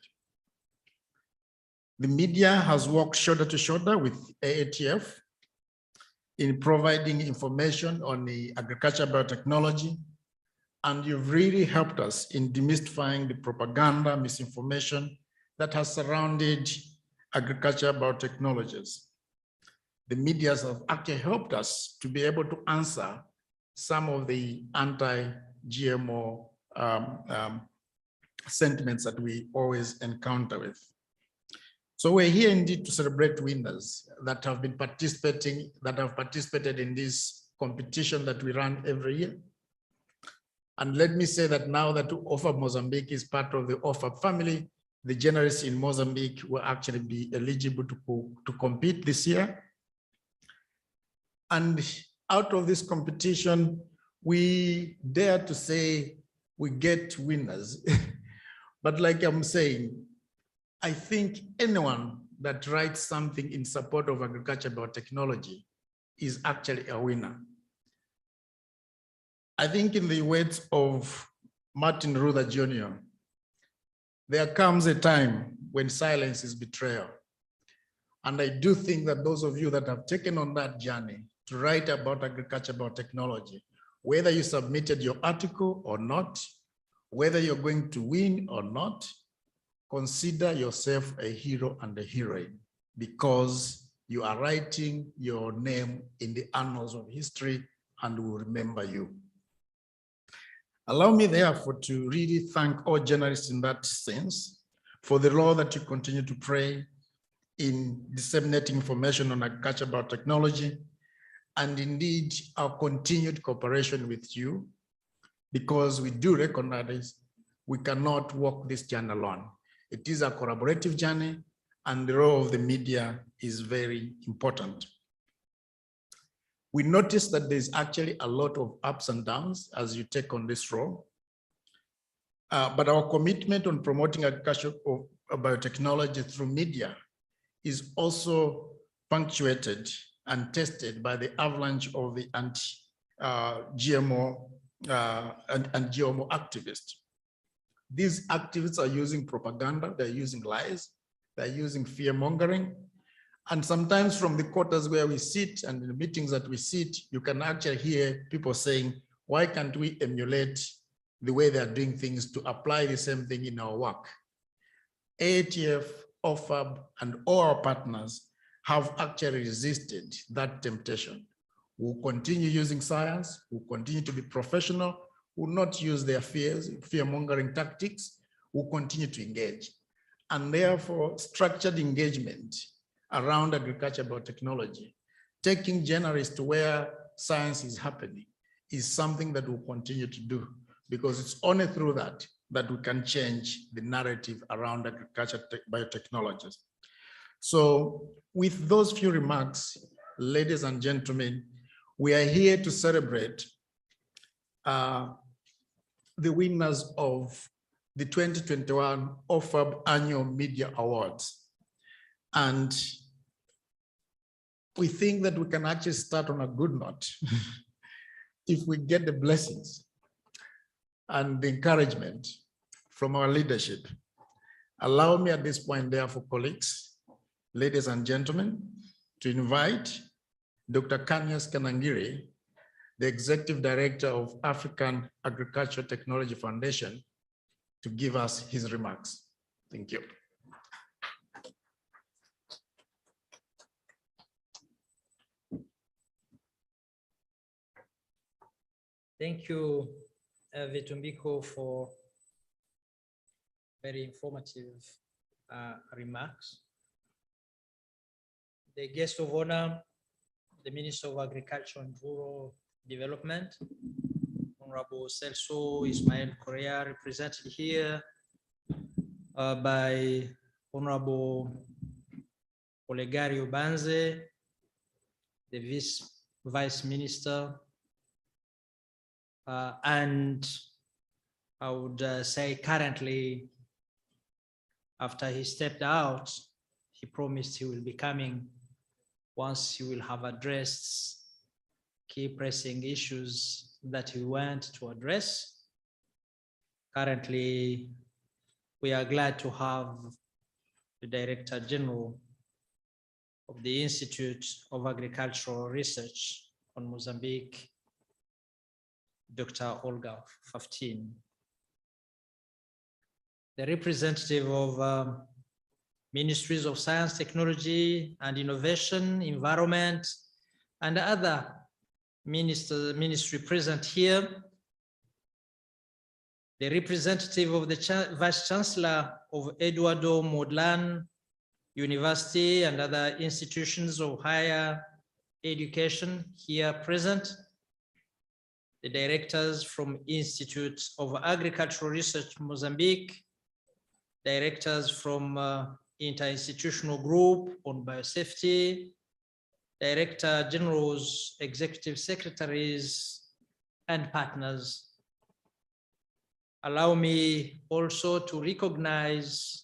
The media has worked shoulder to shoulder with AATF in providing information on the agriculture biotechnology, and you've really helped us in demystifying the propaganda, misinformation that has surrounded agriculture biotechnologies. The media have actually helped us to be able to answer some of the anti-GMO sentiments that we always encounter with. So we're here indeed to celebrate winners that have been participated in this competition that we run every year. And let me say that now that OFAB Mozambique is part of the OFAB family, the journalists in Mozambique will actually be eligible to compete this year. And out of this competition, we dare to say we get winners. But like I'm saying, I think anyone that writes something in support of agriculture biotechnology is actually a winner. I think in the words of Martin Luther Jr., there comes a time when silence is betrayal. And I do think that those of you that have taken on that journey to write about agriculture biotechnology, whether you submitted your article or not, Whether you're going to win or not, consider yourself a hero and a heroine, because you are writing your name in the annals of history and will remember you. Allow me therefore to really thank all journalists in that sense for the role that you continue to play in disseminating information on agriculture biotechnology, and indeed our continued cooperation with you, because we do recognize we cannot walk this journey alone. It is a collaborative journey, and the role of the media is very important. We notice that there's actually a lot of ups and downs as you take on this role. But our commitment on promoting agriculture of biotechnology through media is also punctuated and tested by the avalanche of the anti-GMO and GMO activists. These activists are using propaganda, they're using lies, they're using fear-mongering. And sometimes from the quarters where we sit and in the meetings that we sit, you can actually hear people saying, why can't we emulate the way they're doing things to apply the same thing in our work? AATF, OFAB, and all our partners have actually resisted that temptation. We'll continue using science, we'll continue to be professional, will not use their fear-mongering tactics, will continue to engage. And therefore, structured engagement around agriculture biotechnology, taking journalists to where science is happening, is something that we'll continue to do, because it's only through that we can change the narrative around agriculture biotechnologies. So with those few remarks, ladies and gentlemen, we are here to celebrate the winners of the 2021 OFAB Annual Media Awards. And we think that we can actually start on a good note if we get the blessings and the encouragement from our leadership. Allow me at this point, therefore, colleagues, ladies and gentlemen, to invite Dr. Kanyas Kanangiri, the Executive Director of African Agricultural Technology Foundation, to give us his remarks. Thank you. Thank you, Vitumbiko, for very informative remarks. The guest of honor, the Minister of Agriculture and Rural Development, Honorable Celso Ismail Correa, represented here by Honorable Olegario Banze, the Vice Minister, and I would say currently, after he stepped out, he promised he will be coming once he will have addressed key pressing issues that he wants to address. Currently, we are glad to have the Director General of the Institute of Agricultural Research on Mozambique, Dr. Olga Faftin. The representative of Ministries of Science, Technology and Innovation, Environment, and other ministry present here. The representative of the Vice Chancellor of Eduardo Mondlane University and other institutions of higher education here present. The directors from Institute of Agricultural Research Mozambique, directors from Interinstitutional Group on Biosafety, Director Generals, Executive Secretaries, and partners. Allow me also to recognize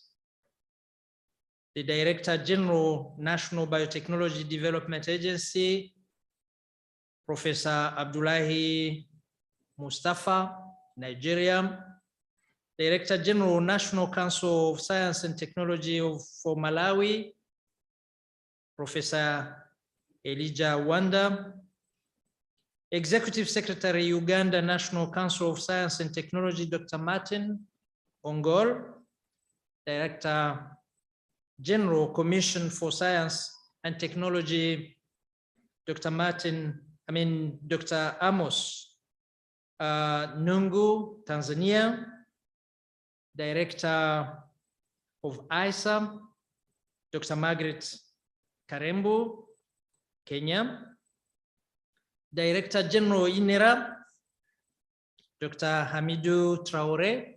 the Director General, National Biotechnology Development Agency, Professor Abdullahi Mustafa, Nigeria, Director General, National Council of Science and Technology for Malawi, Professor Elijah Wanda, Executive Secretary, Uganda National Council of Science and Technology, Dr. Martin Ongol, Director General Commission for Science and Technology, Dr. Amos Nungu, Tanzania, Director of ISA, Dr. Margaret Karembo, Kenya, Director General INERA, Dr. Hamidou Traore,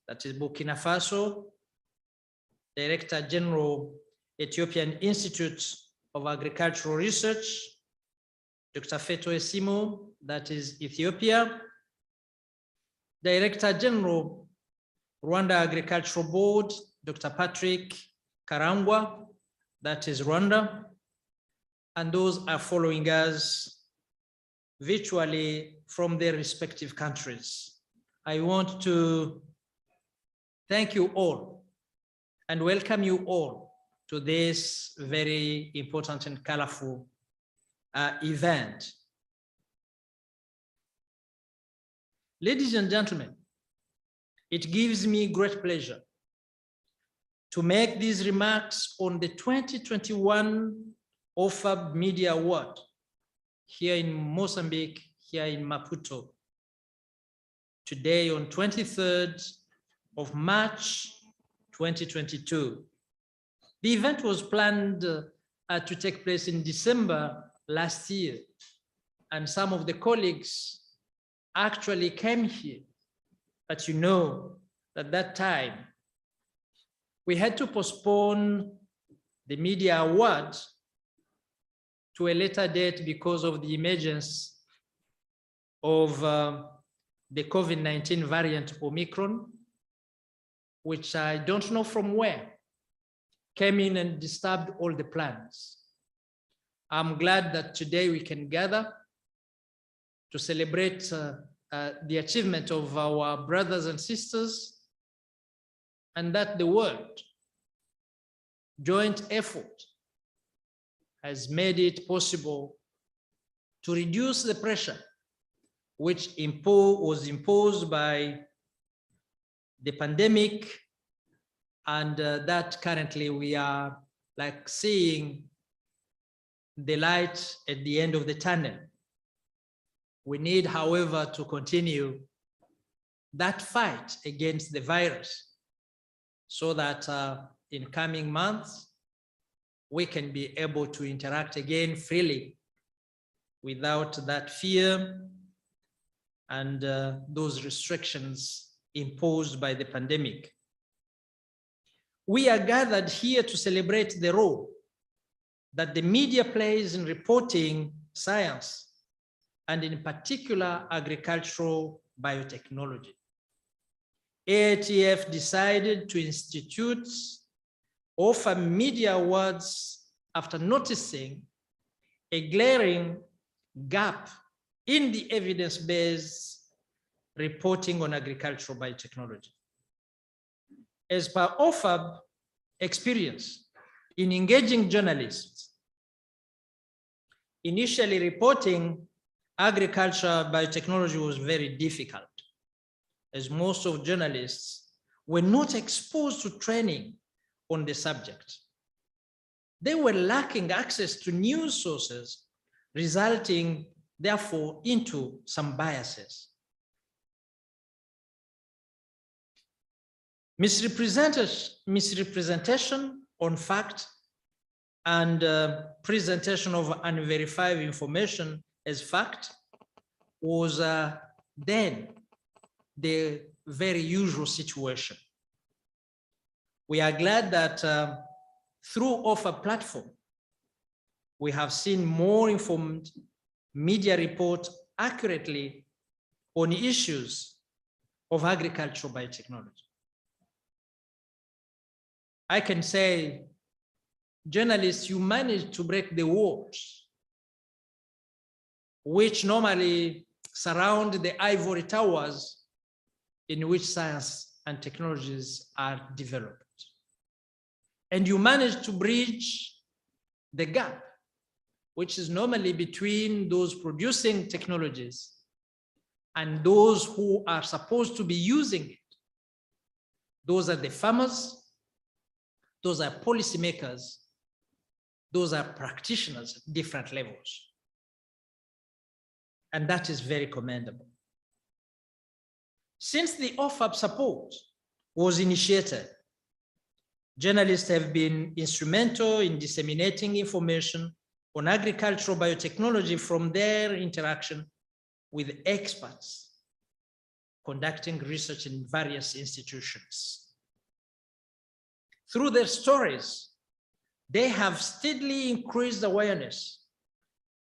that is Burkina Faso, Director General, Ethiopian Institute of Agricultural Research, Dr. Feto Esimo, that is Ethiopia, Director General, Rwanda Agricultural Board, Dr. Patrick Karangwa, that is Rwanda, and those are following us virtually from their respective countries. I want to thank you all and welcome you all to this very important and colorful event. Ladies and gentlemen, it gives me great pleasure to make these remarks on the 2021 OFAB Media Award here in Mozambique, here in Maputo, today on 23rd of March, 2022. The event was planned to take place in December last year, and some of the colleagues actually came here, but you know at that time we had to postpone the media award to a later date because of the emergence of the COVID-19 variant Omicron, which I don't know from where, came in and disturbed all the plans. I'm glad that today we can gather to celebrate the achievement of our brothers and sisters, and that the world joint effort has made it possible to reduce the pressure which was imposed by the pandemic, and that currently we are like seeing the light at the end of the tunnel. We need, however, to continue that fight against the virus so that in coming months, we can be able to interact again freely without that fear and those restrictions imposed by the pandemic. We are gathered here to celebrate the role that the media plays in reporting science, and in particular, agricultural biotechnology. AATF decided to institute OFAB Media Awards after noticing a glaring gap in the evidence-based reporting on agricultural biotechnology. As per OFAB experience in engaging journalists, initially reporting agriculture biotechnology was very difficult, as most of journalists were not exposed to training on the subject. They were lacking access to news sources, resulting therefore into some biases. Misrepresentation on fact and presentation of unverified information as fact was then the very usual situation. We are glad that through OFAB platform, we have seen more informed media report accurately on issues of agricultural biotechnology. I can say, journalists, you managed to break the walls which normally surround the ivory towers in which science and technologies are developed. And you managed to bridge the gap which is normally between those producing technologies and those who are supposed to be using it. Those are the farmers, those are policymakers, those are practitioners at different levels. And that is very commendable. Since the OFAB support was initiated, journalists have been instrumental in disseminating information on agricultural biotechnology from their interaction with experts conducting research in various institutions. Through their stories, they have steadily increased awareness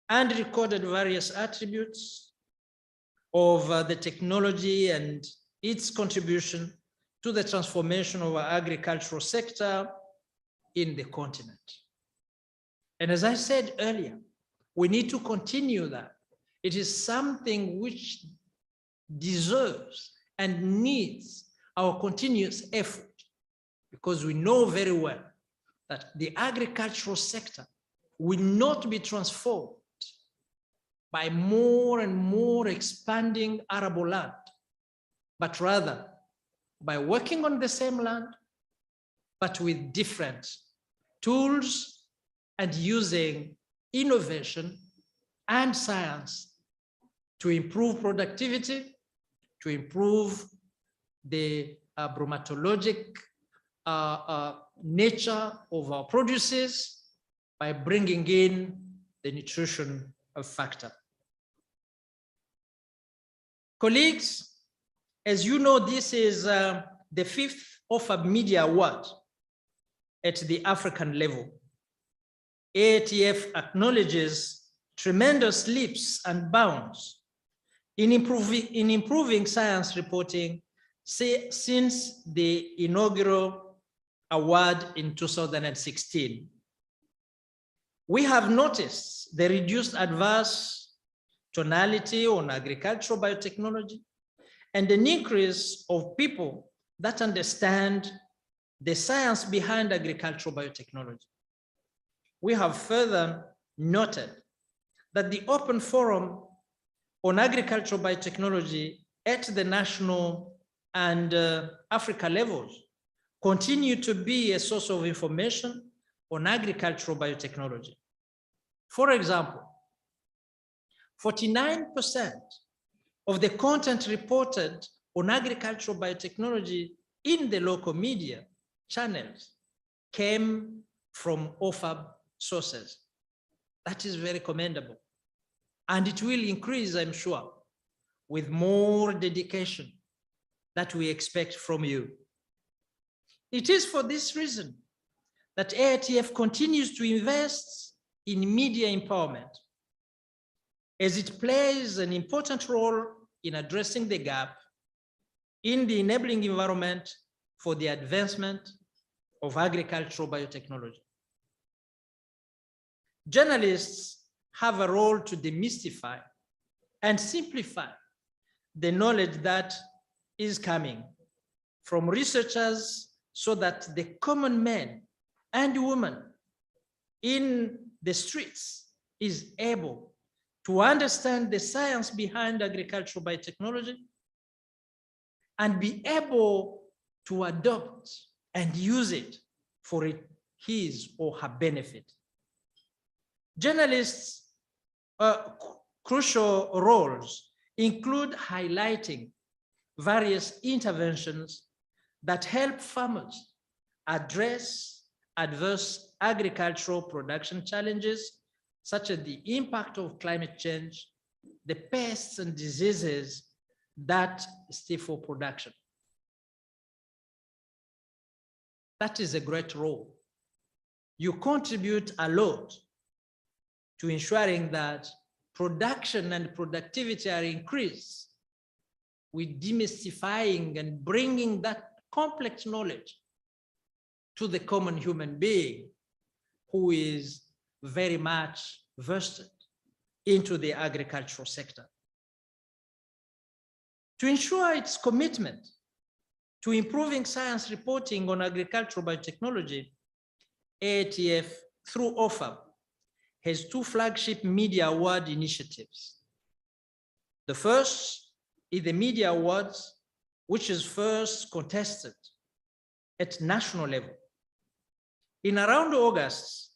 and recorded various attributes of the technology and its contribution to the transformation of our agricultural sector in the continent. And as I said earlier, we need to continue that. It is something which deserves and needs our continuous effort, because we know very well that the agricultural sector will not be transformed by more and more expanding arable land, but rather by working on the same land, but with different tools and using innovation and science to improve productivity, to improve the bromatologic nature of our produces by bringing in the nutrition factor. Colleagues, as you know, this is the 5th OFAB Media Award at the African level. AATF acknowledges tremendous leaps and bounds in improving science reporting since the inaugural award in 2016. We have noticed the reduced adverse tonality on agricultural biotechnology and an increase of people that understand the science behind agricultural biotechnology. We have further noted that the open forum on agricultural biotechnology at the national and Africa levels continue to be a source of information on agricultural biotechnology. For example, 49% of the content reported on agricultural biotechnology in the local media channels came from OFAB sources. That is very commendable. And it will increase, I'm sure, with more dedication that we expect from you. It is for this reason that AATF continues to invest in media empowerment, as it plays an important role in addressing the gap in the enabling environment for the advancement of agricultural biotechnology. Journalists have a role to demystify and simplify the knowledge that is coming from researchers so that the common man and woman in the streets is able to understand the science behind agricultural biotechnology and be able to adopt and use it for his or her benefit. Journalists' crucial roles include highlighting various interventions that help farmers address adverse agricultural production challenges, such as the impact of climate change, the pests and diseases that stifle production. That is a great role. You contribute a lot to ensuring that production and productivity are increased with demystifying and bringing that complex knowledge to the common human being who is very much versed into the agricultural sector. To ensure its commitment to improving science reporting on agricultural biotechnology, AATF, through OFAB, has two flagship media award initiatives. The first is the Media Awards, which is first contested at national level. In around August,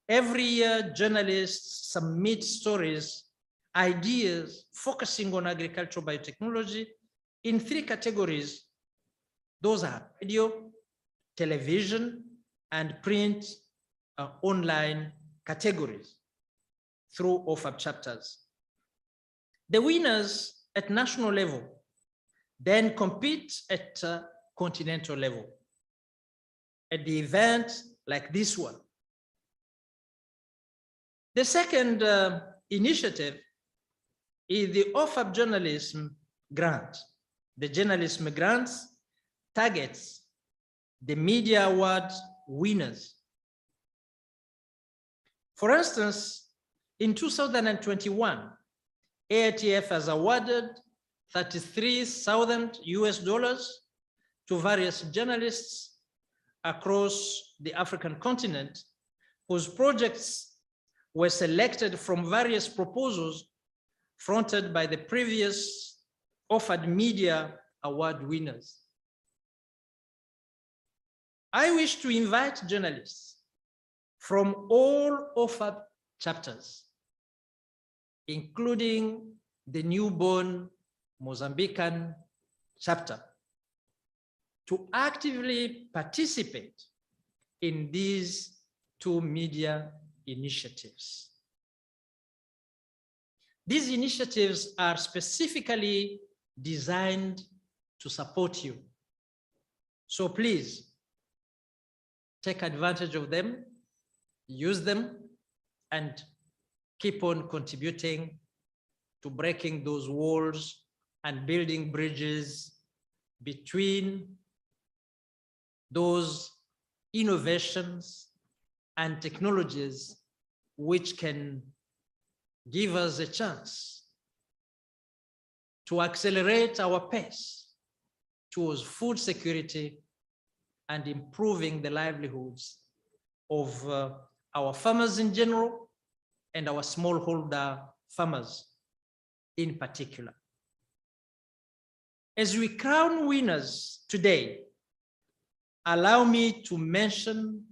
every year journalists submit stories, ideas focusing on agricultural biotechnology in three categories. Those are radio, television, and print online categories through OFAB chapters. The winners at national level then compete at continental level at the event like this one. The second initiative is the OFAB Journalism Grant. The Journalism Grants targets the Media Award winners. For instance, in 2021, AITF has awarded $33,000 to various journalists across the African continent whose projects were selected from various proposals fronted by the previous OFAB Media Award winners. I wish to invite journalists from all OFAB chapters, including the newborn Mozambican chapter, to actively participate in these two media initiatives. These initiatives are specifically designed to support you. So please take advantage of them, use them, and keep on contributing to breaking those walls and building bridges between those innovations and technologies which can give us a chance to accelerate our pace towards food security and improving the livelihoods of our farmers in general and our smallholder farmers in particular. As we crown winners today, allow me to mention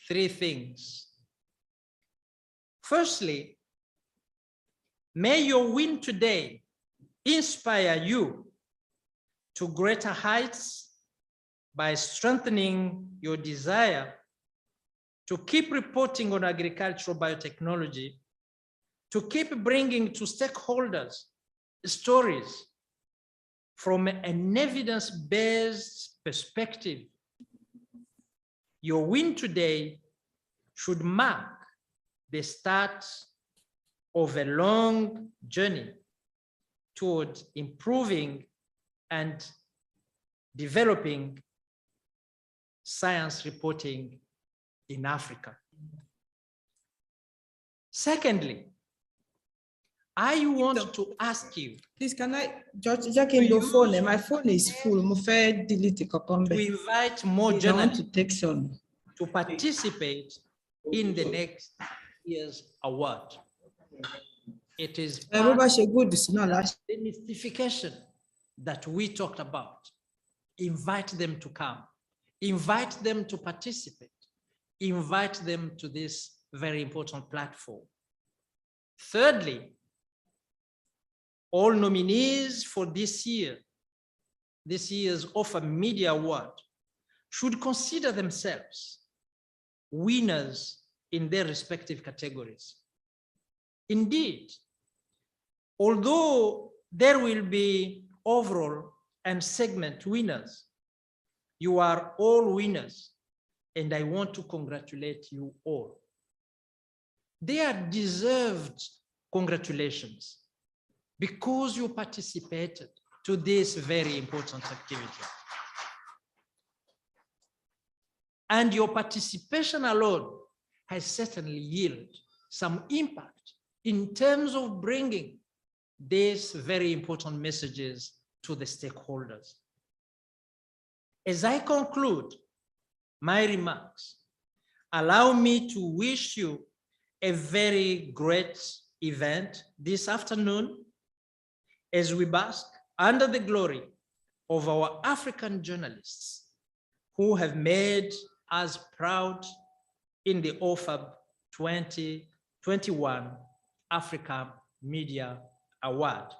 three things. Firstly, may your win today inspire you to greater heights by strengthening your desire to keep reporting on agricultural biotechnology, to keep bringing to stakeholders stories from an evidence-based perspective. Your win today should mark the start of a long journey toward improving and developing science reporting in Africa. Secondly, I want to ask you. Please, can I, George, your phone? My phone is full. To invite more journalists to participate in the next year's award. It is part of the mystification that we talked about. Invite them to come. Invite them to participate. Invite them to this very important platform. Thirdly, all nominees for this year's OFAB Media Award should consider themselves winners in their respective categories. Indeed, although there will be overall and segment winners, you are all winners, and I want to congratulate you all. They are deserved congratulations because you participated to this very important activity. And your participation alone has certainly yielded some impact in terms of bringing these very important messages to the stakeholders. As I conclude my remarks, allow me to wish you a very great event this afternoon as we bask under the glory of our African journalists who have made us proud in the OFAB 2021 Africa Media Award.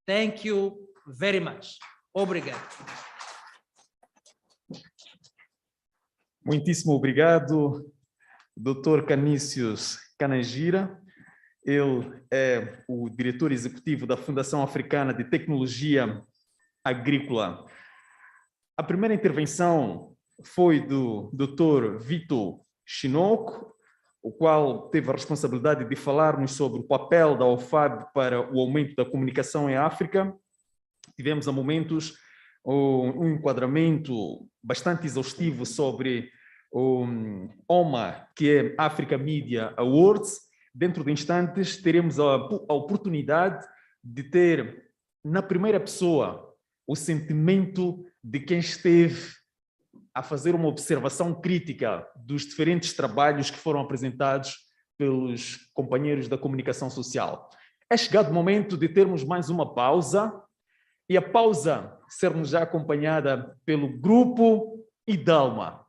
Thank you very much. Obrigado. Muitíssimo obrigado, Dr. Canícius Canangira. Ele é o diretor executivo da Fundação Africana de Tecnologia Agrícola. A primeira intervenção foi do Dr. Vitor Chinoco, o qual teve a responsabilidade de falar-nos sobre o papel da OFAB para o aumento da comunicação em África. Tivemos a momentos um enquadramento bastante exaustivo sobre o OMA, que é Africa Media Awards. Dentro de instantes teremos a oportunidade de ter na primeira pessoa o sentimento de quem esteve a fazer uma observação crítica dos diferentes trabalhos que foram apresentados pelos companheiros da comunicação social. É chegado o momento de termos mais uma pausa, e a pausa ser-nos já acompanhada pelo grupo Idalma.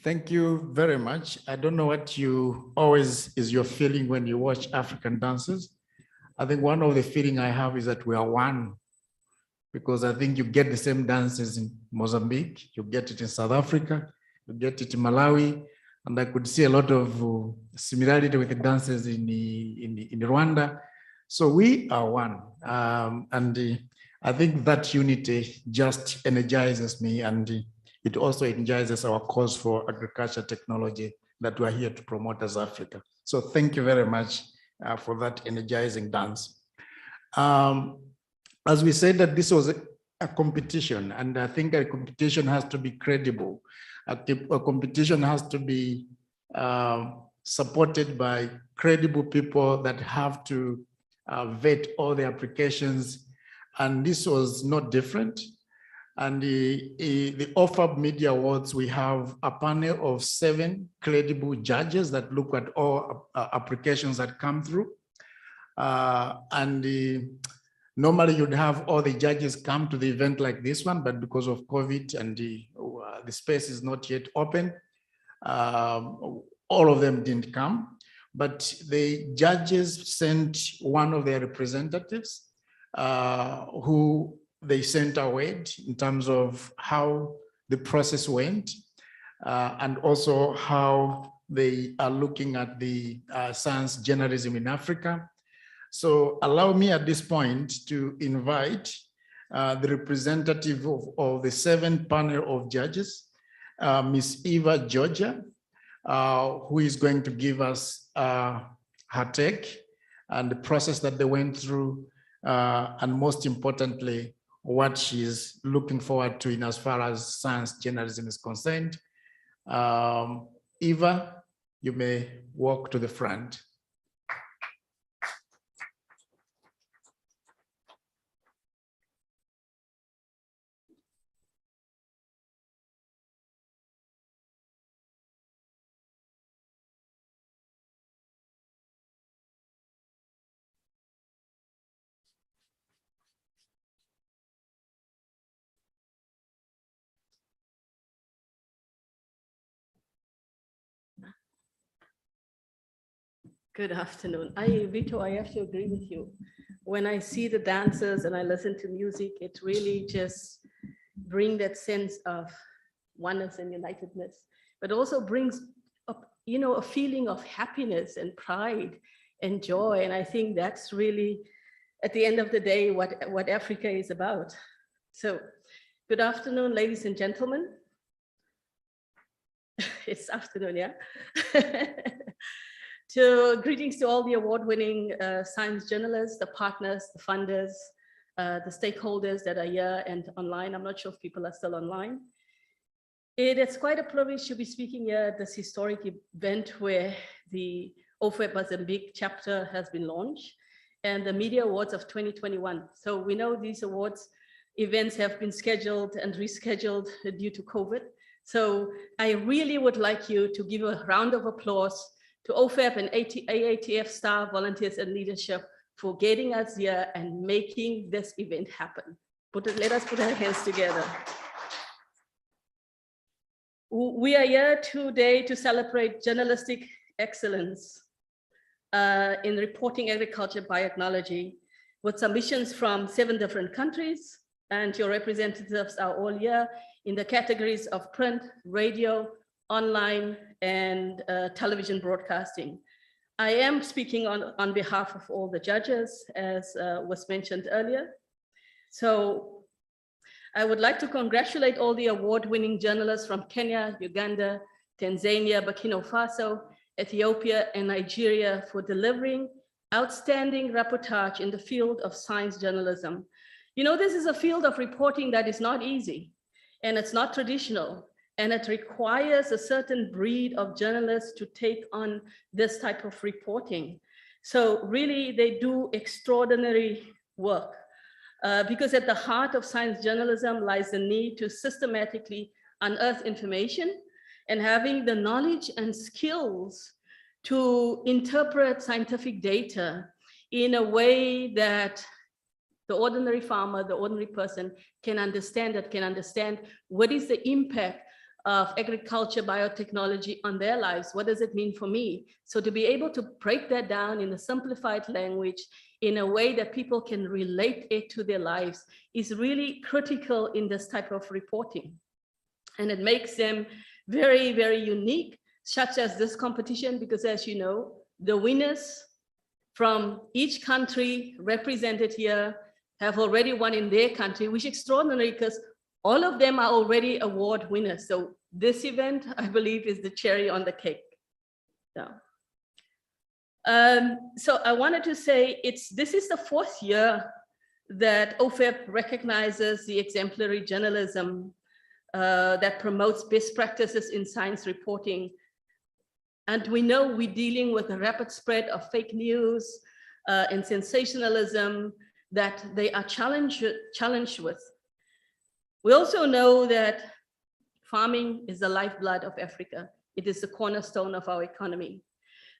Thank you very much. I don't know what you always is your feeling when you watch African dances. I think one of the feeling I have is that we are one, because I think you get the same dances in Mozambique, you get it in South Africa, you get it in Malawi, and I could see a lot of similarity with the dances in Rwanda. So we are one, I think that unity just energizes me, and it also energizes our cause for agriculture technology that we are here to promote as Africa. So thank you very much for that energizing dance. As we said, that this was a competition, and I think a competition has to be credible. A competition has to be supported by credible people that have to vet all the applications, and this was not different. And the OFAB Media Awards, we have a panel of 7 credible judges that look at all applications that come through. Normally you'd have all the judges come to the event like this one, but because of COVID and the space is not yet open, all of them didn't come. But the judges sent one of their representatives who they sent a word in terms of how the process went, and also how they are looking at the science journalism in Africa. So allow me at this point to invite the representative of the 7th panel of judges, Ms. Eva Georgia, who is going to give us her take and the process that they went through, and most importantly, what she's looking forward to in as far as science journalism is concerned. Eva, you may walk to the front. Good afternoon. Vito, I have to agree with you. When I see the dancers and I listen to music, it really just brings that sense of oneness and unitedness, but also brings up, a feeling of happiness and pride and joy. And I think that's really, at the end of the day, what Africa is about. So, good afternoon, ladies and gentlemen. It's afternoon, yeah? Greetings to all the award-winning science journalists, the partners, the funders, the stakeholders that are here and online. I'm not sure if people are still online. It's quite a privilege to be speaking here at this historic event where the OFAB Mozambique chapter has been launched and the Media Awards of 2021. So we know these awards events have been scheduled and rescheduled due to COVID. So I really would like you to give a round of applause to OFAB and AATF staff, volunteers, and leadership for getting us here and making this event happen. Let us put our hands together. We are here today to celebrate journalistic excellence in reporting agriculture biotechnology with submissions from 7 different countries, and your representatives are all here in the categories of print, radio, online, and television broadcasting. I am speaking on behalf of all the judges, as was mentioned earlier. So I would like to congratulate all the award-winning journalists from Kenya, Uganda, Tanzania, Burkina Faso, Ethiopia, and Nigeria for delivering outstanding reportage in the field of science journalism. This is a field of reporting that is not easy, and it's not traditional. And it requires a certain breed of journalists to take on this type of reporting. So really, they do extraordinary work because at the heart of science journalism lies the need to systematically unearth information and having the knowledge and skills to interpret scientific data in a way that the ordinary farmer, the ordinary person can understand what is the impact of agriculture, biotechnology on their lives. What does it mean for me? So to be able to break that down in a simplified language in a way that people can relate it to their lives is really critical in this type of reporting. And it makes them very, very unique, such as this competition, because as you know, the winners from each country represented here have already won in their country, which is extraordinary because all of them are already award winners. So this event, I believe, is the cherry on the cake. So I wanted to say this is the 4th year that OFAB recognizes the exemplary journalism that promotes best practices in science reporting. And we know we're dealing with a rapid spread of fake news and sensationalism that they are challenged with. We also know that farming is the lifeblood of Africa. It is the cornerstone of our economy.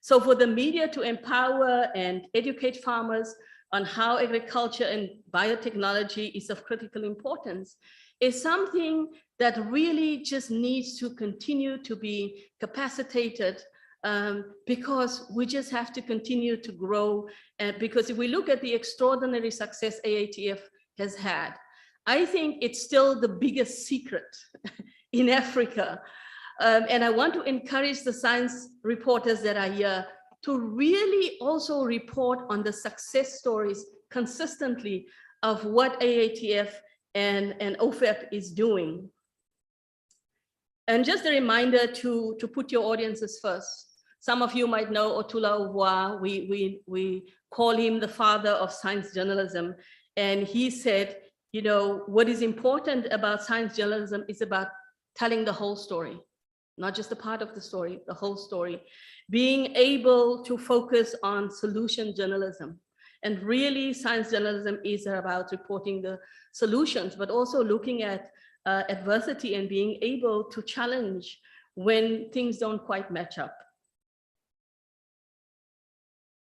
So for the media to empower and educate farmers on how agriculture and biotechnology is of critical importance is something that really just needs to continue to be capacitated, because we just have to continue to grow. Because if we look at the extraordinary success AATF has had, I think it's still the biggest secret in Africa. And I want to encourage the science reporters that are here to really also report on the success stories consistently of what AATF and OFAB is doing. And just a reminder to put your audiences first. Some of you might know Otula Uwa. We call him the father of science journalism. And he said, you know, what is important about science journalism is about telling the whole story, not just a part of the story, the whole story. Being able to focus on solution journalism. And really science journalism is about reporting the solutions, but also looking at adversity and being able to challenge when things don't quite match up.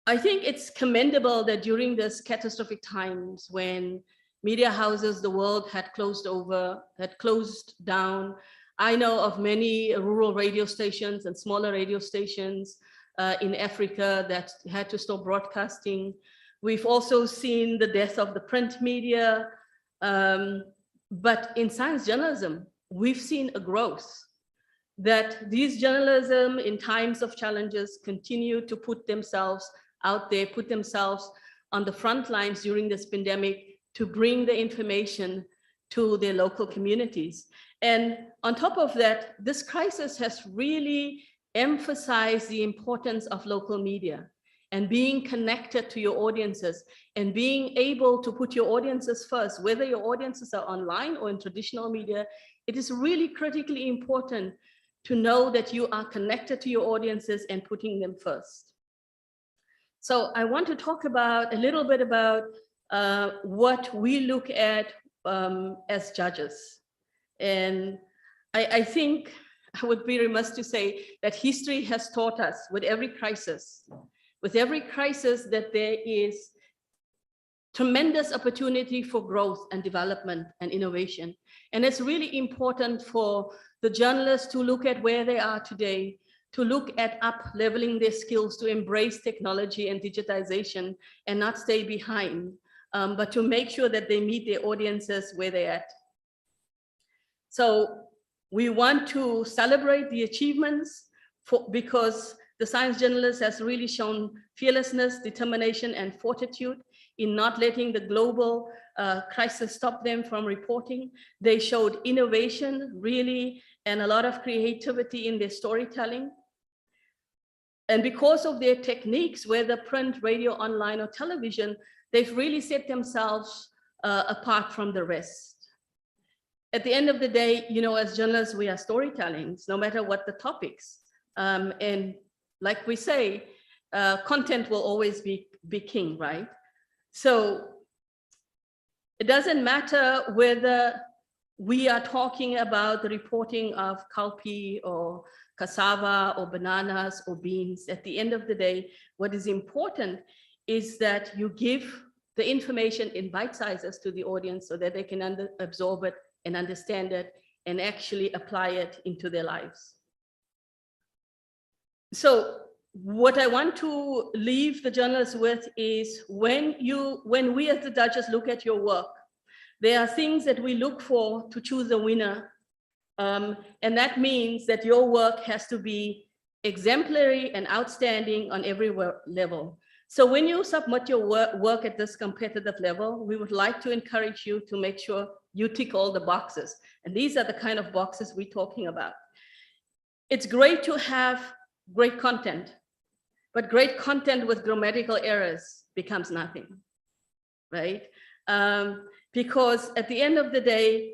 I think it's commendable that during this catastrophic times when media houses the world had closed down, I know of many rural radio stations and smaller radio stations in Africa that had to stop broadcasting. We've also seen the death of the print media, but in science journalism, we've seen a growth, that these journalism in times of challenges continue to put themselves out there, put themselves on the front lines during this pandemic to bring the information to their local communities. And on top of that, this crisis has really emphasized the importance of local media and being connected to your audiences and being able to put your audiences first, whether your audiences are online or in traditional media. It is really critically important to know that you are connected to your audiences and putting them first. So I want to talk about a little bit about what we look at as judges. And I think I would be remiss to say that history has taught us with every crisis that there is tremendous opportunity for growth and development and innovation. And it's really important for the journalists to look at where they are today, to look at up-leveling their skills, to embrace technology and digitization and not stay behind, but to make sure that they meet their audiences where they're at. So we want to celebrate the achievements because the science journalist has really shown fearlessness, determination, and fortitude in not letting the global crisis stop them from reporting. They showed innovation, really, and a lot of creativity in their storytelling. And because of their techniques, whether print, radio, online, or television, they've really set themselves apart from the rest. At the end of the day, you know, as journalists, we are storytelling, no matter what the topics. And like we say, content will always be king, right? So it doesn't matter whether we are talking about the reporting of cowpea or cassava or bananas or beans. At the end of the day, what is important is that you give the information in bite sizes to the audience so that they can absorb it and understand it and actually apply it into their lives. So what I want to leave the journalists with is when we as the judges look at your work, there are things that we look for to choose a winner. And that means that your work has to be exemplary and outstanding on every level. So when you submit your work at this competitive level, we would like to encourage you to make sure you tick all the boxes. And these are the kind of boxes we're talking about. It's great to have great content, but great content with grammatical errors becomes nothing, right? Because at the end of the day,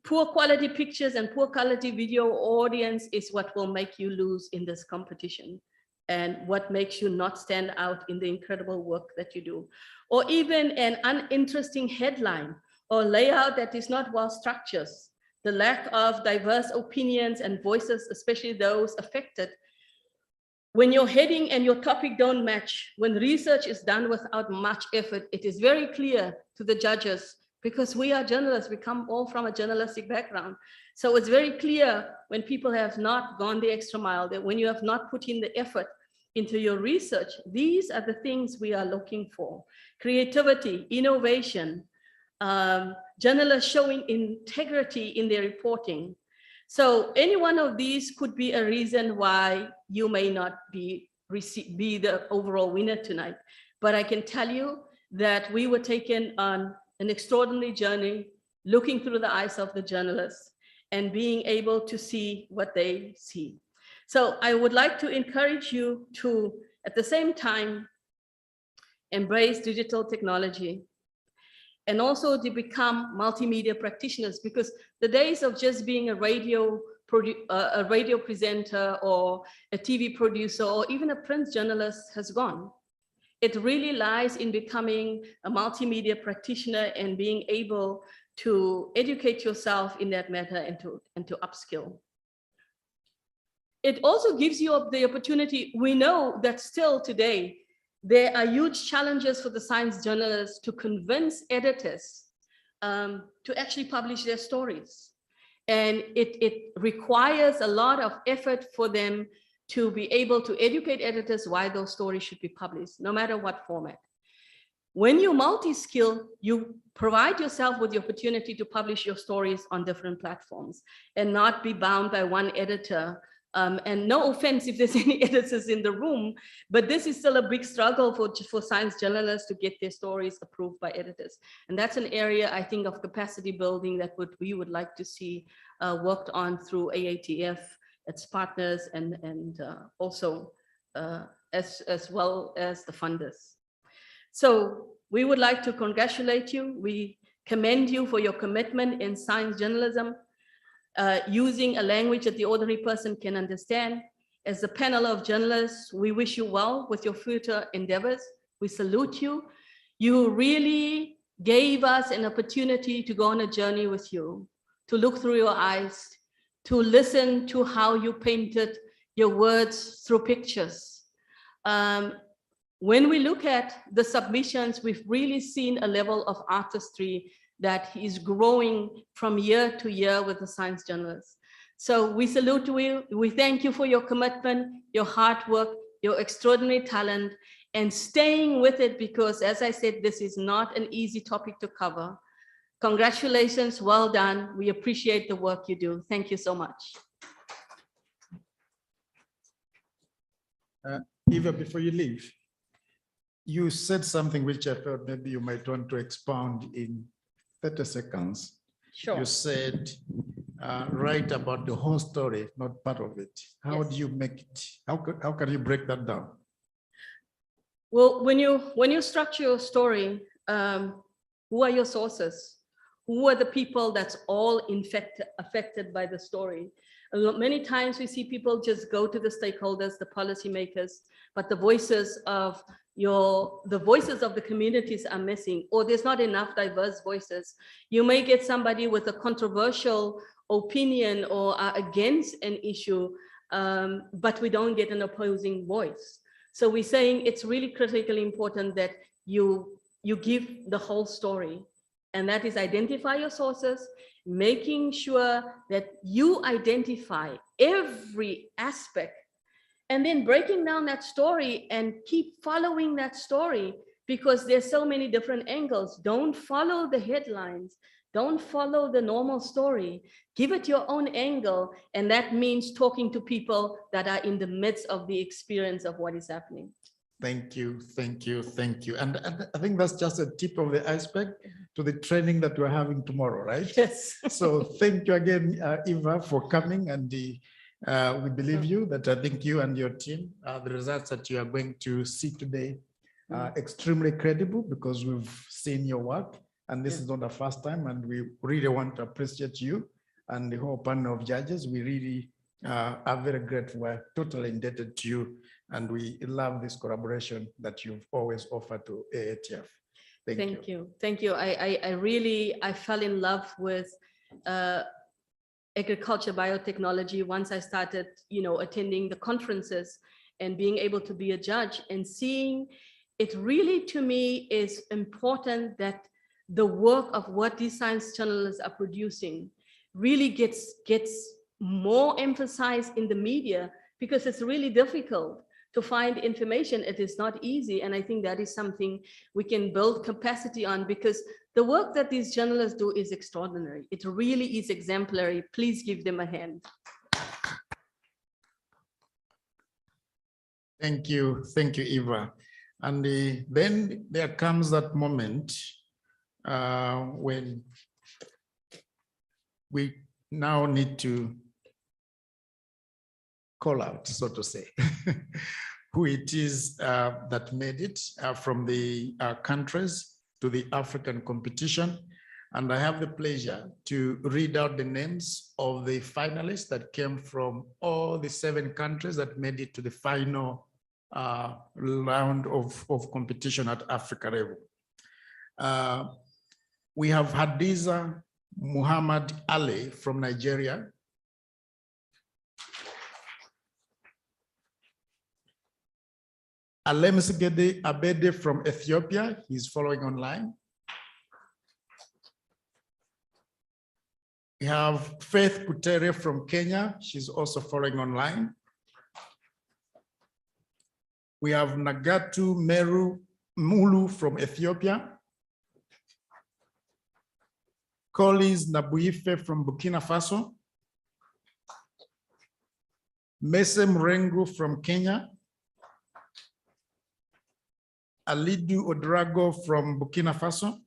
poor quality pictures and poor quality video audience is what will make you lose in this competition and what makes you not stand out in the incredible work that you do. Or even an uninteresting headline or layout that is not well structured, the lack of diverse opinions and voices, especially those affected. When your heading and your topic don't match, when research is done without much effort, it is very clear to the judges, because we are journalists, we come all from a journalistic background. So it's very clear when people have not gone the extra mile, that when you have not put in the effort into your research, these are the things we are looking for. Creativity, innovation, journalists showing integrity in their reporting. So any one of these could be a reason why you may not be the overall winner tonight. But I can tell you that we were taken on an extraordinary journey, looking through the eyes of the journalists and being able to see what they see. So I would like to encourage you to, at the same time, embrace digital technology and also to become multimedia practitioners, because the days of just being a radio presenter or a TV producer or even a print journalist has gone. It really lies in becoming a multimedia practitioner and being able to educate yourself in that matter and to upskill. It also gives you the opportunity. We know that still today, there are huge challenges for the science journalists to convince editors to actually publish their stories. And it requires a lot of effort for them to be able to educate editors why those stories should be published, no matter what format. When you multi-skill, you provide yourself with the opportunity to publish your stories on different platforms and not be bound by one editor. And no offense if there's any editors in the room, but this is still a big struggle for science journalists to get their stories approved by editors. And that's an area, I think, of capacity building that we would like to see worked on through AATF, its partners, and also as well as the funders. So we would like to congratulate you. We commend you for your commitment in science journalism, using a language that the ordinary person can understand. As a panel of journalists, we wish you well with your future endeavors. We salute you. You really gave us an opportunity to go on a journey with you, to look through your eyes, to listen to how you painted your words through pictures. When we look at the submissions, we've really seen a level of artistry that is growing from year to year with the science journalists. So we salute you. We thank you for your commitment, your hard work, your extraordinary talent, and staying with it, because as I said, this is not an easy topic to cover. Congratulations, well done. We appreciate the work you do. Thank you so much. Eva, before you leave, you said something which I thought maybe you might want to expound in 30 seconds. Sure. You said, write about the whole story, not part of it. How do you make it? How can you break that down? Well, when you structure your story, who are your sources? Who are the people that's all affected by the story? Many times we see people just go to the stakeholders, the policymakers, but the voices of the communities are missing, or there's not enough diverse voices. You may get somebody with a controversial opinion or are against an issue, but we don't get an opposing voice. So we're saying it's really critically important that you give the whole story And that is identify your sources, making sure that you identify every aspect, and then breaking down that story and keep following that story, because there's so many different angles. Don't follow the headlines. Don't follow the normal story. Give it your own angle. And that means talking to people that are in the midst of the experience of what is happening. Thank you, thank you, thank you. And I think that's just a tip of the iceberg to the training that we're having tomorrow, right? Yes. So thank you again, Eva, for coming. And we believe you that I think you and your team, the results that you are going to see today are extremely credible, because we've seen your work. And this is not the first time, and we really want to appreciate you and the whole panel of judges. We really are very grateful. We're totally indebted to you, and we love this collaboration that you've always offered to AATF. Thank you. Thank you. I fell in love with agriculture biotechnology once I started, attending the conferences and being able to be a judge, and seeing it really, to me, is important that the work of what these science journalists are producing really gets more emphasized in the media, because it's really difficult to find information. It is not easy. And I think that is something we can build capacity on, because the work that these journalists do is extraordinary. It really is exemplary. Please give them a hand. Thank you, Eva. And then there comes that moment when we now need to call out, so to say, who it is that made it from the countries to the African competition. And I have the pleasure to read out the names of the finalists that came from all the 7 countries that made it to the final round of competition at Africa level. We have Hadiza Muhammad Ali from Nigeria. Alemsgede Abede from Ethiopia, he's following online. We have Faith Kutere from Kenya, she's also following online. We have Nagatu Meru Mulu from Ethiopia. Collins Nabuife from Burkina Faso. Mese Mrengu from Kenya. Alidu Odrago from Burkina Faso.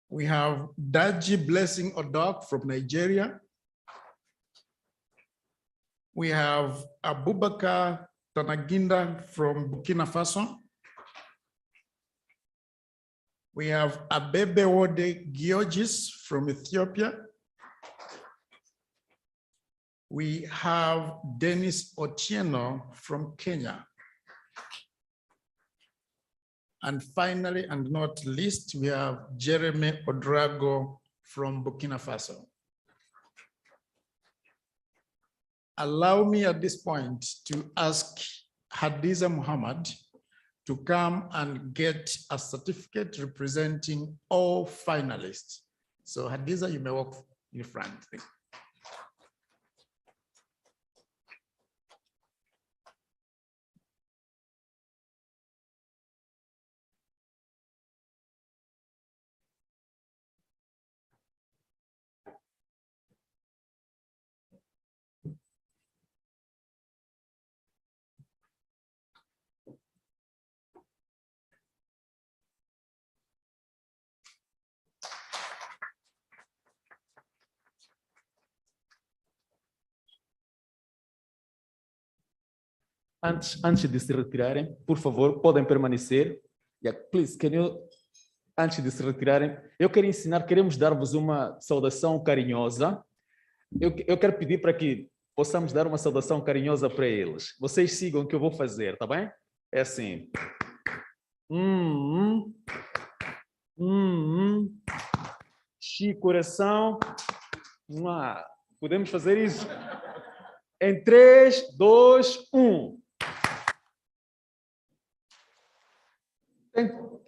We have Daji Blessing Odok from Nigeria. We have Abubakar Tanaginda from Burkina Faso. We have Abebe Wode Georgis from Ethiopia. We have Dennis Otieno from Kenya. And finally, and not least, we have Jeremy Odrago from Burkina Faso. Allow me at this point to ask Hadiza Muhammad to come and get a certificate representing all finalists. So Hadiza, you may walk in front. Antes de se retirarem, por favor, podem permanecer. Yeah, please, antes de se retirarem, eu quero queremos dar-vos uma saudação carinhosa. Eu quero pedir para que possamos dar uma saudação carinhosa para eles. Vocês sigam o que eu vou fazer, tá bem? É assim. Coração. Podemos fazer isso? Em 3, 2, 1.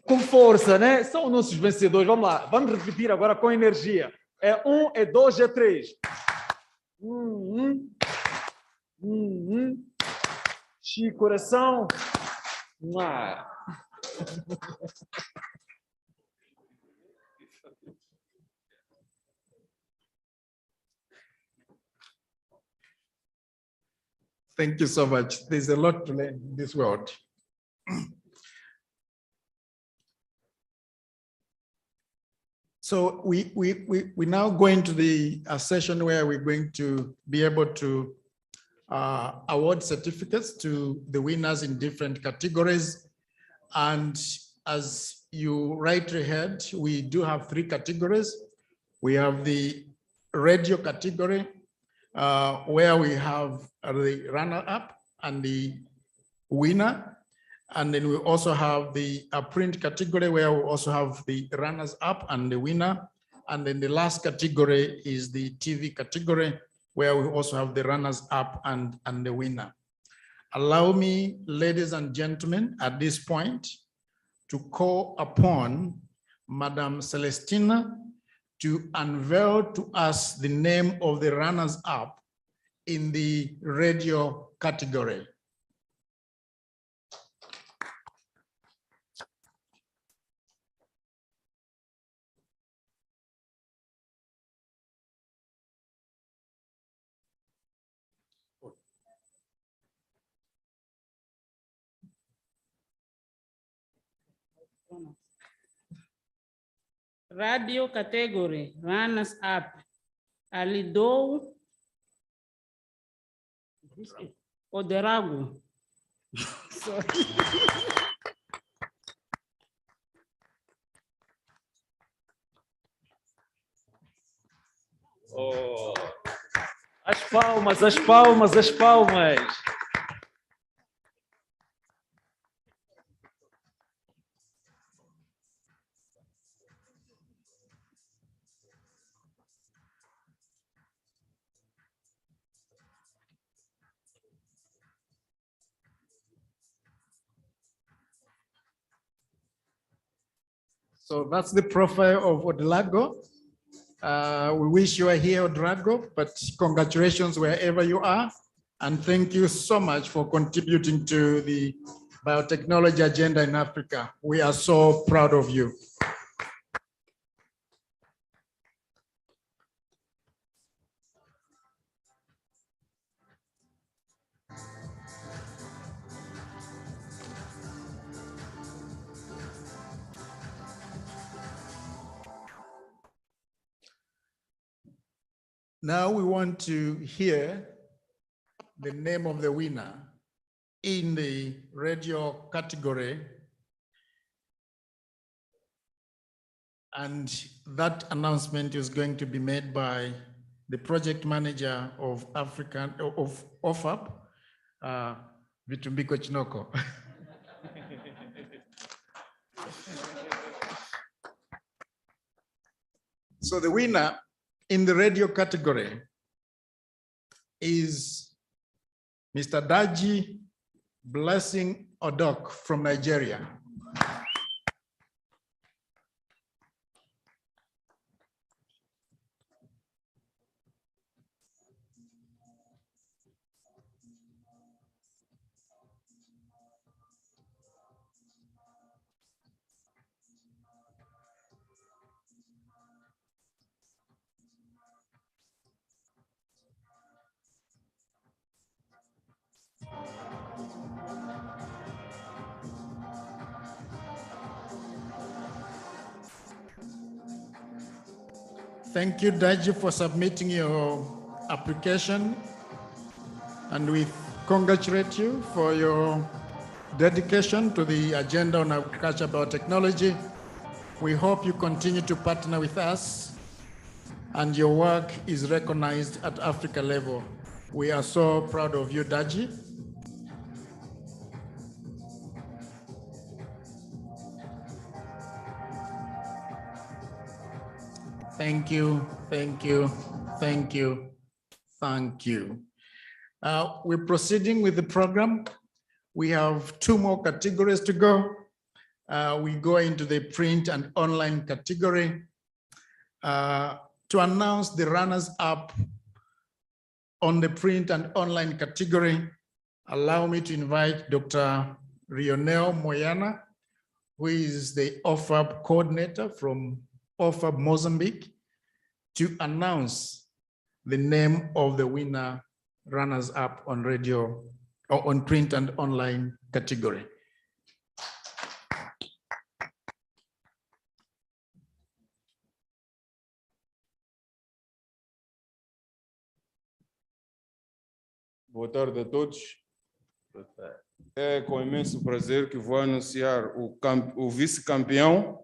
Com força, né? São nossos vencedores. Vamos lá, vamos repetir agora com energia. É 1, é 2, é 3. Chico, coração. Thank you so much. There's a lot to learn in this world. So we now go into a session where we're going to be able to award certificates to the winners in different categories. And as you rightly heard, we do have 3 categories. We have the radio category, where we have the runner-up and the winner. And then we also have the print category, where we also have the runners-up and the winner. And then the last category is the TV category, where we also have the runners-up and the winner. Allow me, ladies and gentlemen, at this point, to call upon Madam Celestina to unveil to us the name of the runners-up in the radio category. Radio category, runners up, Alidou Oderago. Sorry. Oh. As palmas, as palmas, as palmas. So that's the profile of Odelago. We wish you were here, Odelago, but congratulations wherever you are. And thank you so much for contributing to the biotechnology agenda in Africa. We are so proud of you. Now we want to hear the name of the winner in the radio category. And that announcement is going to be made by the project manager of OFAB, Vitumbiko Chinoko. So the winner in the radio category is Mr. Daji Blessing Odok from Nigeria. Thank you, Daji, for submitting your application. And we congratulate you for your dedication to the agenda on agriculture biotechnology. We hope you continue to partner with us and your work is recognized at Africa level. We are so proud of you, Daji. Thank you, thank you, thank you, thank you. We're proceeding with the program. We have 2 more categories to go. we go into the print and online category to announce the runners-up on the print and online category. Allow me to invite Dr. Rionel Moyana, who is the OFAB coordinator from OFAB Mozambique, to announce the name of the winner runners-up on radio or on print and online category. Boa tarde a todos. É com imenso prazer que vou anunciar o vice-campeão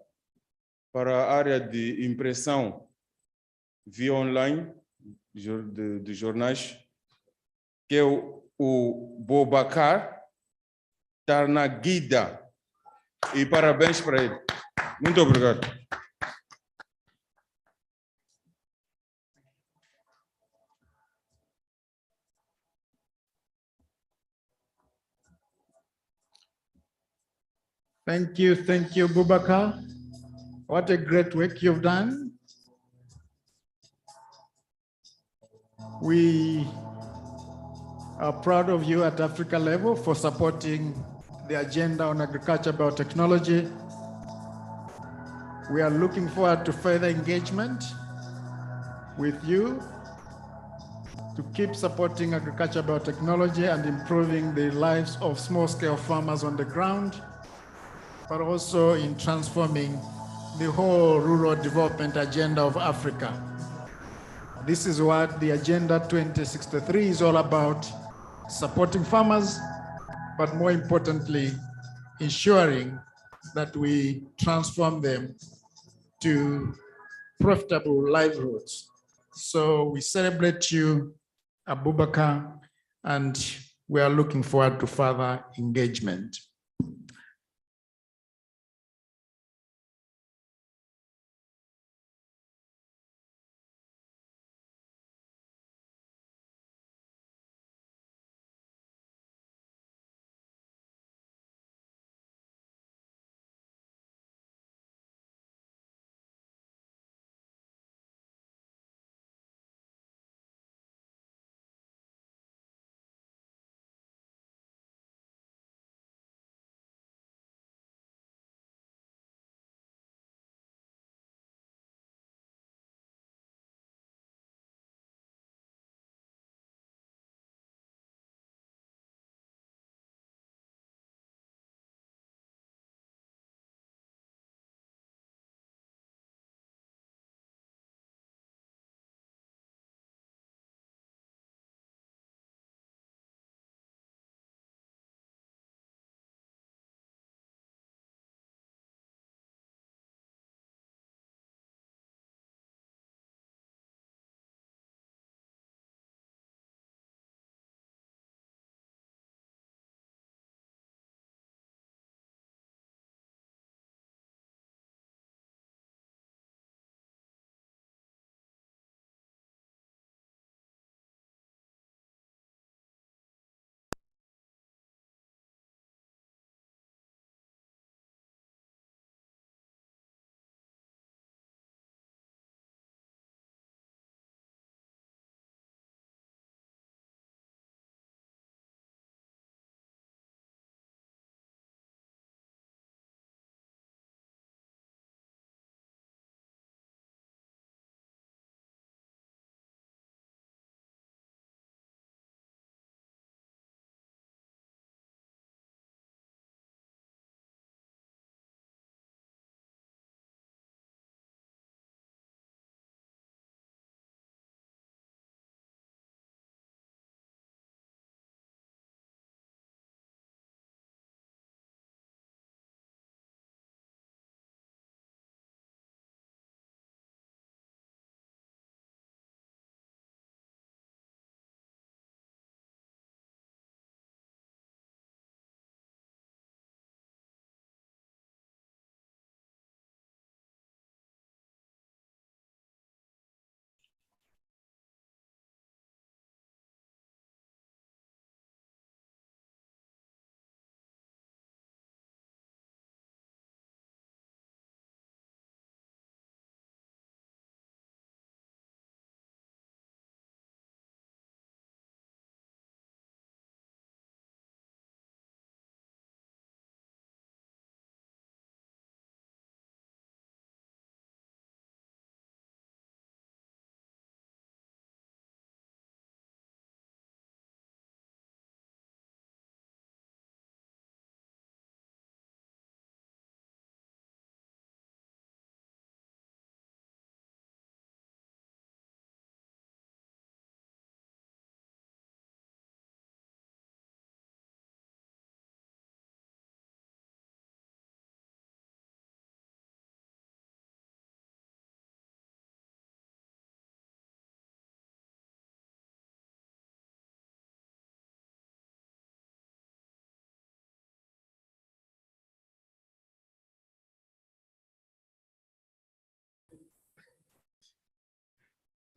para a área de impressão via online de jornais, que é o Bobacar Tarnaguida. E parabéns para ele. Muito obrigado. Thank you, Boubacar. What a great work you've done. We are proud of you at Africa level for supporting the agenda on agriculture biotechnology. We are looking forward to further engagement with you to keep supporting agriculture biotechnology and improving the lives of small-scale farmers on the ground, but also in transforming the whole rural development agenda of Africa. This is what the Agenda 2063 is all about: supporting farmers, but more importantly, ensuring that we transform them to profitable livelihoods. So we celebrate you, Abubakar, and we are looking forward to further engagement.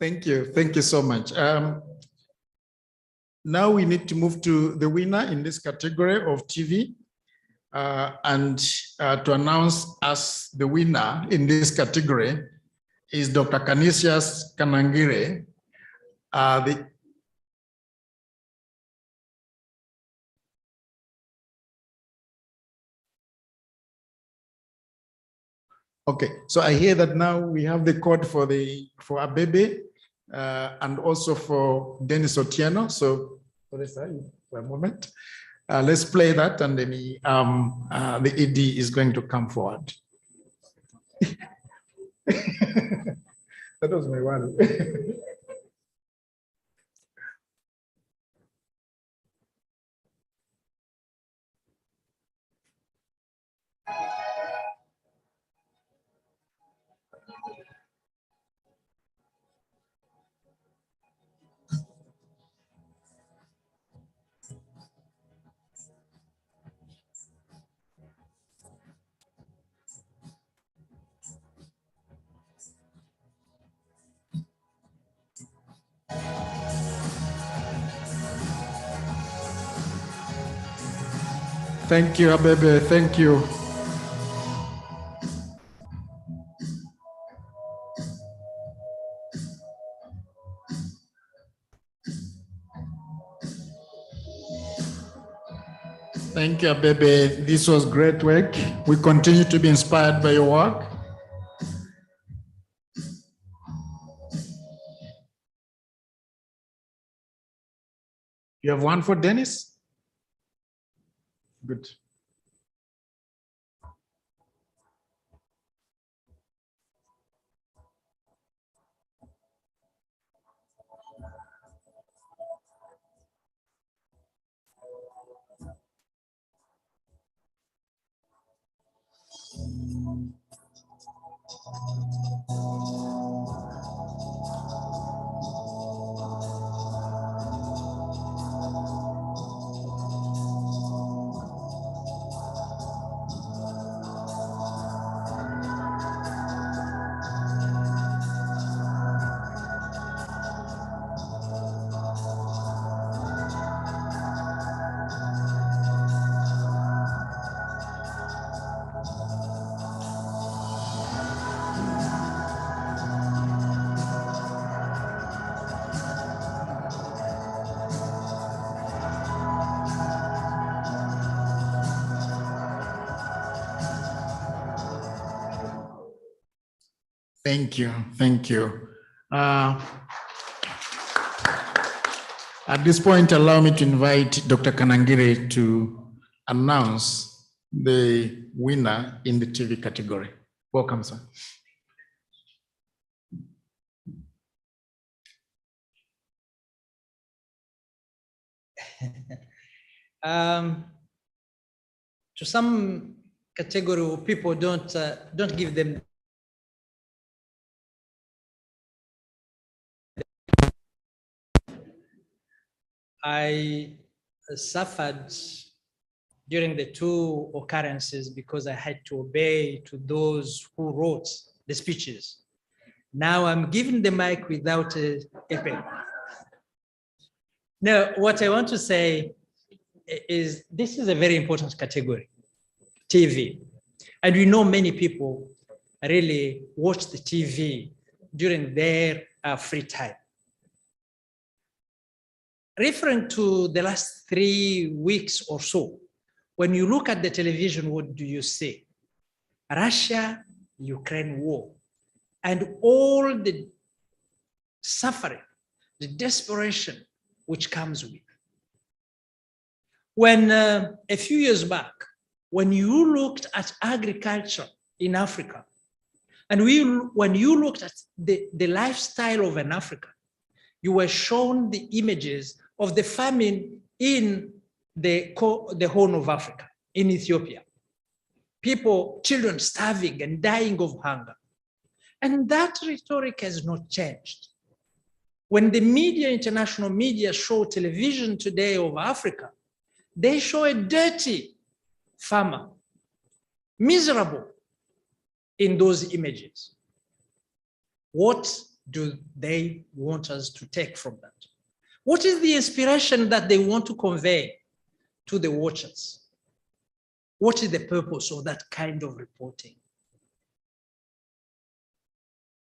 Thank you. Thank you so much. Now we need to move to the winner in this category of TV. And to announce us the winner in this category is Dr. Canisius Kanangire. Okay, so I hear that now we have the code for Abebe and also for Dennis Otieno. So for a moment, let's play that, and then the ED is going to come forward. That was my one. Thank you, Abebe. Thank you. Thank you, Abebe. This was great work. We continue to be inspired by your work. You have one for Dennis? Good. Thank you. Thank you. At this point, allow me to invite Dr. Kanangire to announce the winner in the TV category. Welcome, sir. To some category of people don't give them I suffered during the two occurrences because I had to obey to those who wrote the speeches. Now I'm giving the mic without a pen. Now, what I want to say is this is a very important category, TV. And we know many people really watch the TV during their free time. Referring to the last 3 weeks or so, when you look at the television, what do you see? Russia-Ukraine war, and all the suffering, the desperation which comes with. When a few years back, when you looked at agriculture in Africa, and when you looked at the lifestyle of an African, you were shown the images of the famine in the Horn of Africa, in Ethiopia. People, children starving and dying of hunger. And that rhetoric has not changed. When the media, international media, show television today of Africa, they show a dirty farmer, miserable in those images. What do they want us to take from that? What is the inspiration that they want to convey to the watchers? What is the purpose of that kind of reporting?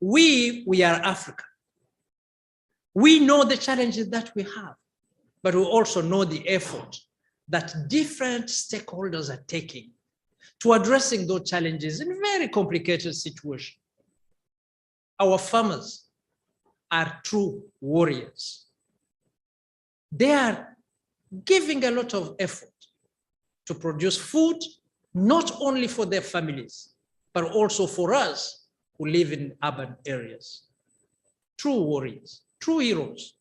We are Africa. We know the challenges that we have, but we also know the effort that different stakeholders are taking to addressing those challenges in a very complicated situation. Our farmers are true warriors. They are giving a lot of effort to produce food, not only for their families, but also for us who live in urban areas. True warriors, true heroes.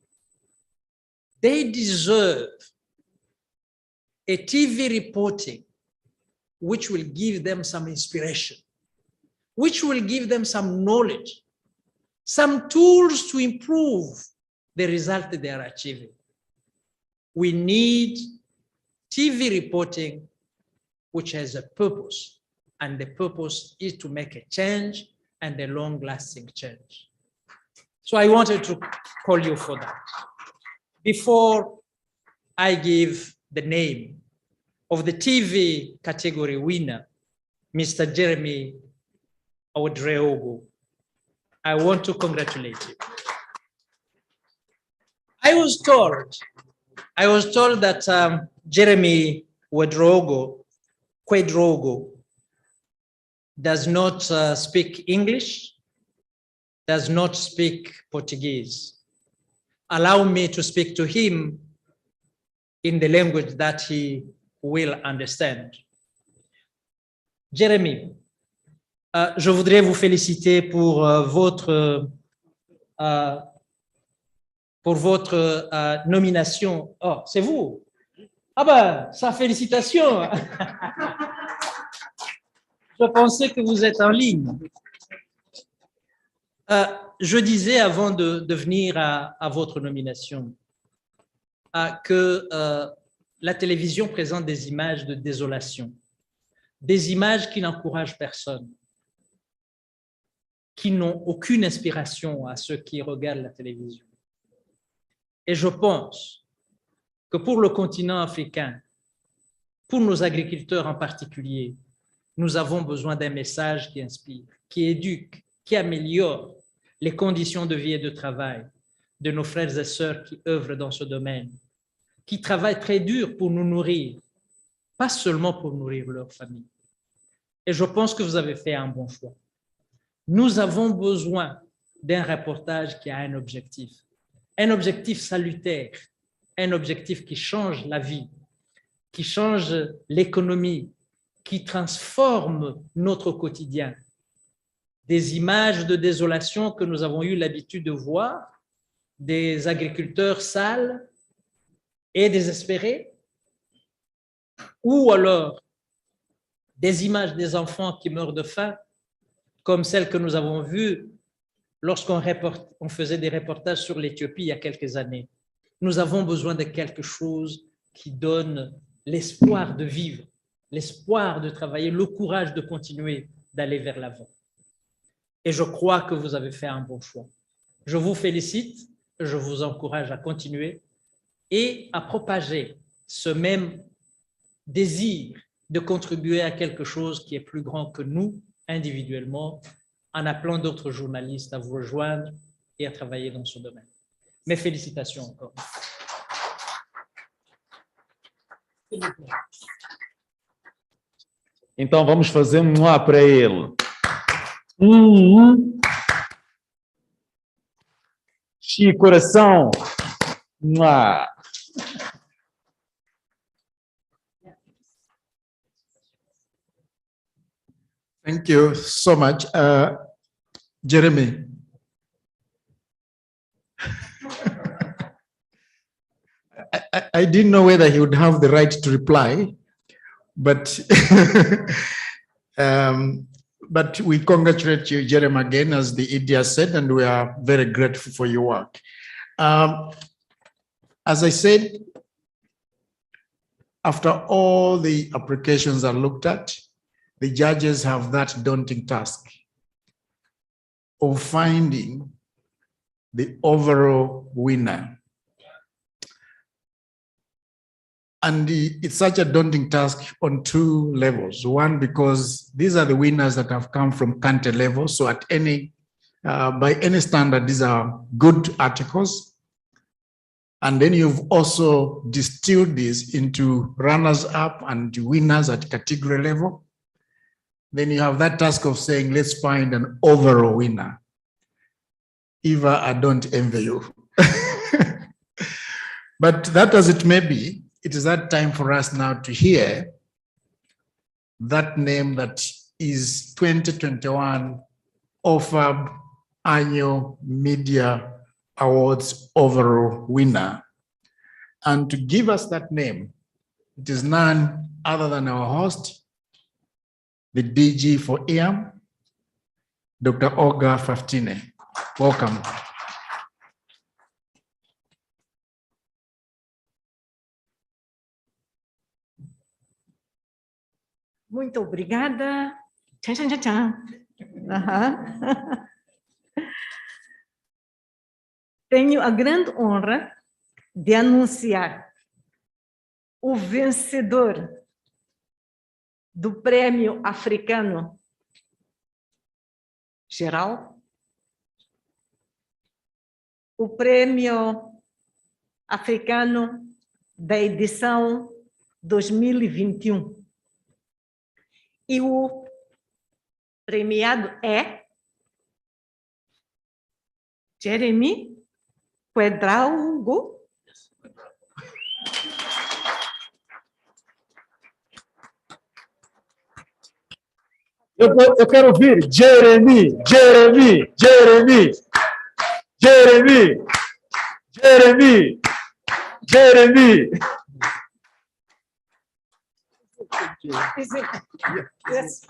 They deserve a TV reporting which will give them some inspiration, which will give them some knowledge, some tools to improve the result that they are achieving. We need TV reporting which has a purpose, and the purpose is to make a change, and a long-lasting change. So I wanted to call you for that. Before I give the name of the TV category winner, Mr. Jeremy Odreogo, I want to congratulate you. I was told that Jeremy Quedrogo does not speak English, does not speak Portuguese. Allow me to speak to him in the language that he will understand. Jeremy, je voudrais vous féliciter pour votre nomination. Oh, c'est vous? Ah ben, ça, félicitations. Je pensais que vous êtes en ligne. Je disais avant de venir à votre nomination que la télévision présente des images de désolation, des images qui n'encouragent personne, qui n'ont aucune inspiration à ceux qui regardent la télévision. Et je pense que pour le continent africain, pour nos agriculteurs en particulier, nous avons besoin d'un message qui inspire, qui éduque, qui améliore les conditions de vie et de travail de nos frères et sœurs qui œuvrent dans ce domaine, qui travaillent très dur pour nous nourrir, pas seulement pour nourrir leur famille. Et je pense que vous avez fait un bon choix. Nous avons besoin d'un reportage qui a un objectif salutaire, un objectif qui change la vie, qui change l'économie, qui transforme notre quotidien. Des images de désolation que nous avons eu l'habitude de voir, des agriculteurs sales et désespérés, ou alors des images des enfants qui meurent de faim, comme celles que nous avons vues lorsqu'on faisait des reportages sur l'Éthiopie il y a quelques années. Nous avons besoin de quelque chose qui donne l'espoir de vivre, l'espoir de travailler, le courage de continuer d'aller vers l'avant. Et je crois que vous avez fait un bon choix. Je vous félicite, je vous encourage à continuer et à propager ce même désir de contribuer à quelque chose qui est plus grand que nous, individuellement, en appelant d'autres journalistes à vous rejoindre et à travailler dans ce domaine. Mes félicitations encore. Então vamos fazer um A para ele. Chico, coração. A. Thank you so much. Jeremy. I didn't know whether he would have the right to reply, but but we congratulate you, Jeremy, again, as the ED said, and we are very grateful for your work. As I said, after all the applications are looked at, the judges have that daunting task of finding the overall winner. And it's such a daunting task on two levels. One, because these are the winners that have come from country level. So at any, by any standard, these are good articles. And then you've also distilled this into runners-up and winners at category level. Then you have that task of saying, let's find an overall winner. Eva, I don't envy you. But that as it may be, it is that time for us now to hear that name that is 2021 OFAB Annual Media Awards overall winner. And to give us that name, it is none other than our host, the DG for IAM, Dr. Olga Faftine. Welcome. Muito obrigada. Tchan, tchan, tchan, tchan. Tenho a grande honra de anunciar o vencedor do Prêmio Africano Geral, o Prêmio Africano da edição 2021. E o premiado é Jeremy Quedraugo. Eu quero ouvir Jeremy, Jeremy, Jeremy, Jeremy, Jeremy, Jeremy. Is it? Yes.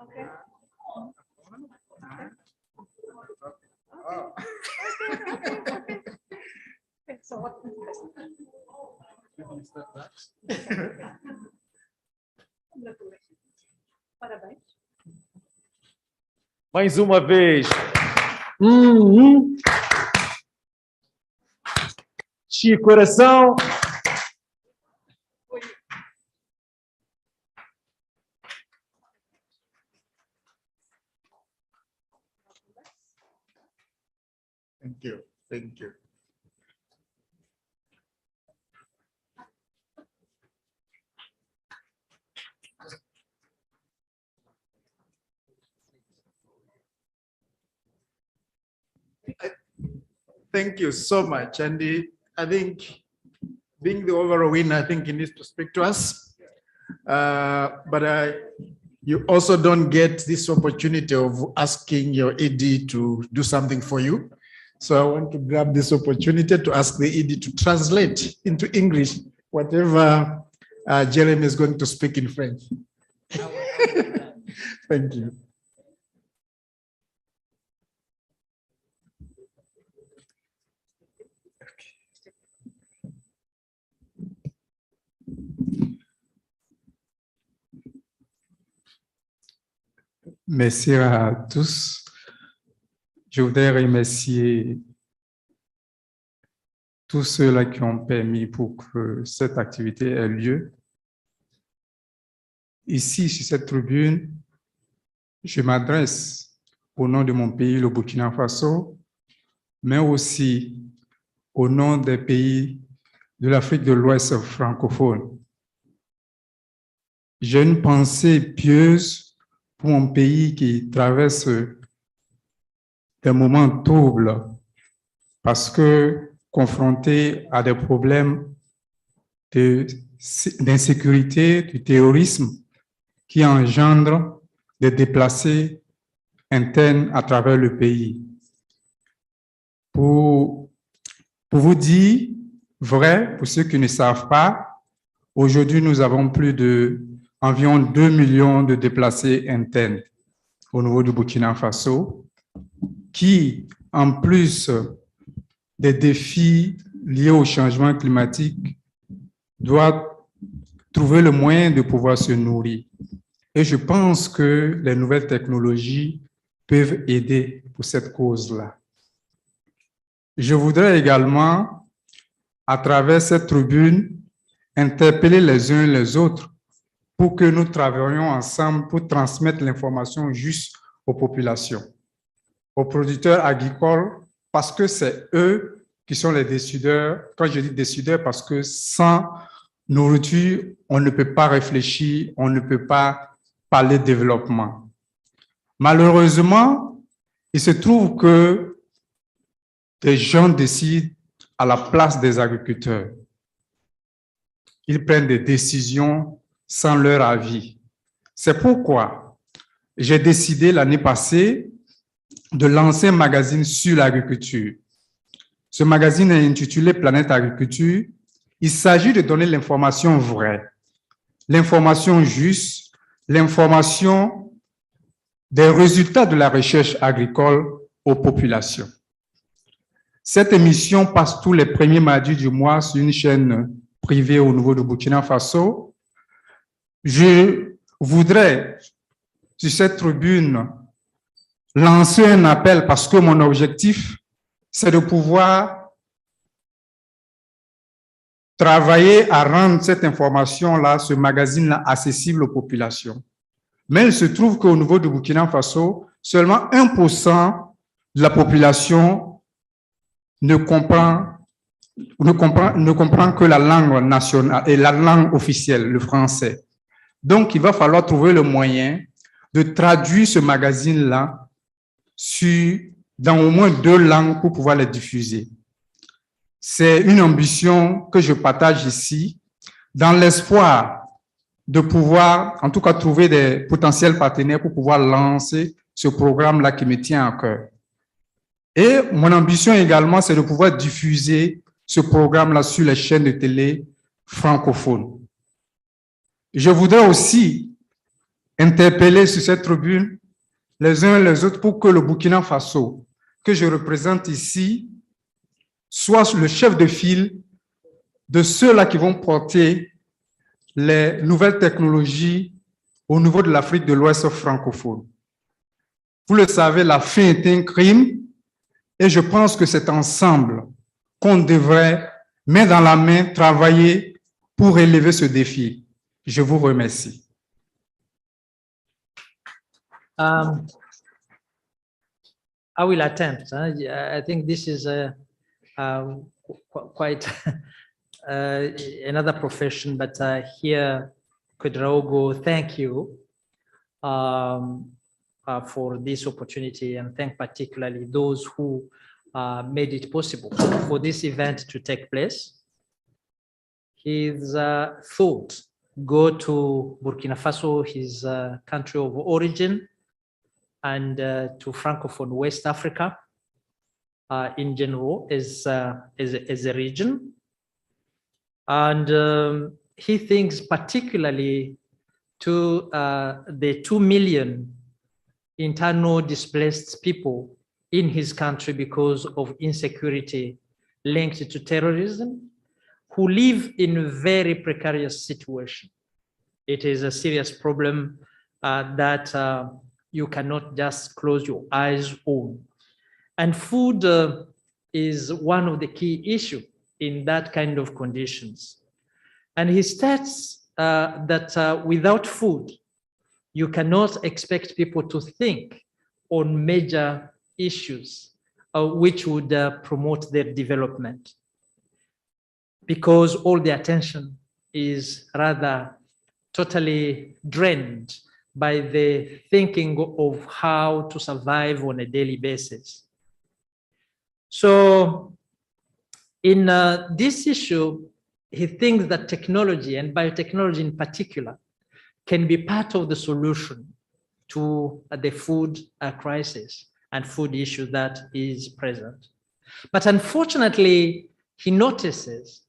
Okay. So what? Parabéns. Mais uma vez. Chico, coração. Thank you. Thank you. Thank you so much. And I think being the overall winner, I think he needs to speak to us. But you also don't get this opportunity of asking your ED to do something for you. So I want to grab this opportunity to ask the ED to translate into English whatever Jeremy is going to speak in French. Thank you. Merci à tous. Je voudrais remercier tous ceux-là qui ont permis pour que cette activité ait lieu. Ici, sur cette tribune, je m'adresse au nom de mon pays, le Burkina Faso, mais aussi au nom des pays de l'Afrique de l'Ouest francophone. J'ai une pensée pieuse pour mon pays qui traverse des moments troubles parce que confronté à des problèmes d'insécurité, du terrorisme qui engendrent des déplacés internes à travers le pays. Pour vous dire vrai, pour ceux qui ne savent pas, aujourd'hui nous avons environ 2 millions de déplacés internes au niveau du Burkina Faso, qui, en plus des défis liés au changement climatique, doivent trouver le moyen de pouvoir se nourrir. Et je pense que les nouvelles technologies peuvent aider pour cette cause-là. Je voudrais également, à travers cette tribune, interpeller les uns les autres pour que nous travaillions ensemble pour transmettre l'information juste aux populations, aux producteurs agricoles, parce que c'est eux qui sont les décideurs. Quand je dis décideurs, parce que sans nourriture, on ne peut pas réfléchir, on ne peut pas parler de développement. Malheureusement, il se trouve que des gens décident à la place des agriculteurs. Ils prennent des décisions sans leur avis. C'est pourquoi j'ai décidé l'année passée de lancer un magazine sur l'agriculture. Ce magazine est intitulé Planète Agriculture. Il s'agit de donner l'information vraie, l'information juste, l'information des résultats de la recherche agricole aux populations. Cette émission passe tous les premiers mardis du mois sur une chaîne privée au niveau de Burkina Faso. Je voudrais, sur cette tribune, lancer un appel parce que mon objectif, c'est de pouvoir travailler à rendre cette information-là, ce magazine-là, accessible aux populations. Mais il se trouve qu'au niveau du Burkina Faso, seulement 1% de la population ne comprend que la langue nationale et la langue officielle, le français. Donc, il va falloir trouver le moyen de traduire ce magazine-là dans au moins 2 langues pour pouvoir les diffuser. C'est une ambition que je partage ici, dans l'espoir de pouvoir, en tout cas, trouver des potentiels partenaires pour pouvoir lancer ce programme-là qui me tient à cœur. Et mon ambition également, c'est de pouvoir diffuser ce programme-là sur les chaînes de télé francophones. Je voudrais aussi interpeller sur cette tribune les uns et les autres pour que le Burkina Faso, que je représente ici, soit le chef de file de ceux-là qui vont porter les nouvelles technologies au niveau de l'Afrique de l'Ouest francophone. Vous le savez, la faim est un crime et je pense que c'est ensemble qu'on devrait, main dans la main, travailler pour relever ce défi. Je vous remercie. I will attempt. I think this is quite another profession, but here, Kudraogo, thank you for this opportunity, and thank particularly those who made it possible for this event to take place. His thought go to Burkina Faso, his country of origin, and to Francophone West Africa in general as a region. And he thinks particularly to the 2 million internal displaced people in his country because of insecurity linked to terrorism, who live in a very precarious situation. It is a serious problem that you cannot just close your eyes on. And food is one of the key issues in that kind of conditions. And he states that without food, you cannot expect people to think on major issues which would promote their development, because all the attention is rather totally drained by the thinking of how to survive on a daily basis. So in this issue, he thinks that technology, and biotechnology in particular, can be part of the solution to the food crisis and food issue that is present. But unfortunately, he notices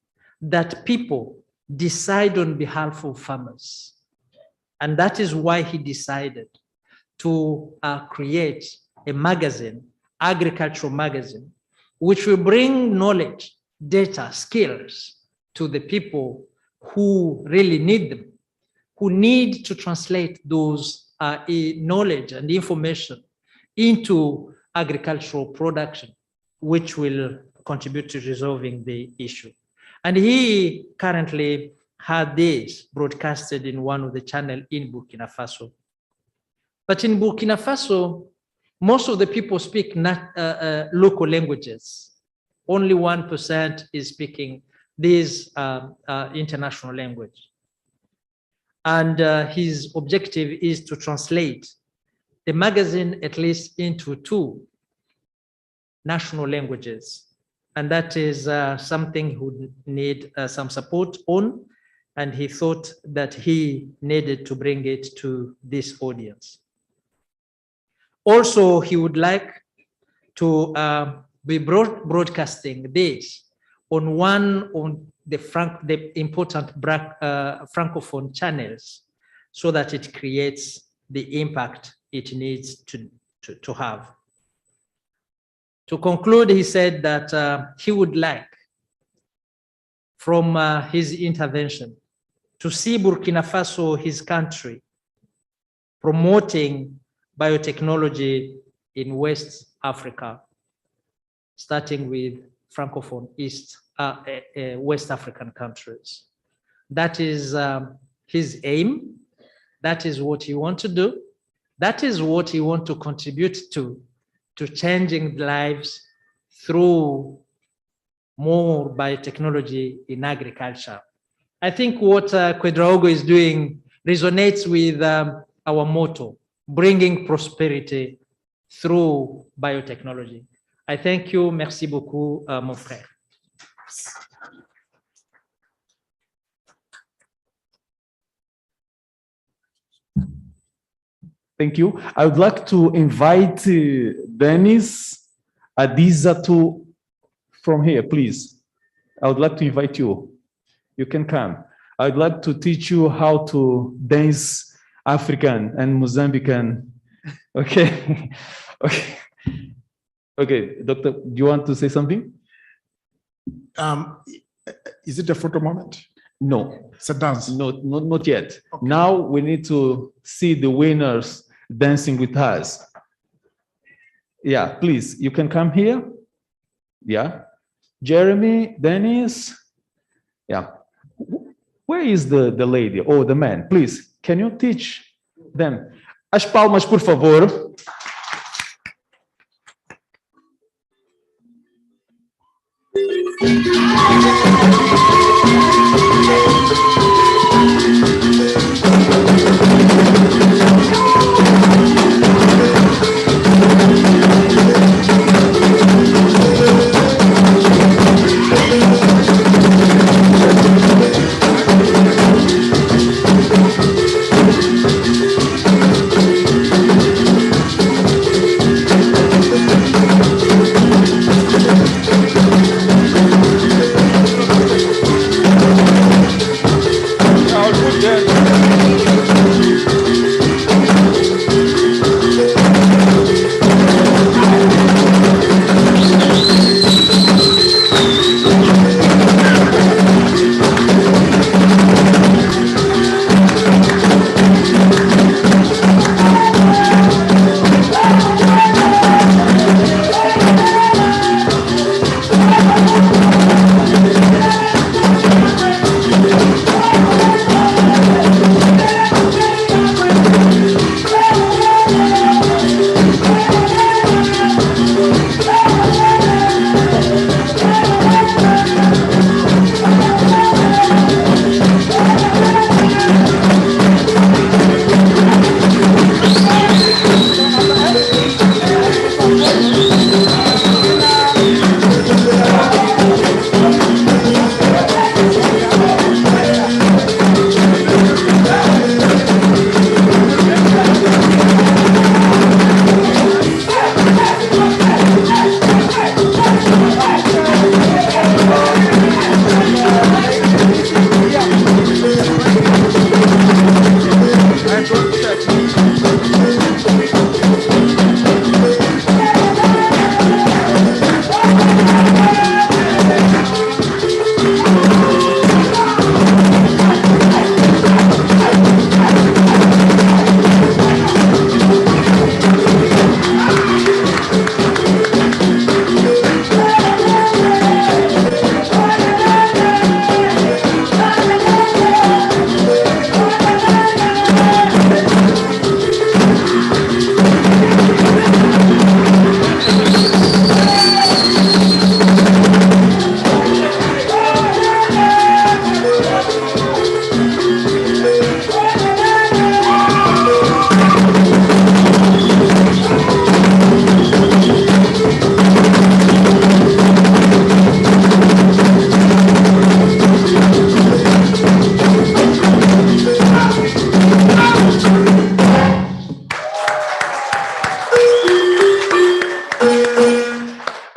that people decide on behalf of farmers. And that is why he decided to create a magazine, agricultural magazine, which will bring knowledge, data, skills to the people who really need them, who need to translate those knowledge and information into agricultural production, which will contribute to resolving the issue. And he currently had this broadcasted in one of the channels in Burkina Faso. But in Burkina Faso, most of the people speak local languages. Only 1% is speaking this international language. And his objective is to translate the magazine at least into 2 national languages. And that is something he would need some support on. And he thought that he needed to bring it to this audience. Also, he would like to be broadcasting this on one of the important Francophone channels so that it creates the impact it needs to have. To conclude, he said that he would like, from his intervention, to see Burkina Faso, his country, promoting biotechnology in West Africa, starting with Francophone West African countries. That is his aim. That is what he wants to do. That is what he wants to contribute to changing lives through more biotechnology in agriculture. I think what Quadraogo is doing resonates with our motto, bringing prosperity through biotechnology. I thank you. Merci beaucoup, mon frère. Thank you. I would like to invite Dennis Adiza from here, please. I would like to invite you. You can come. I would like to teach you how to dance African and Mozambican. Okay. Okay. Okay, Doctor, do you want to say something? Is it a photo moment? No. It's a dance? No, not yet. Okay. Now we need to see the winners dancing with us. Yeah, please, you can come here. Yeah. Jeremy, Dennis. Yeah. Where is the lady or the man? Please, can you teach them? As palmas, por favor.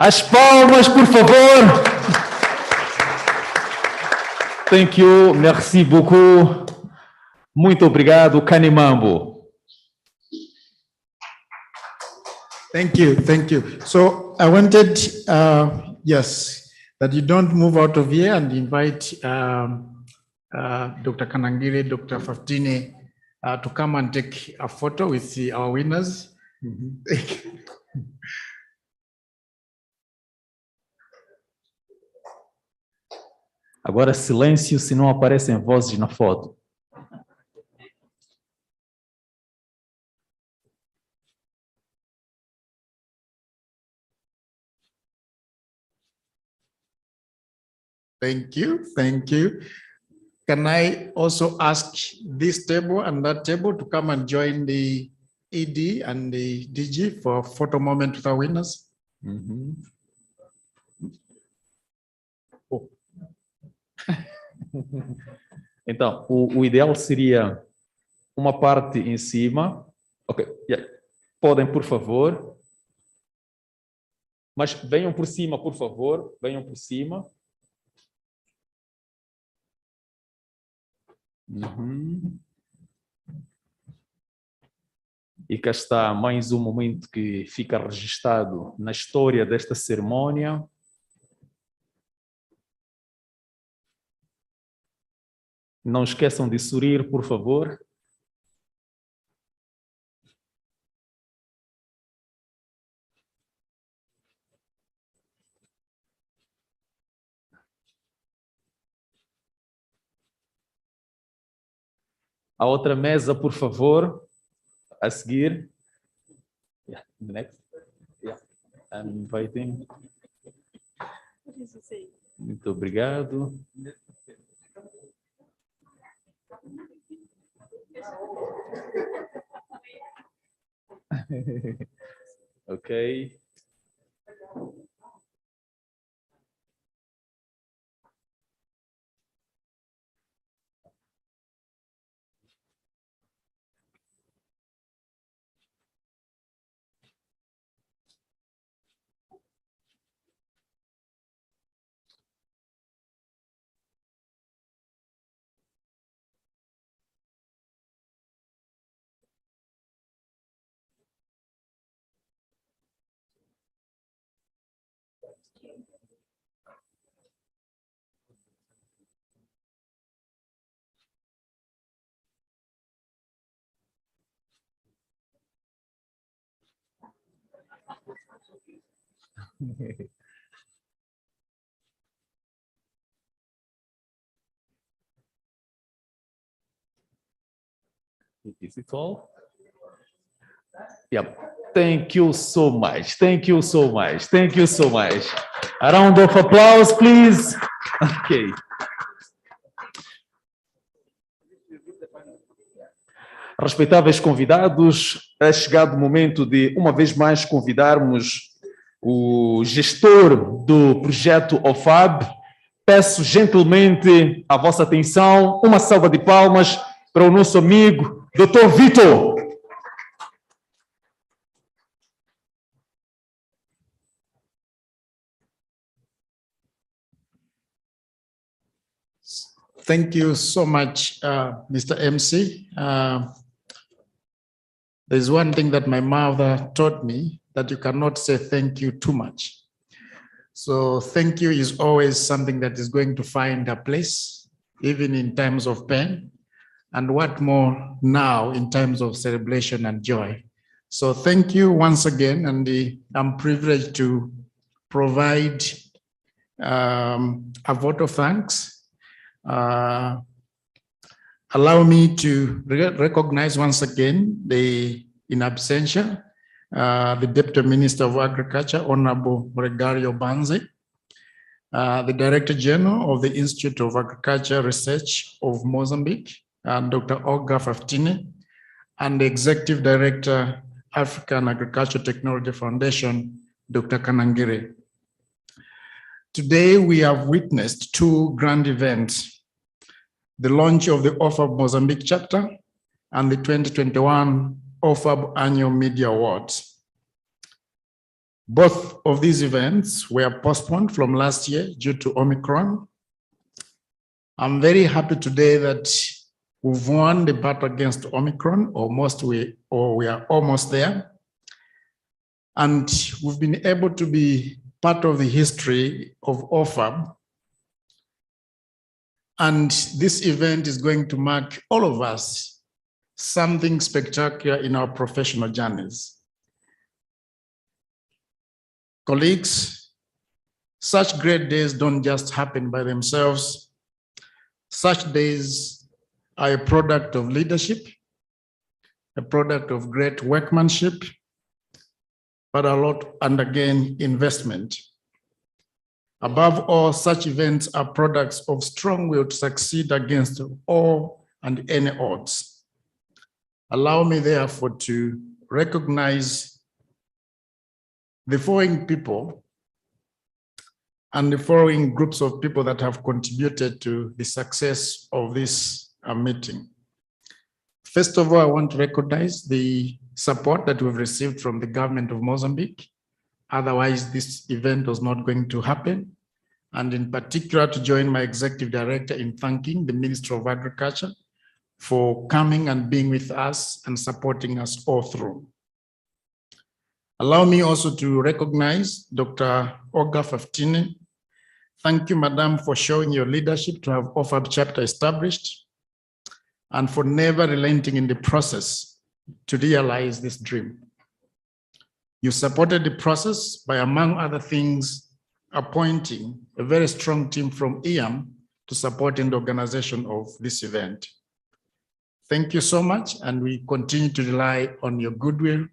As palmas, por favor. Thank you, merci beaucoup. Muito obrigado, Kanimambo. Thank you, thank you. So I wanted, yes, that you don't move out of here and invite Dr. Kanangire, Dr. Faftine to come and take a photo with our winners. Agora silêncio se não aparecem vozes na foto. Thank you, thank you. Can I also ask this table and that table to come and join the ED and the DG for a photo moment with our winners? Oh. Então, o ideal seria uma parte em cima. Ok, yeah. Podem, por favor. Mas venham por cima, por favor. Venham por cima. E cá está mais um momento que fica registrado na história desta cerimônia. Não esqueçam de sorrir, por favor. A outra mesa, por favor, a seguir. Yeah, the next. Yeah, I'm inviting. Muito obrigado. Ok. Is it all? Yep. Thank you so much. Thank you so much. Thank you so much. A round of applause, please. Okay. Respeitáveis convidados, é chegado o momento de, uma vez mais, convidarmos o gestor do projeto OFAB. Peço gentilmente a vossa atenção, uma salva de palmas para o nosso amigo, Dr. Vitor. Thank you so much, Mr. MC. There's one thing that my mother taught me, that you cannot say thank you too much. So thank you is always something that is going to find a place, even in times of pain. And what more now in times of celebration and joy. So thank you once again, and I'm privileged to provide a vote of thanks. Allow me to recognize once again in absentia, the Deputy Minister of Agriculture, Honorable Gregario Banze, the Director General of the Institute of Agriculture Research of Mozambique, Dr. Olga Faftine, and the Executive Director, African Agriculture Technology Foundation, Dr. Kanangire. Today, we have witnessed two grand events: the launch of the OFAB Mozambique chapter and the 2021 OFAB Annual Media Awards. Both of these events were postponed from last year due to Omicron. I'm very happy today that we've won the battle against Omicron, we are almost there. And we've been able to be part of the history of OFAB. And this event is going to mark all of us something spectacular in our professional journeys. Colleagues, such great days don't just happen by themselves. Such days are a product of leadership, a product of great workmanship, but a lot, and again, investment. Above all, such events are products of strong will to succeed against all and any odds. Allow me, therefore, to recognize the following people and the following groups of people that have contributed to the success of this meeting. First of all, I want to recognize the support that we've received from the government of Mozambique. Otherwise, this event was not going to happen. And in particular, to join my executive director in thanking the Minister of Agriculture for coming and being with us and supporting us all through. Allow me also to recognize Dr. Olga Faftini. Thank you, Madam, for showing your leadership to have OFAB chapter established and for never relenting in the process to realize this dream. You supported the process by, among other things, appointing a very strong team from EAM to support in the organization of this event. Thank you so much, and we continue to rely on your goodwill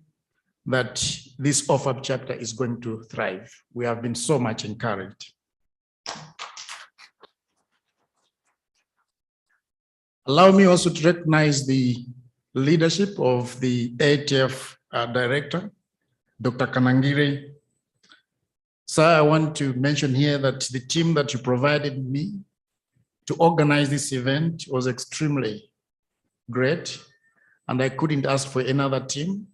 that this OFAB chapter is going to thrive. We have been so much encouraged. Allow me also to recognize the leadership of the ATF director, Dr. Kanangiri. Sir, I want to mention here that the team that you provided me to organize this event was extremely great, and I couldn't ask for another team.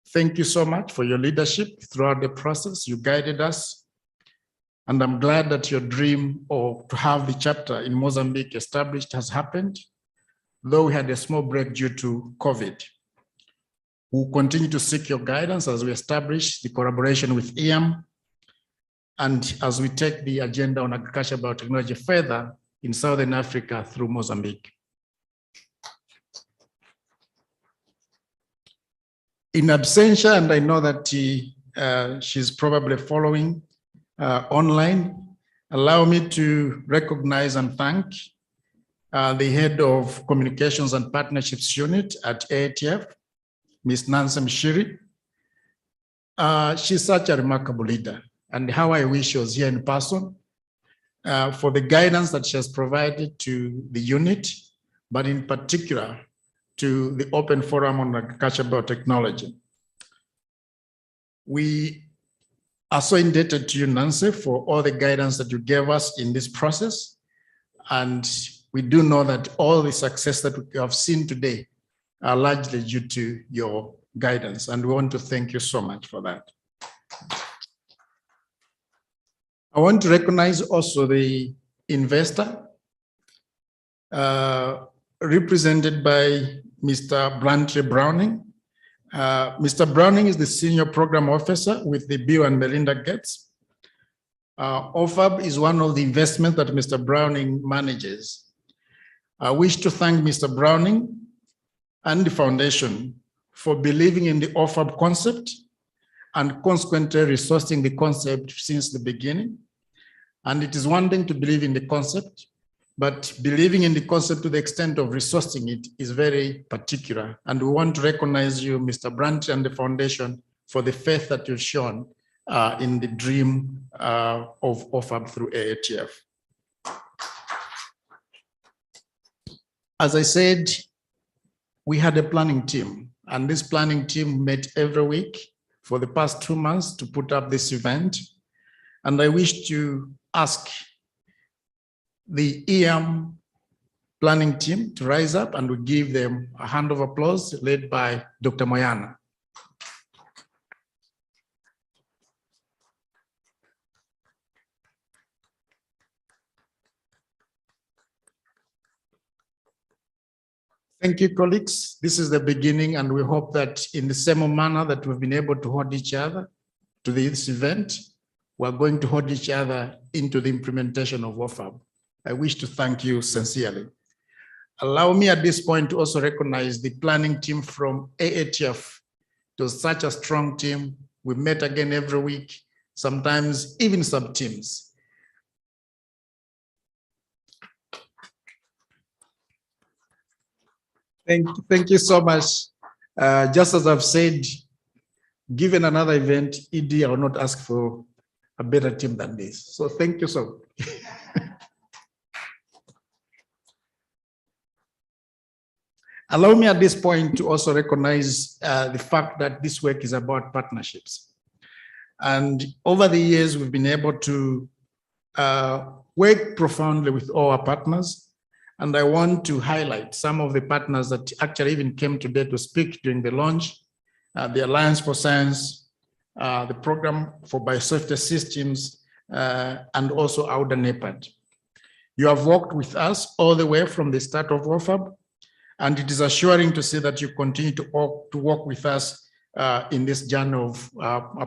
Thank you so much for your leadership throughout the process. You guided us, and I'm glad that your dream of to have the chapter in Mozambique established has happened, though we had a small break due to COVID. We'll continue to seek your guidance as we establish the collaboration with EAM and as we take the agenda on agriculture biotechnology further in Southern Africa through Mozambique. In absentia, and I know that she's probably following online, allow me to recognize and thank the head of Communications and Partnerships Unit at ATF, Ms. Nancy Mshiri. She's such a remarkable leader, and how I wish she was here in person for the guidance that she has provided to the unit, but in particular to the Open Forum on Agriculture Biotechnology. We are so indebted to you, Nancy, for all the guidance that you gave us in this process. And we do know that all the success that we have seen today are largely due to your guidance. And we want to thank you so much for that. I want to recognize also the investor represented by Mr. Brantley Browning. Mr. Browning is the Senior Program Officer with the Bill and Melinda Gates. OFAB is one of the investments that Mr. Browning manages. I wish to thank Mr. Browning and the foundation for believing in the OFAB concept and consequently resourcing the concept since the beginning. And it is one thing to believe in the concept, but believing in the concept to the extent of resourcing it is very particular. And we want to recognize you, Mr. Brandt, and the foundation for the faith that you've shown in the dream of OFAB through AATF. As I said, we had a planning team, and this planning team met every week for the past 2 months to put up this event. And I wish to ask the EAM planning team to rise up, and we give them a hand of applause led by Dr. Moyana. Thank you, colleagues. This is the beginning, and we hope that in the same manner that we've been able to hold each other to this event, we're going to hold each other into the implementation of OFAB. I wish to thank you sincerely. Allow me at this point to also recognize the planning team from AATF. It was such a strong team. We met again every week, sometimes even sub-teams. Thank you so much. Just as I've said, given another event, ED, I will not ask for a better team than this. So thank you so much. Allow me at this point to also recognize the fact that this work is about partnerships. And over the years, we've been able to work profoundly with all our partners. And I want to highlight some of the partners that actually even came today to speak during the launch, the Alliance for Science, the Program for Biosafety Systems, and also AUDA NEPAD. You have worked with us all the way from the start of OFAB, and it is assuring to see that you continue to work with us in this journey of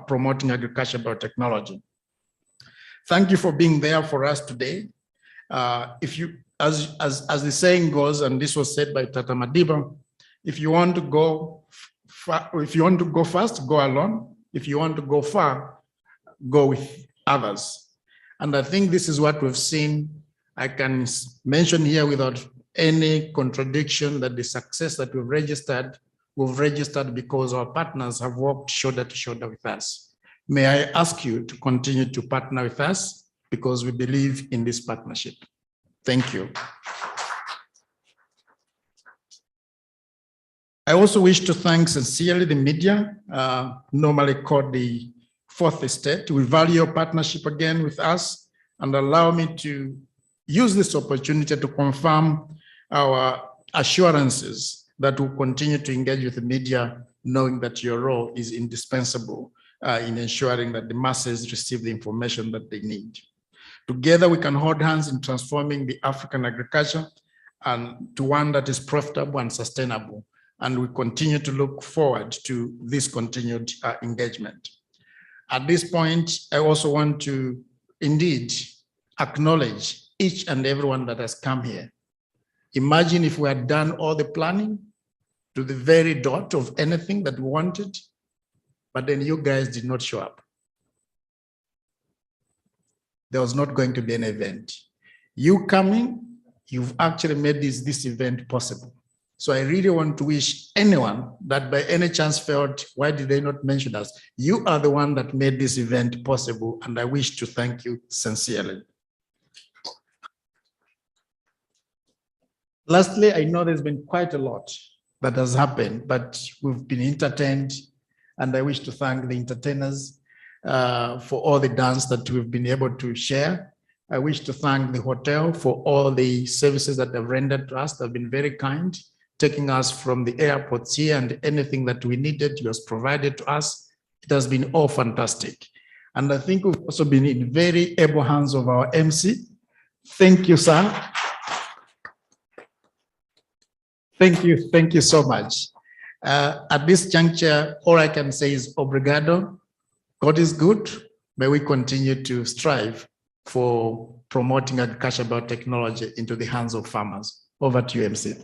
promoting agriculture biotechnology. Thank you for being there for us today. If you, as the saying goes, and this was said by Tata Madiba, if you want to go fast, go alone. If you want to go far, go with others. And I think this is what we've seen. I can mention here without any contradiction that the success that we've registered because our partners have worked shoulder to shoulder with us. May I ask you to continue to partner with us because we believe in this partnership. Thank you. I also wish to thank sincerely the media, normally called the fourth estate. We value your partnership again with us, and allow me to use this opportunity to confirm our assurances that we'll continue to engage with the media, knowing that your role is indispensable in ensuring that the masses receive the information that they need. Together, we can hold hands in transforming the African agriculture and to one that is profitable and sustainable. And we continue to look forward to this continued engagement. At this point, I also want to indeed acknowledge each and everyone that has come here. Imagine if we had done all the planning to the very dot of anything that we wanted, but then you guys did not show up. There was not going to be an event. You coming, you've actually made this event possible. So I really want to wish anyone that by any chance felt, why did they not mention us? You are the one that made this event possible, and I wish to thank you sincerely. Lastly, I know there's been quite a lot that has happened, but we've been entertained, and I wish to thank the entertainers for all the dance that we've been able to share. I wish to thank the hotel for all the services that they've rendered to us. They've been very kind, taking us from the airports here, and anything that we needed was provided to us. It has been all fantastic. And I think we've also been in very able hands of our MC. Thank you, sir. Thank you so much. At this juncture, all I can say is obrigado. God is good. May we continue to strive for promoting agriculture biotechnology into the hands of farmers. Over to you, MC.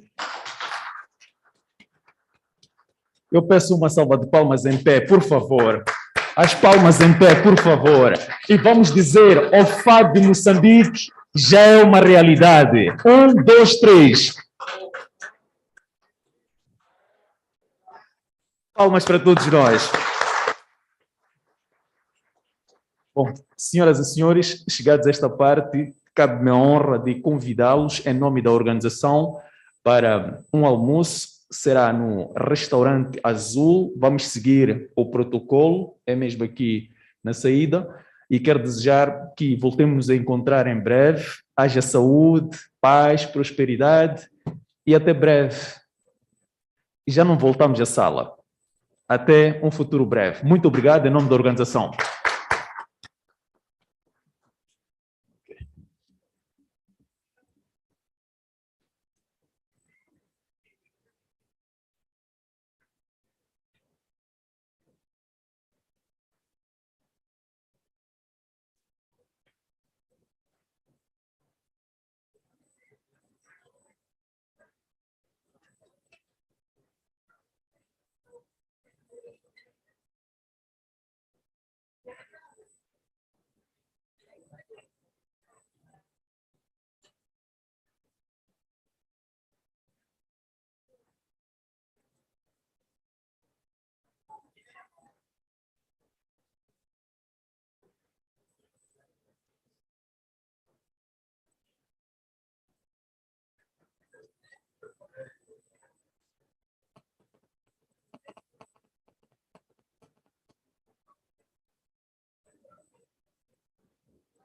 Eu peço uma salva de palmas em pé, por favor. As palmas em pé, por favor. E vamos dizer, OFAB de Moçambique já é uma realidade. 1, 2, 3. Palmas para todos nós. Bom, senhoras e senhores, chegados a esta parte, cabe-me a honra de convidá-los em nome da organização para um almoço. Será no Restaurante Azul. Vamos seguir o protocolo, é mesmo aqui na saída. E quero desejar que voltemos a encontrar em breve. Haja saúde, paz, prosperidade e até breve. E já não voltamos à sala. Até um futuro breve. Muito obrigado em nome da organização.